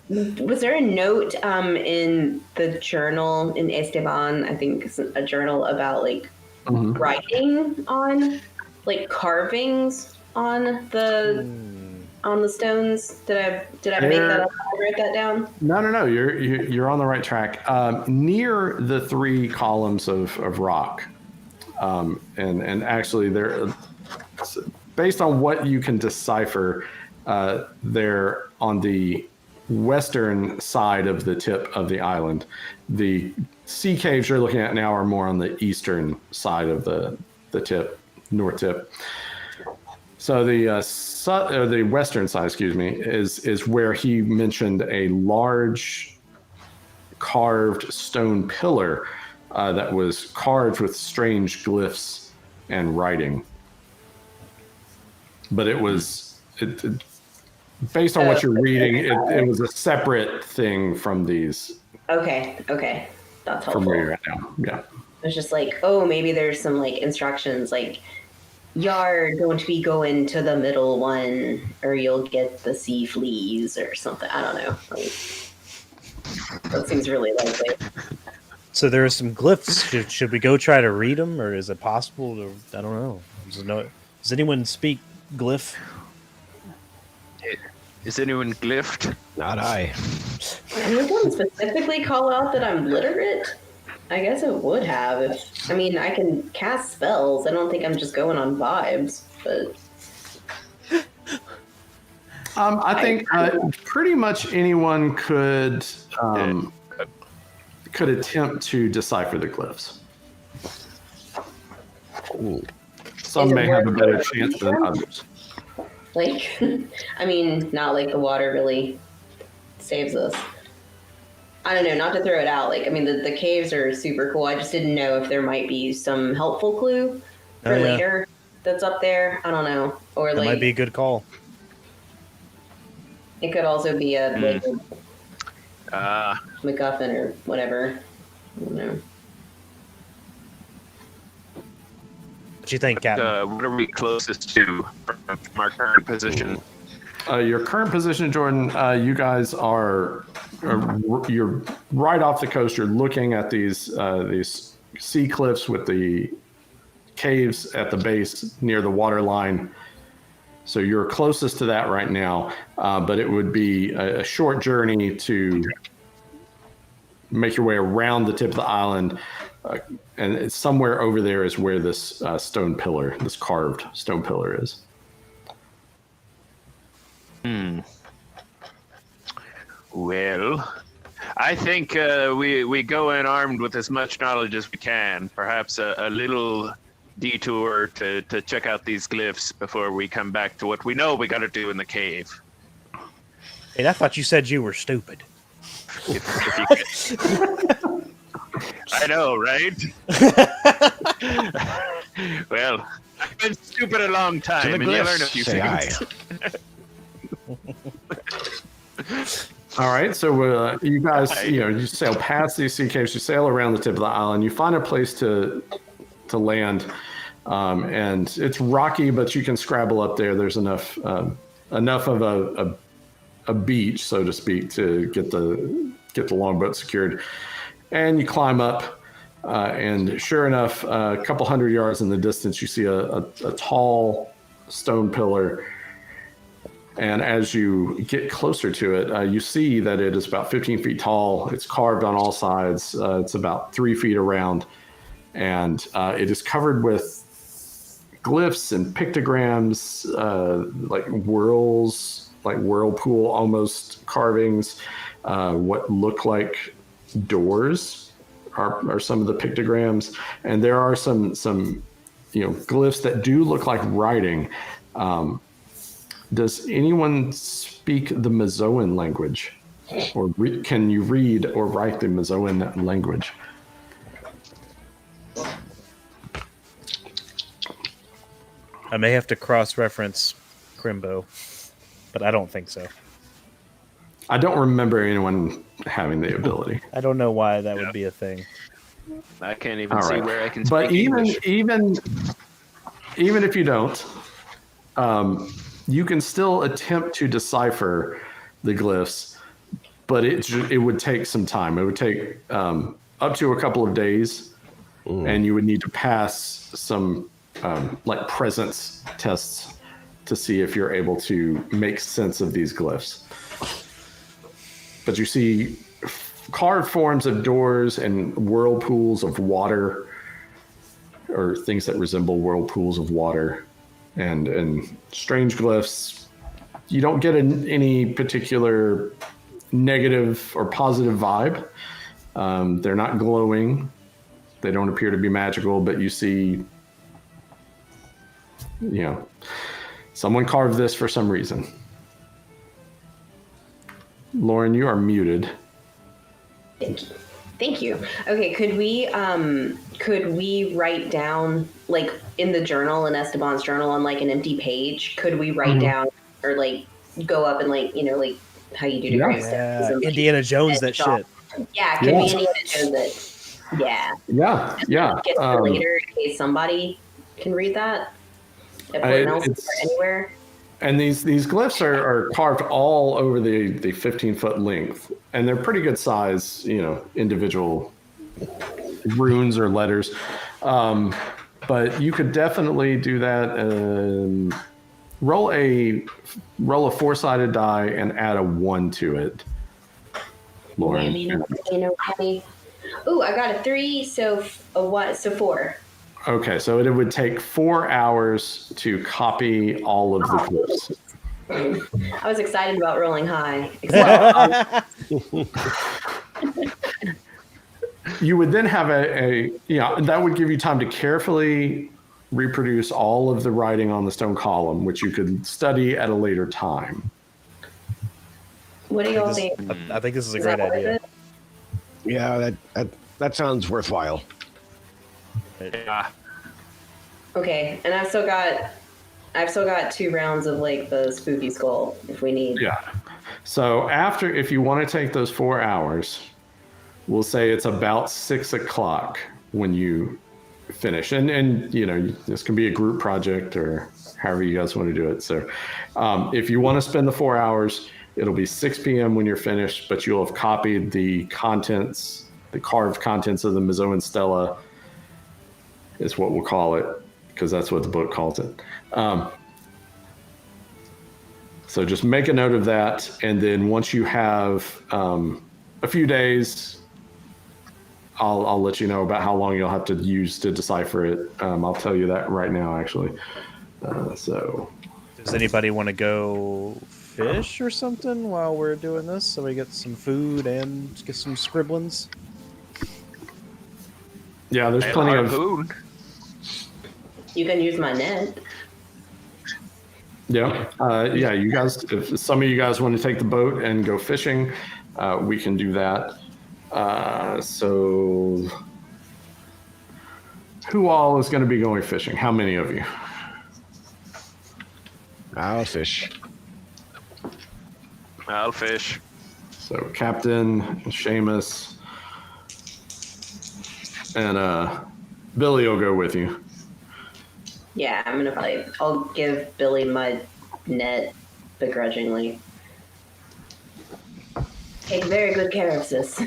Was there a note in the journal in Esteban? I think it's a journal about like writing on like carvings on the stones. Did I make that up? I wrote that down. No. You're on the right track. Near the 3 columns of rock, and actually they're based on what you can decipher. They're on the western side of the tip of the island. The sea caves you're looking at now are more on the eastern side of the tip, north tip. So the western side, excuse me, is where he mentioned a large carved stone pillar that was carved with strange glyphs and writing. But it was based on what you're reading, it was a separate thing from these. Okay, that's helpful. From where you're at now, yeah. It's just like, oh, maybe there's some like instructions like, you're going to be going to the middle one, or you'll get the sea fleas or something. I don't know. Like, that seems really likely. So there are some glyphs. Should we go try to read them, or is it possible to? I don't know. Does anyone speak glyph? is anyone glyphed? Not I. Did one specifically call out that I'm literate? I guess it would have. I mean, I can cast spells. I don't think I'm just going on vibes, but I think pretty much anyone could attempt to decipher the glyphs. Ooh. Some Is it may have a worth better it? chance than others. like, I mean, not like the water really saves us. I don't know, not to throw it out. Like, I mean, the caves are super cool. I just didn't know if there might be some helpful clue for later that's up there. I don't know. Or That like, might be a good call. it could also be a like, MacGuffin or whatever. I don't know. What you think, Captain? What are we closest to from our current position? Your current position, Jordan, you guys you're right off the coast. You're looking at these sea cliffs with the caves at the base near the water line. So you're closest to that right now, but it would be a short journey to make your way around the tip of the island. And it's somewhere over there is where this stone pillar, this carved stone pillar is. Well, I think we go in armed with as much knowledge as we can. Perhaps a little detour to check out these glyphs before we come back to what we know we got to do in the cave. Hey, I thought you said you were stupid. If you could. I know, right? Well, I've been stupid a long time, and you learn a few things. All right, so you guys, you sail past these sea caves, you sail around the tip of the island, you find a place to land. and it's rocky, but you can scrabble up there. There's enough of a beach, so to speak, to get the longboat secured. And you climb up, and sure enough, a couple hundred yards in the distance, you see a tall stone pillar. And as you get closer to it, you see that it is about 15 feet tall. It's carved on all sides. It's about 3 feet around. And it is covered with glyphs and pictograms, like whirls, like whirlpool almost carvings. What look like doors are some of the pictograms. And there are some glyphs that do look like writing. Does anyone speak the Mazoan language? Or can you read or write the Mazoan language? I may have to cross-reference Crimbo, but I don't think so. I don't remember anyone having the ability. I don't know why that would be a thing. I can't even All see right. where I can speak But English. even if you don't, you can still attempt to decipher the glyphs, but it would take some time. It would take up to a couple of days, and you would need to pass some like presence tests to see if you're able to make sense of these glyphs. But you see carved forms of doors and whirlpools of water, or things that resemble whirlpools of water, and strange glyphs. You don't get any particular negative or positive vibe. They're not glowing. They don't appear to be magical, but you see, someone carved this for some reason. Lauren, you are muted. Thank you. Okay, could we write down, like, in the journal, in Esteban's journal, on like an empty page? Could we write down, or like go up and like how you do to gravestones? Yeah, and, like, Indiana Jones that shop. shit. Yeah, could we Indiana Jones it? Yeah. Yeah. Get for later in case somebody can read that at Fort Nelson or anywhere. And these glyphs are carved all over the 15-foot length, and they're pretty good size, individual runes or letters. But you could definitely do that. Roll a 4-sided die and add a 1 to it, Lauren. Ooh, I got a 3, so a 1, so 4. Okay, so it would take 4 hours to copy all of the glyphs. I was excited about rolling high. You would then have that would give you time to carefully reproduce all of the writing on the stone column, which you could study at a later time. What do y'all think? I think this is a Is great that worth idea. it? Yeah, that sounds worthwhile. Yeah. Okay, and I've still got 2 rounds of like the spooky skull if we need. Yeah. So if you want to take those 4 hours, we'll say it's about 6 o'clock when you finish. And this can be a group project or however you guys want to do it. So if you want to spend the 4 hours, it'll be 6 p.m. when you're finished, but you'll have copied the carved contents of the Mazoan Stela, is what we'll call it, because that's what the book calls it. So just make a note of that, and then once you have a few days, I'll let you know about how long you'll have to use to decipher it. I'll tell you that right now, actually. Does anybody want to go fish or something while we're doing this, so we get some food and get some scribblings? Yeah, there's plenty of food. You can use my net. Yeah. You guys, if some of you guys want to take the boat and go fishing, we can do that. So who all is going to be going fishing? How many of you? I'll fish. I'll fish. So Captain, Seamus, and Billy will go with you. Yeah, I'm gonna probably. I'll give Billy my net begrudgingly. Take very good care of this.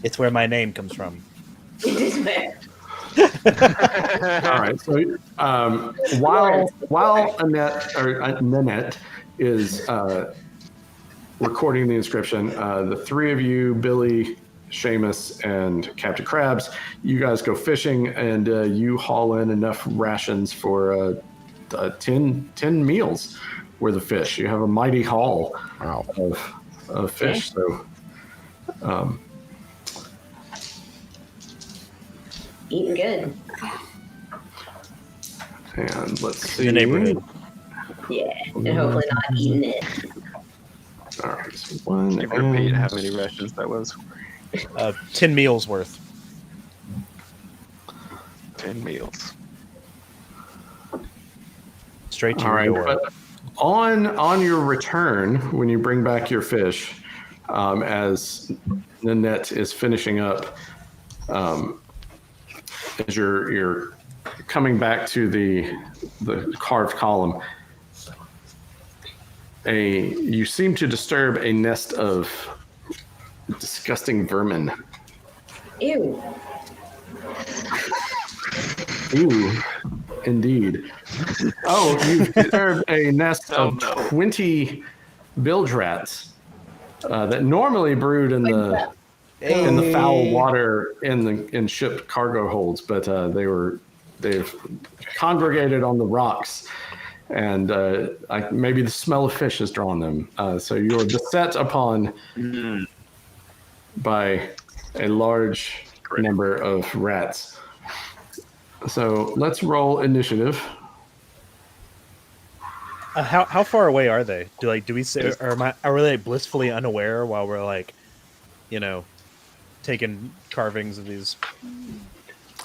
It's where my name comes from. It is fair. All right. So while Nanette is recording the inscription, the three of you, Billy, Seamus, and Captain Krabs, you guys go fishing, and you haul in enough rations for 10 meals worth of fish. You have a mighty haul of fish. So. Eating good. And let's see. The neighborhood. Yeah, and hopefully not eating it. All right. So one. Can you repeat how many rations that was? 10 meals worth. 10 meals. Straight to All your right. door. But on your return, when you bring back your fish, as Nanette is finishing up, as you're coming back to the carved column, you seem to disturb a nest of disgusting vermin. Ew. Ooh, indeed. Oh, you've disturbed a nest of 20 bilge rats that normally brood in the foul water in ship cargo holds, but they've congregated on the rocks, and maybe the smell of fish has drawn them. So you're beset upon by a large number of rats. So let's roll initiative. How far away are they? Do we say, or are we like blissfully unaware while we're like, taking carvings of these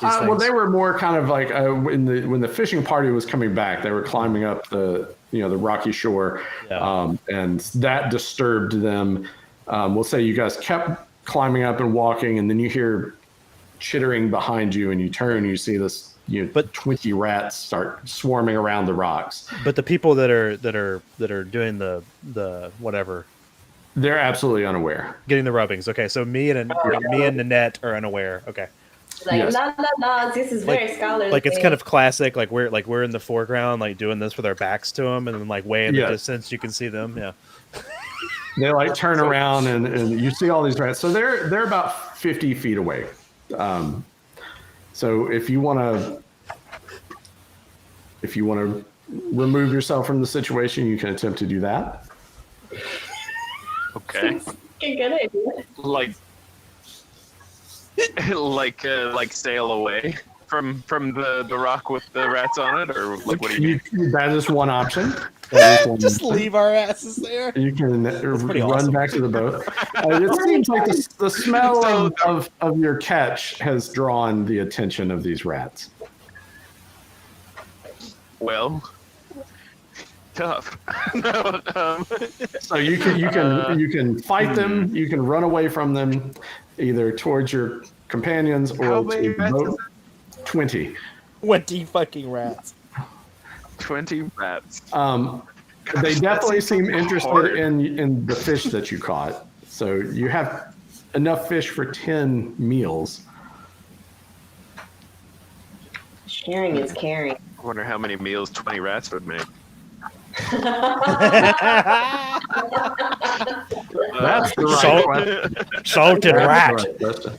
Well, things? they were more kind of like when the fishing party was coming back, they were climbing up the rocky shore, and that disturbed them. We'll say you guys kept climbing up and walking, and then you hear chittering behind you, and you turn, you see this 20 rats start swarming around the rocks. But the people that are doing the whatever, they're absolutely unaware. getting the rubbings. Okay, so me and Nanette are unaware. Okay. Like, Yes. no, this is very scholarly. Like it's kind of classic. Like we're in the foreground, like doing this with our backs to them, and then like way in the distance you can see them. Yeah. They like turn around and you see all these rats. So they're about 50 feet away. So if you want to remove yourself from the situation, you can attempt to do that. Okay. a good idea. like sail away from the rock with the rats on it, or like what do you mean? That is one option. Just leave our asses there. You can run awesome. back to the boat. It seems like the smell of your catch has drawn the attention of these rats. Well, tough. So you can fight them. You can run away from them, either towards your companions or How to many the rats boat. is 20. 20 fucking rats. 20 rats. They definitely seem hard. interested in the fish that you caught. So you have enough fish for 10 meals. Sharing is caring. I wonder how many meals 20 rats would make. That's the right question. Salted rat. That's the right question.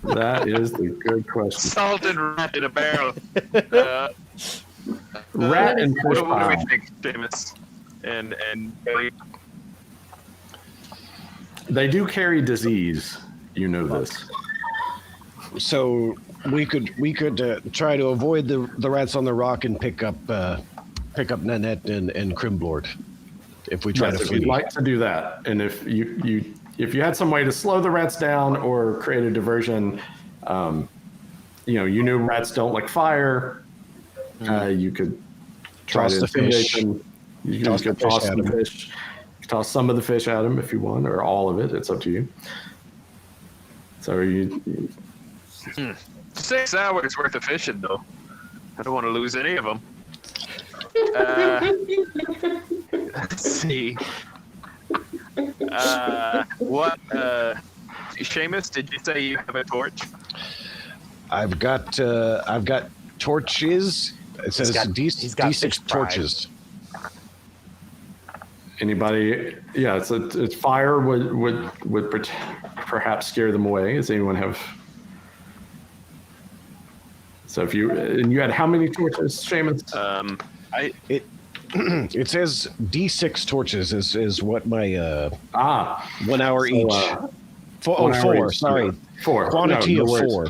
That is the good question. Salted rat in a barrel. Rat and fish What do pile. we think, Seamus? And Billy? They do carry disease. You know this. So we could try to avoid the rats on the rock and pick up Nanette and Crimblord if we try Yes, to if flee. you'd like to do that, and if you had some way to slow the rats down or create a diversion, you knew rats don't like fire. You could try Toss to the intimidate fish. them. You Toss could the fish toss at the 'em. fish. Toss some of the fish at them if you want, or all of it. It's up to you. So 6 hours worth of fishing, though. I don't want to lose any of them. Let's see. What? Seamus, did you say you have a torch? I've got torches. It says he's got D6 fish pride. torches. Anybody? Yeah, it's fire would perhaps scare them away. Does anyone have? So if you had how many torches, Seamus? It says D6 torches is what my 1 hour So, each. Four. Sorry, 4. quantity No of worries. 4.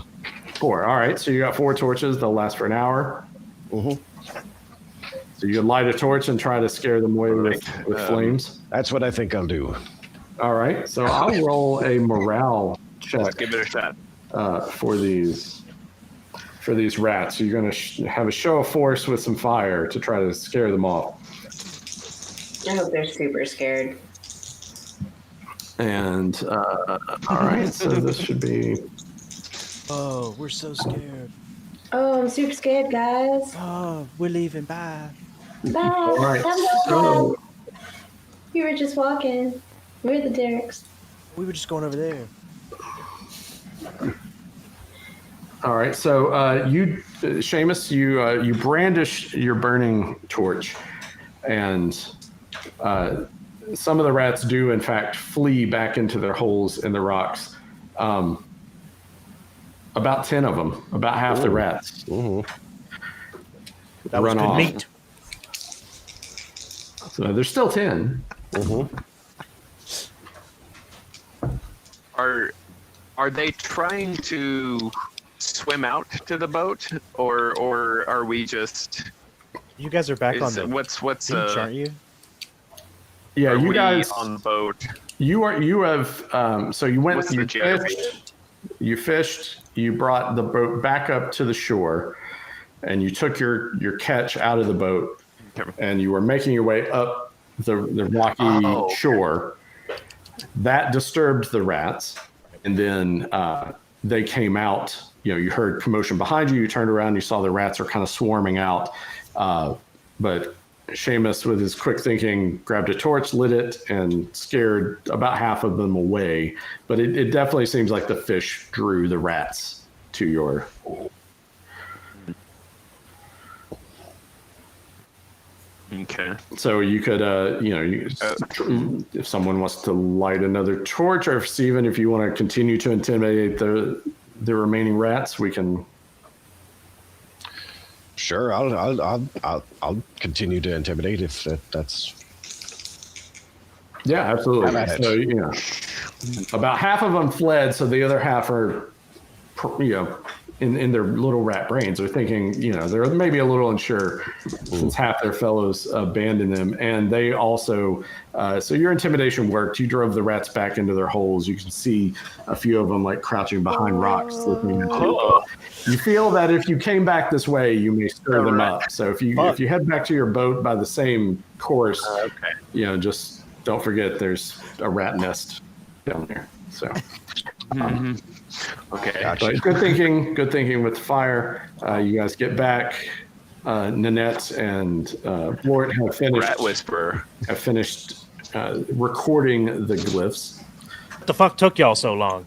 4. All right. So you got 4 torches. They'll last for an hour. Mhm. So you can light a torch and try to scare them away with flames. That's what I think I'll do. All right. So I'll roll a morale Let's check give it a shot. for these rats. So you're going to have a show of force with some fire to try to scare them off. I hope they're super scared. And all right. So this should be. Oh, we're so scared. Oh, I'm super scared, guys. Oh, we're leaving. Bye. Bye. All right. Have a good So one. You were just walking. We're the Derricks. We were just going over there. all right. So Seamus, you brandish your burning torch, and some of the rats do in fact flee back into their holes in the rocks. About 10 of them, about half the rats, Mhm. That was run good off. meat. So there's still 10. Mhm. Are they trying to swim out to the boat, or are we just? You guys are back on the What's beach, aren't you? Yeah, are you we guys. on the boat? You have. So you went. What's You the geography? fished. You brought the boat back up to the shore, and you took your catch out of the boat, Okay. and you were making your way up the rocky shore. That disturbed the rats, and then they came out. You heard commotion behind you. You turned around. You saw the rats are kind of swarming out, but Seamus, with his quick thinking, grabbed a torch, lit it, and scared about half of them away. But it definitely seems like the fish drew the rats to your. Okay. So you could, if someone wants to light another torch, or if Steven, if you want to continue to intimidate the remaining rats, we can. Sure, I'll continue to intimidate if that's. Yeah, absolutely. Have at it. So about half of them fled, so the other half are, in their little rat brains, they're thinking, they're maybe a little unsure since half their fellows abandoned them, and they also. So your intimidation worked. You drove the rats back into their holes. You can see a few of them like crouching behind rocks, looking at you. You feel that if you came back this way, you may stir them up. So if you head back to your boat by the same course, just don't forget there's a rat nest down there. So. Okay. Gotcha. But good thinking with fire. You guys get back. Nanette and Wart have finished. Rat whisperer. Have finished recording the glyphs. What the fuck took y'all so long?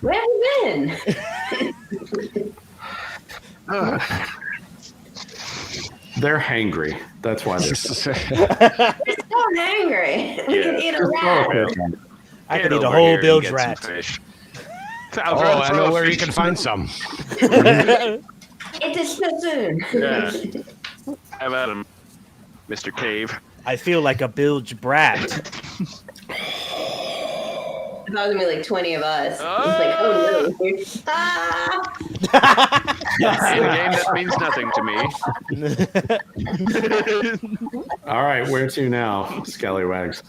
Where have you been? They're hangry. That's why they're. So angry. We can eat a rat. I could Get eat a over whole here and bilge get some rat. fish. Oh, I know where you can find some. It is so soon. Yeah. Have at him, Mr. Cave. I feel like a bilge brat. If I was gonna be like 20 of us, it's like, oh no. Ah! In a game that means nothing to me. All right, where to now, scallywags?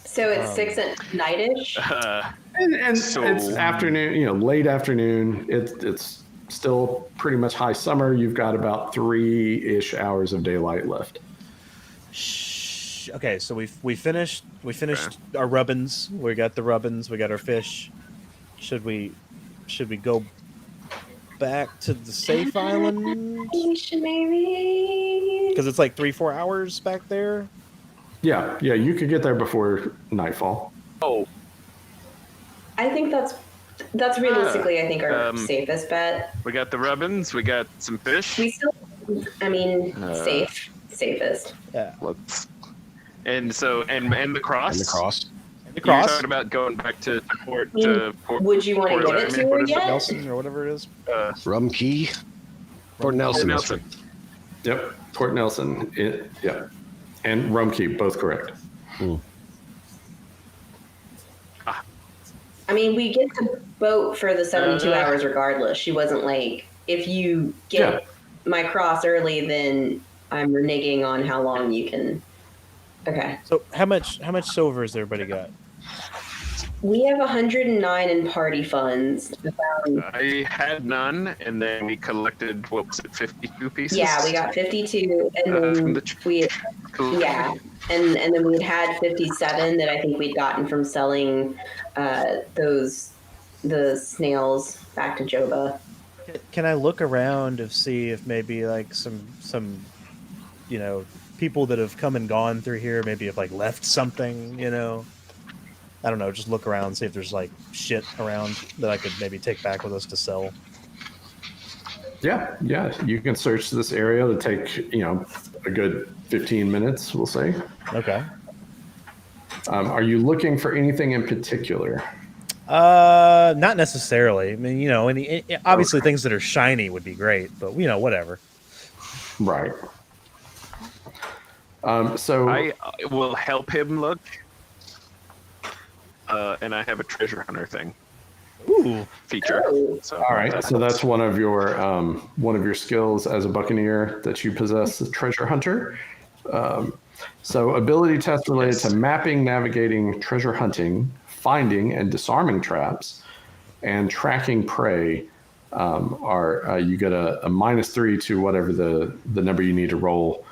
So it's 6 at nightish. And So- it's afternoon, late afternoon. It's still pretty much high summer. You've got about 3-ish hours of daylight left. Okay, so we finished our rubbins. We got the rubbins. We got our fish. Should we go back to the safe island? Maybe. Because it's like 3-4 hours back there. Yeah, you could get there before nightfall. Oh, I think that's realistically, I think, our safest bet. we got the rubbins. We got some fish. We still, safest. Yeah. Let's. And so and the cross. And the cross. The You cross. talking about going back to port. I mean, To port would you want to Port give it Laramie? to What her is it? yet? Nelson or whatever it is. Rum Key. Port Nelson. Nelson. Yep, Port Nelson. Yeah, and Rumkey, both correct. I mean, we get the boat for the 72 hours regardless. She wasn't like, if you get my cross early, then I'm reneging on how long you can. Okay. So how much silver has everybody got? We have 109 in party funds. I had none, and then we collected, what was it, 52 pieces? Yeah, we got 52, and from then the we, yeah, and then we had 57 that I think we'd gotten from selling the snails back to Joba. Can I look around to see if maybe like some people that have come and gone through here maybe have like left something, I don't know, just look around, see if there's like shit around that I could maybe take back with us to sell. Yeah, you can search this area. It'll take, a good 15 minutes, we'll say. Okay. Are you looking for anything in particular? Not necessarily. I mean, obviously things that are shiny would be great, but whatever. Right. So I will help him look. And I have a treasure hunter thing. Ooh. Feature. Oh. So all right, so that's one of your skills as a buccaneer that you possess, the treasure hunter. So ability test related to mapping, navigating, treasure hunting, finding and disarming traps, and tracking prey are you get a -3 to whatever the number you need to roll.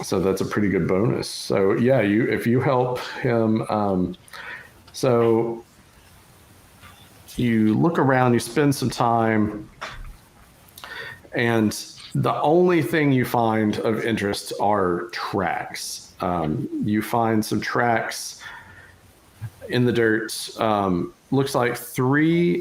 So that's a pretty good bonus. So yeah, if you help him, so you look around, you spend some time, and the only thing you find of interest are tracks. You find some tracks in the dirt. Looks like three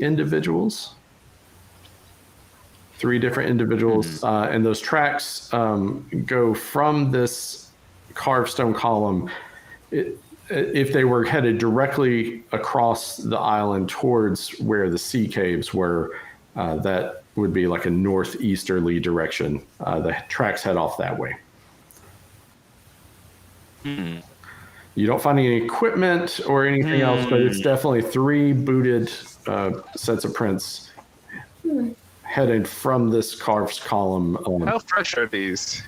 different individuals, and those tracks go from this carved stone column. If they were headed directly across the island towards where the sea caves were, that would be like a northeasterly direction. The tracks head off that way. You don't find any equipment or anything else, but it's definitely three booted sets of prints headed from this carved column. how fresh are these?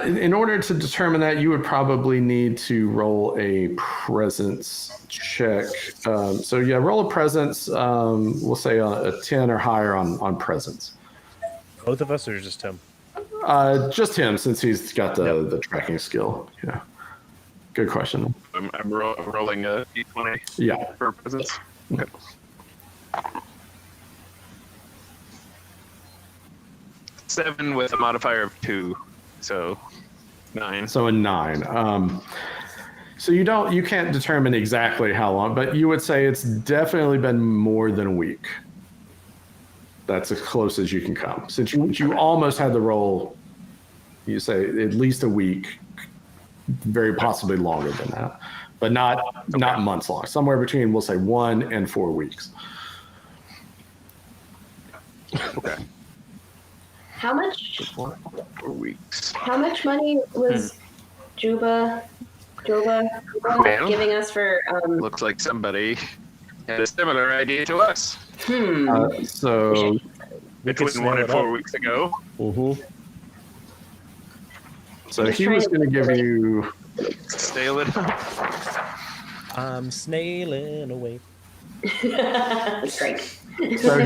In order to determine that, you would probably need to roll a presence check. So yeah, roll a presence. We'll say a 10 or higher on presence. Both of us, or just him? Just him, since he's got the tracking skill. Yeah. Good question. I'm rolling a d20. Yeah. For presence. Okay. Seven with a modifier of 2, so 9. So a 9. So you can't determine exactly how long, but you would say it's definitely been more than a week. That's as close as you can come. Since you almost had the roll, you say at least a week, very possibly longer than that, but not months long. Somewhere between, we'll say, 1 and 4 weeks. Okay. How much? 4 weeks. How much money was Joba Well, giving us for? Looks like somebody had a similar idea to us So between 1 and 4 weeks ago. So he was going to give you. Stale it. I'm snailing away. That's great. So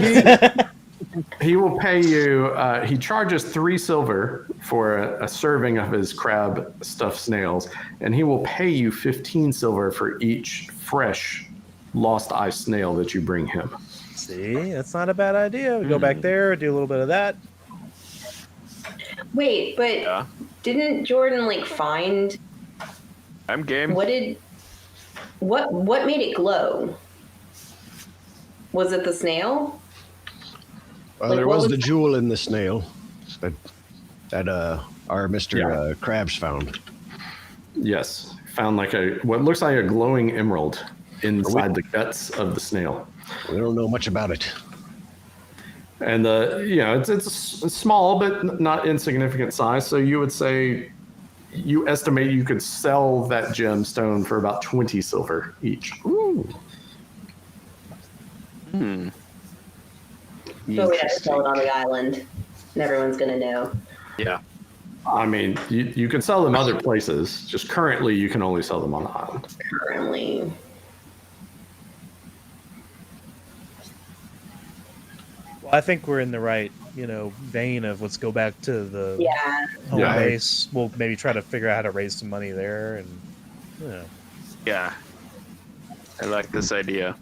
he will pay you. He charges 3 silver for a serving of his crab stuffed snails, and he will pay you 15 silver for each fresh lost eye snail that you bring him. See, that's not a bad idea. We go back there, do a little bit of that. Wait, but didn't Jordan like find I'm game. what made it glow? Was it the snail? Well, Like, there what was was- the jewel in the snail that our Mr. Yeah. Krabs found. Yes, found like what looks like a glowing emerald inside the guts of the snail. We don't know much about it. And it's a small but not insignificant size. So you would say you estimate you could sell that gemstone for about 20 silver each. Ooh. But we have to sell it on the island, and everyone's gonna know. Yeah. I mean, you can sell them other places. Just currently, you can only sell them on the island. Currently, Well, I think we're in the right, vein of let's go back to the home Yeah. base. We'll maybe try to figure out how to raise some money there, and Yeah. I like this idea.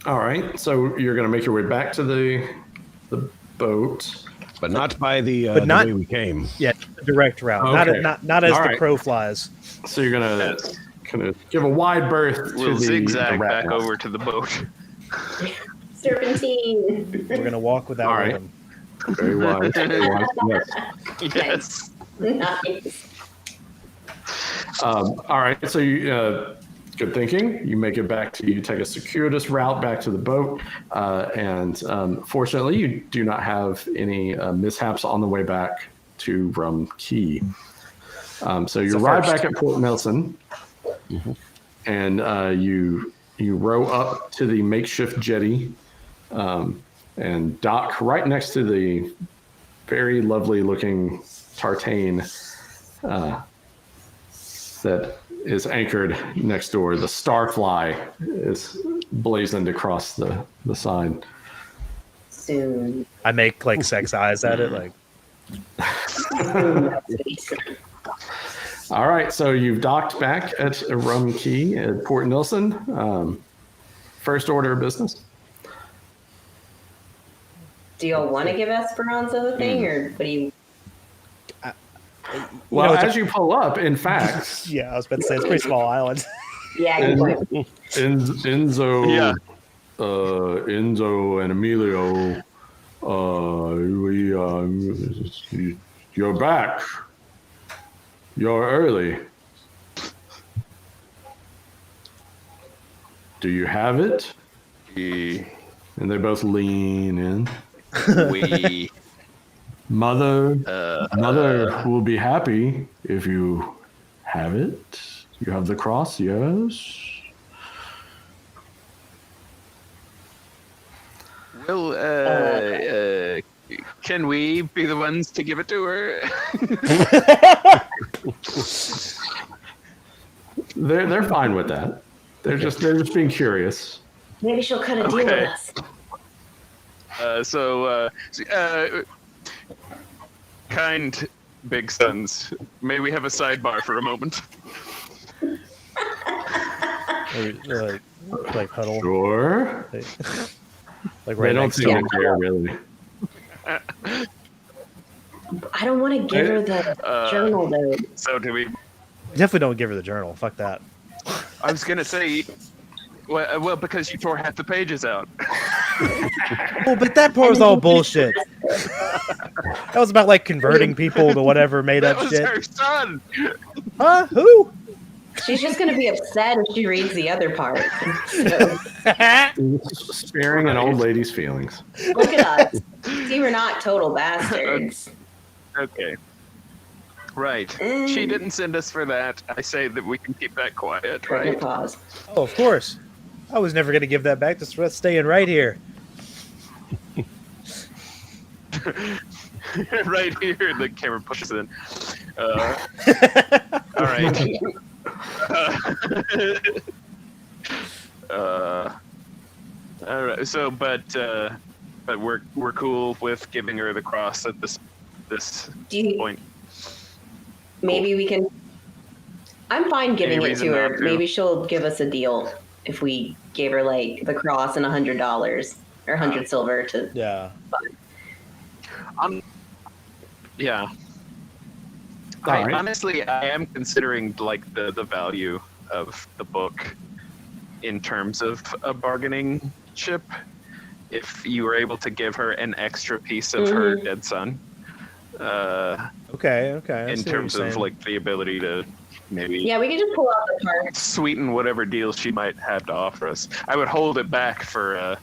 All right, so you're going to make your way back to the boat. But not by the not- way we came. yeah, direct route, Okay. not as All the right. crow flies. So you're going to kind of give a wide berth to We'll the zigzag rat back nest. over to the boat. serpentine. We're gonna walk without All right. rhythm. Very wise. Very wise. Yes. Yes. Nice. All right, so good thinking. You make it back you take a circuitous route back to the boat, and fortunately, you do not have any mishaps on the way back to Rum Key. So you arrive back at Port Nelson, and you row up to the makeshift jetty, and dock right next to the very lovely looking tartane that is anchored next door. The Starfly is blazoned across the side. Soon. I make like sex eyes at it, like All right, so you've docked back at Rum Key at Port Nelson. First order of business. Do y'all want to give Esperanza the thing, or what do you? Well, it's as you pull up, in fact, yeah. I was about to say it's a pretty small island. Yeah, good point. Enzo, Yeah. Enzo and Emilio, you're back. You're early. Do you have it? We, And they both lean in. we Mother will be happy if you have it. You have the cross, yes. will, can we be the ones to give it to her? They're fine with that. They're just being curious. Maybe she'll cut a deal with Okay. us. Kind big sons, may we have a sidebar for a moment? like huddle. Sure. Like They right don't next to seem him. to care, really. I don't want to give her the journal though. So do we? Definitely don't give her the journal. Fuck that. I was gonna say, well, because you tore half the pages out. Oh, but that part was all bullshit. That was about like converting people to whatever made That up was shit. her son. Huh? Who? She's just gonna be upset if she reads the other part. So, Sparing an old lady's feelings. look at us. See, we're not total bastards. Okay. Right. She didn't send us for that. I say that we can keep that quiet, Trying to right? pause. Oh, of course. I was never gonna give that back. That's staying right here. Right here, the camera pushes in. All right. All right. So, but we're cool with giving her the cross at this Do you, point. maybe we can. I'm fine giving it reason to her. not to? Maybe she'll give us a deal. if we gave her like the cross and $100 or 100 silver to. Yeah. Yeah. All right. Honestly, I am considering like the value of the book in terms of a bargaining chip. If you were able to give her an extra piece of her dead son, Okay. I in see what terms you're of saying. like the ability to maybe Yeah, we can just pull out the part. sweeten whatever deals she might have to offer us. I would hold it back for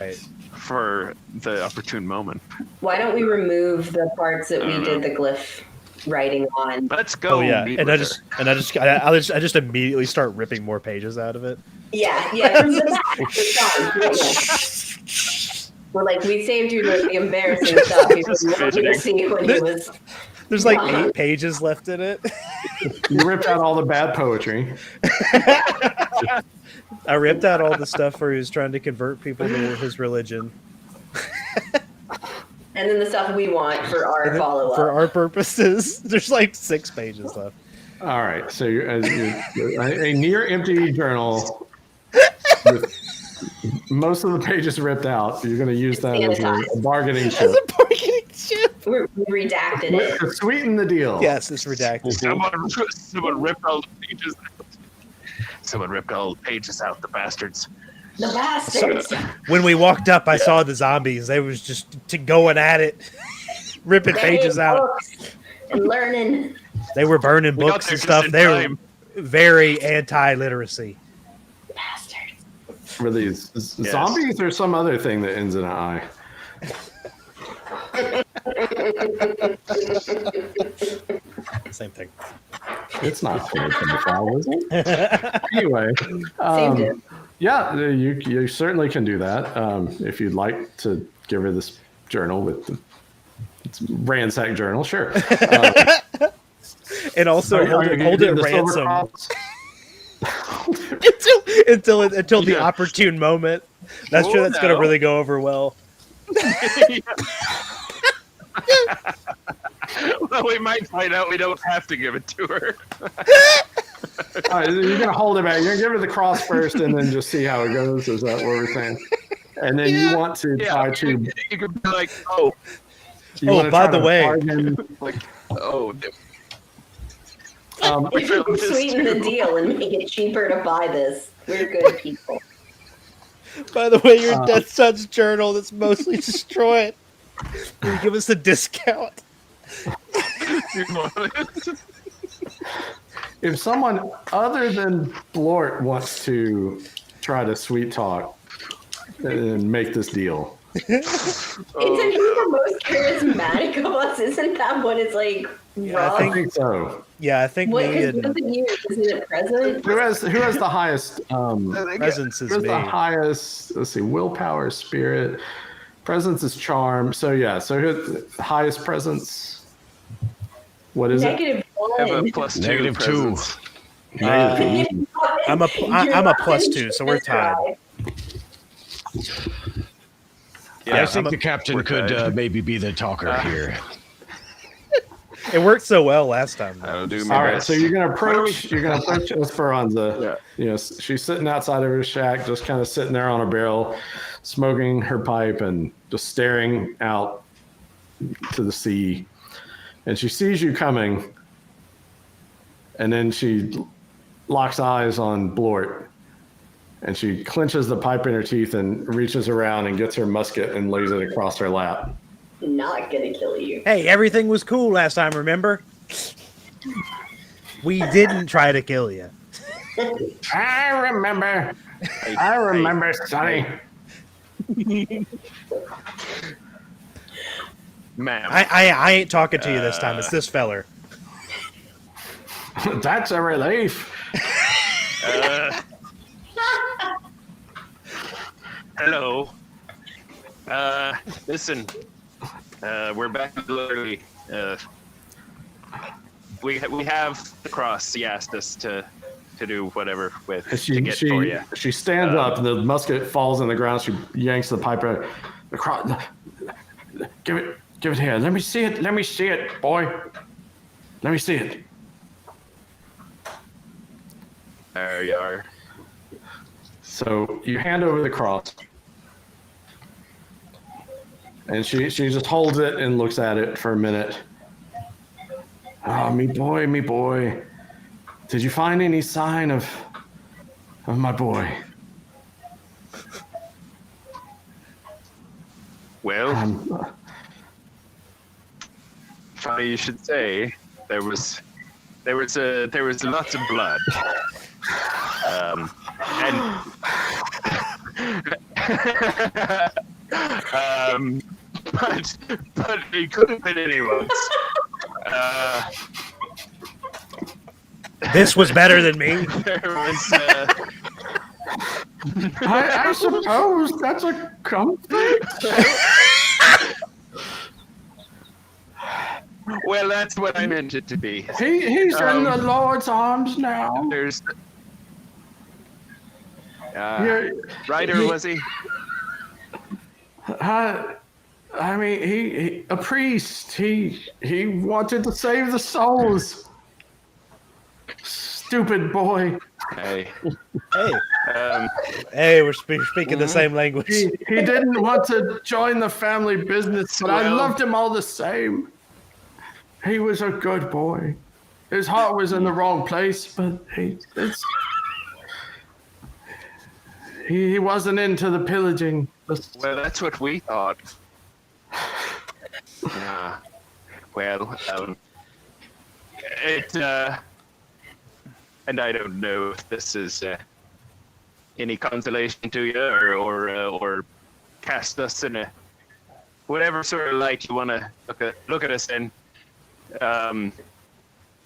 Right. for the opportune moment. Why don't we remove the parts that we did the glyph writing on? Let's go. Oh yeah, meet and with I her. just immediately start ripping more pages out of it. Yeah, from the back. It's fine. We're like, we saved you the embarrassing stuff. You Just were looking to see when he was. There's like Yeah. 8 pages left in it. You ripped out all the bad poetry. I ripped out all the stuff where he was trying to convert people to his religion. And then the stuff we want for our follow up. For our purposes. There's like 6 pages left. All right, so you're a near empty journal with most of the pages ripped out. You're going to use that as a bargaining chip As a bargaining chip. We redacted it. to sweeten the deal. Yes, it's redacted. Someone ripped all the pages out. Someone ripped all the pages out, the bastards. The bastards. When we walked up, I saw the zombies. They was just going at it, ripping They pages hate out. books and learning. They were burning We got books there and just stuff. in They were time. very anti-literacy. Bastards. Were these zombies or some other thing that ends in an I? Same thing. It's not 2025, is it? Anyway, Saved it. yeah, you certainly can do that. If you'd like to give her this journal with the it's ransack journal, sure. And also Are hold you it gonna do the silver ransom cross? until the Yeah. opportune moment. That's true. Oh, That's gonna no. really go over well. Well, we might find out we don't have to give it to her. All right, you're gonna hold it back. You're gonna give her the cross first, and then just see how it goes. Is that what we're saying? And then you want to try to. You could be like, oh, You Oh, wanna by try the to way. bargain, like, oh. If you can sweeten the deal and make it cheaper to buy this, we're good people. By the way, your dead son's journal that's mostly destroyed. Will you give us a discount? if someone other than Blort wants to try to sweet talk and make this deal, Isn't he the most charismatic of us? Isn't that what it's like? Yeah, Rob? I I think so. Yeah, I think What me is and isn't it present? Who has the highest? presence is Who has me. the highest? Let's see, willpower, spirit. Presence is charm. So yeah. So who's the highest presence? What is Negative Have a one. +2 Negative 2. presence. it? I'm a +2, so we're tied. Yeah, I think I'm a- the captain we're could tied. maybe be the talker here. It worked so well last time. though. I'll do my All right, best. so you're gonna approach Esperanza. Yeah. You know, she's sitting outside of her shack, just kind of sitting there on a barrel, smoking her pipe and just staring out to the sea. And she sees you coming, and then she locks eyes on Blort, and she clenches the pipe in her teeth and reaches around and gets her musket and lays it across her lap. Not gonna kill you. Hey, everything was cool last time, remember? We didn't try to kill you. I remember, Sonny. Ma'am. I ain't talking to you this time. It's this feller. That's a relief. Hello. Listen. We're back literally. We have the cross. He asked us to do whatever with to get for you. She stands up, and the musket falls on the ground. She yanks the pipe out. The cross. Give it here. Let me see it, boy. Let me see it. There you are. So you hand over the cross, and she just holds it and looks at it for a minute. Oh, me boy. Did you find any sign of my boy? Well, funny you should say. There was lots of blood. But it could have been anyone's. This was better than me. There was. I suppose that's a comfort. Well, that's what I meant it to be. He's in the Lord's arms now. There's. Yeah, Ryder, was he? I mean, he a priest. He wanted to save the souls. Stupid boy. Hey. Hey, we're speaking the same language. He didn't want to join the family business, but I Well- loved him all the same. He was a good boy. His heart was in the wrong place, but he wasn't into the pillaging. Well, that's what we thought. Well, and I don't know if this is any consolation to you, or cast us in a whatever sort of light you want to look at us in.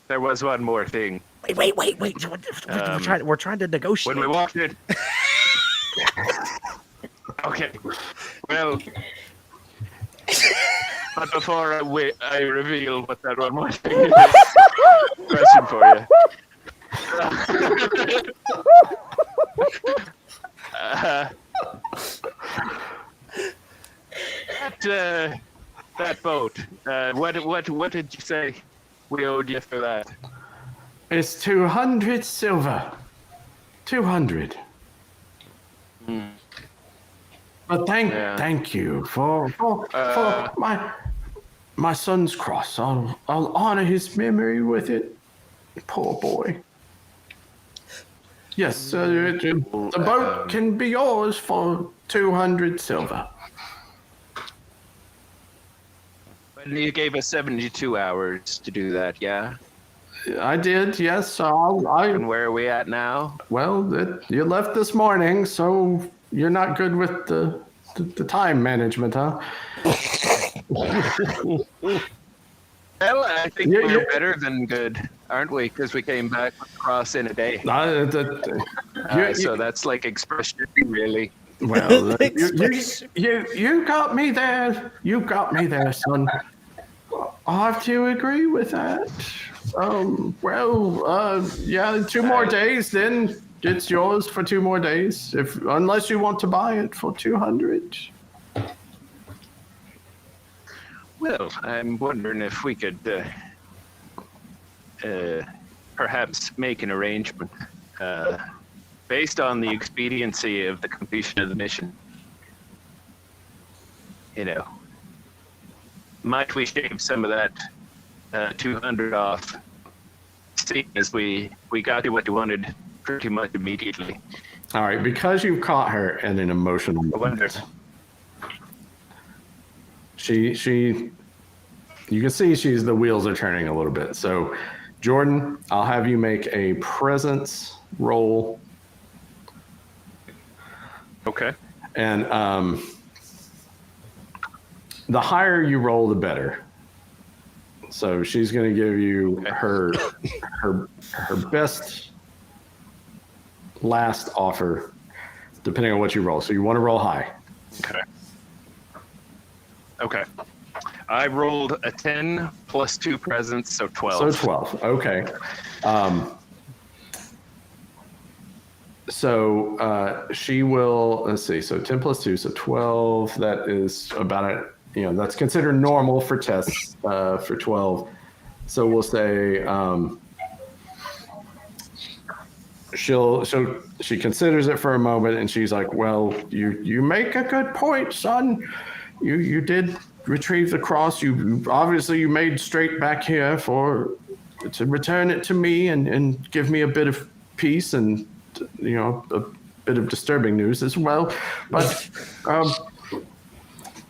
There was one more thing. Wait. We're trying to negotiate. When we walked in. Okay. Well, but before I reveal what that one more thing is, question for you. That boat. What did you say we owed you for that? It's 200 silver. 200. But thank you for my son's cross. I'll honor his memory with it. Poor boy. Yes, the boat can be yours for 200 silver. And you gave us 72 hours to do that, yeah? I did, yes. And where are we at now? Well, you left this morning, so you're not good with the time management, huh? Well, I think we're better than good, aren't we? Because we came back with the cross in a day. So that's like express shipping, really. Well, you got me there. You got me there, son. I'll have to agree with that. Yeah, 2 more days, then it's yours for 2 more days. Unless you want to buy it for 200. Well, I'm wondering if we could perhaps make an arrangement based on the expediency of the completion of the mission. You know, might we shave some of that 200 off, seeing as we got you what you wanted pretty much immediately. All right, because you've caught her in an emotional moment. She you can see the wheels are turning a little bit. So Jordan, I'll have you make a presence roll. Okay. And the higher you roll, the better. So she's going to give you her best last offer, depending on what you roll. So you want to roll high. Okay. I rolled a 10 plus 2 presents, so 12. So 12. Okay. So she will, let's see, so 10 plus 2, so 12. That is about that's considered normal for tests for 12. So we'll say she considers it for a moment, and she's like, "Well, you make a good point, son. You did retrieve the cross. You obviously you made straight back here to return it to me and give me a bit of peace and a bit of disturbing news as well. But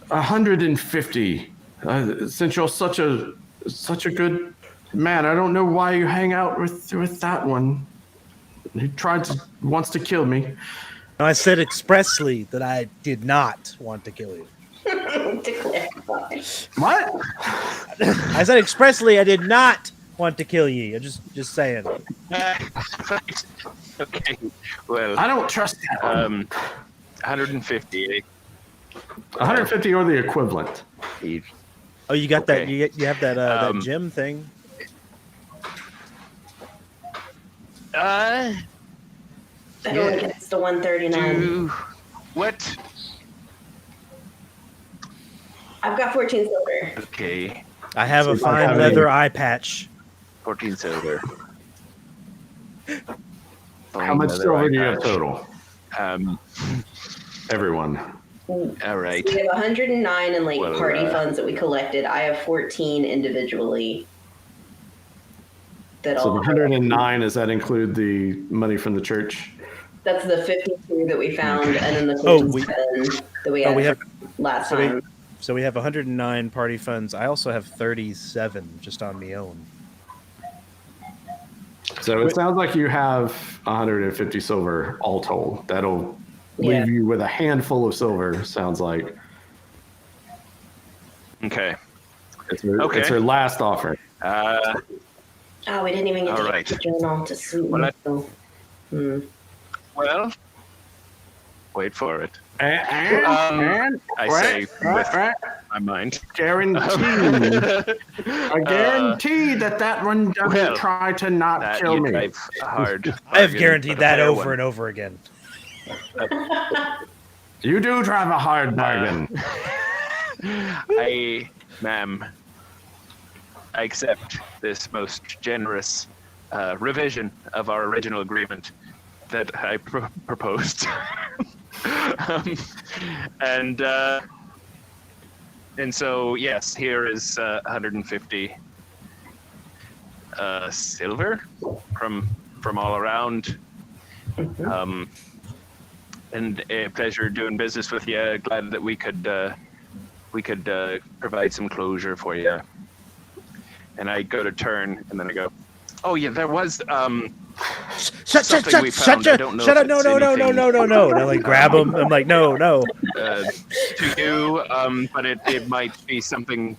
150. Since you're such a good man, I don't know why you hang out with that one. He wants to kill me. I said expressly that I did not want to kill you. To clarify. What? I said expressly I did not want to kill you. I'm just saying. Okay. Well, I don't trust that one. 150. 150 or the equivalent. Oh, you got that? Okay. You have that gym thing. I don't think it's the 139. What? I've got 14 silver. Okay. I have a fine leather eye patch. 14 silver. How much silver do you have total? Everyone. All right. So we have 109 in Well, party funds that we collected. I have 14 individually. So the 109, does that include the money from the church? That's the 52 that we found, and then the 57 that we had last time. So we have 109 party funds. I also have 37 just on my own. So it sounds like you have 150 silver all told. That'll leave you with a handful of silver, sounds like. Okay. It's her last offer. Oh, we didn't even get All to right. the journal to suit Well, me. Well, wait for it. And I say with my mind. guarantee. I guarantee that one doesn't try to not kill me. Drive hard. I've guaranteed that over and over again. You do drive a hard bargain. Ma'am, I accept this most generous revision of our original agreement that I proposed. And so, yes, here is 150 silver from all around. And a pleasure doing business with you. Glad that we could provide some closure for you. And I go to turn, and then I go, oh yeah, there was Shut up! No! And I like grab him. I'm like, no. to you, but it might be something.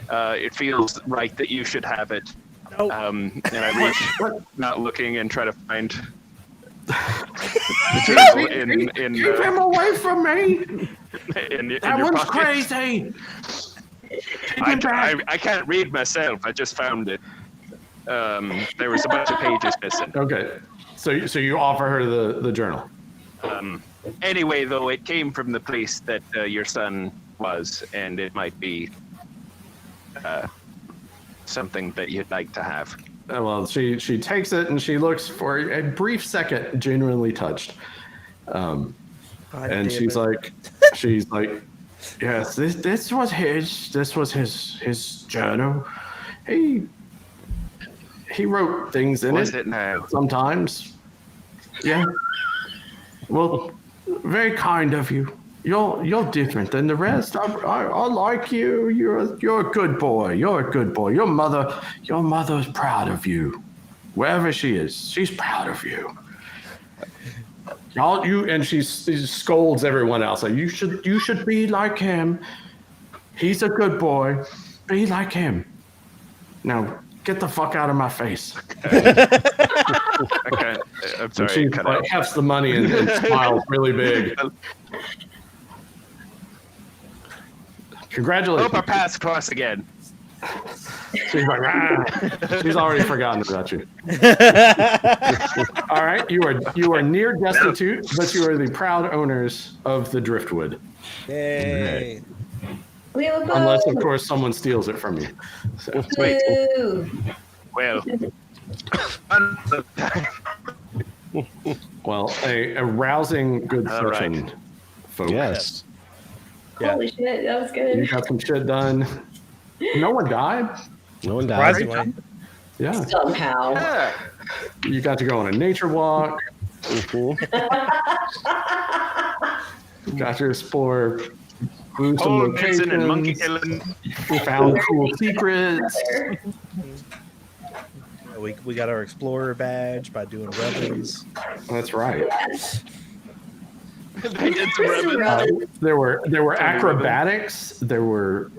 It feels right that you should have it. No. And I reach, not looking, and try to find. Keep him away from me! That one's pocket. crazy! I can't read myself. I just found it. There was a bunch of pages missing. Okay, so you offer her the journal. Anyway, though, it came from the place that your son was, and it might be something that you'd like to have. Well, she takes it and she looks for a brief second, genuinely touched, and she's like, yes, this was his journal. He wrote things in Was it now? sometimes. Yeah. Well, very kind of you. You're different than the rest. I like you. You're a good boy. You're a good boy. Your mother's proud of you. Wherever she is, she's proud of you. She scolds everyone else. Like, you should be like him. He's a good boy. Be like him. Now get the fuck out of my face. Okay. I'm sorry. She hefts the money and smiles really big. Congratulations. Hope our paths cross again. She's like, she's already forgotten about you. All right, you are near destitute, but you are the proud owners of the Driftwood. Yay! We have a boat. Unless, of course, someone steals it from you. So, Woo. Well, Well, a rousing good All right. session, folks. Yes. Yeah. Holy shit, that was You good. got some shit done. No one died. No one died. Surprisingly. Yeah. Somehow. Yeah. You got to go on a nature walk. Mhm. Got to explore gruesome Pole dancing and monkey locations. killing. Found cool secrets. We got our explorer badge by doing revels. That's right. They did some rubbing. There were acrobatics. There were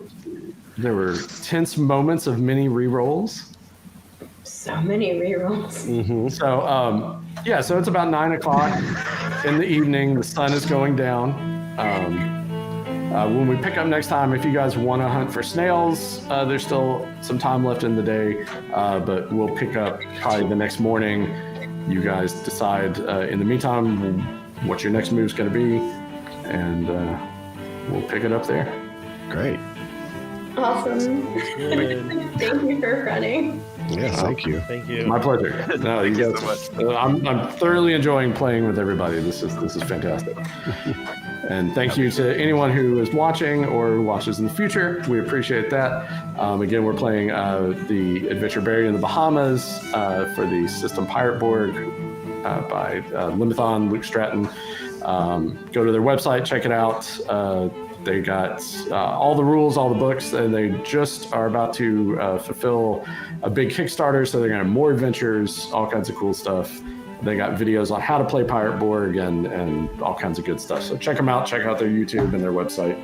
tense moments of mini rerolls. So many rerolls. Mhm. So so it's about 9:00 in the evening. The sun is going down. When we pick up next time, if you guys want to hunt for snails, there's still some time left in the day, but we'll pick up probably the next morning. You guys decide in the meantime what your next move's going to be, and we'll pick it up there. Great. Awesome. Thank you for running. Yeah, thank you. Thank you. My pleasure. No, you Thank you guys, so I'm thoroughly enjoying playing with everybody. This is fantastic. And thank you to anyone who is watching or watches in the future. We appreciate that. Again, we're playing the Adventure Berry in the Bahamas for the System Pirate Borg by Limithon, Luke Stratton. Go to their website, check it out. They got all the rules, all the books, and they just are about to fulfill a big Kickstarter. So they're going to have more adventures, all kinds of cool stuff. They got videos on how to play Pirate Borg and all kinds of good stuff. So check them out. Check out their YouTube and their website.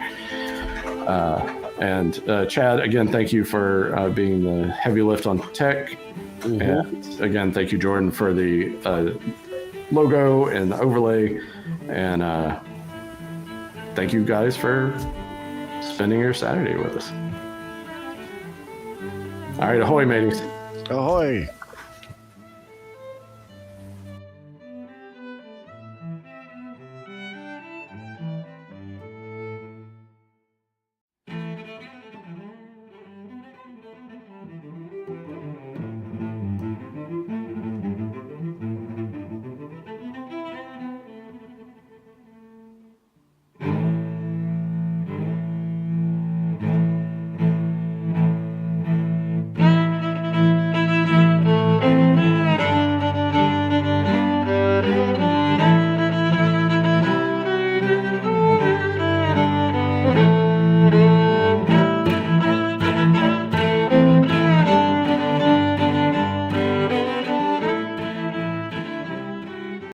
And Chad, again, thank you for being the heavy lift on tech. Mhm. And again, thank you, Jordan, for the logo and the overlay. And thank you guys for spending your Saturday with us. All right, ahoy, mateys. Ahoy.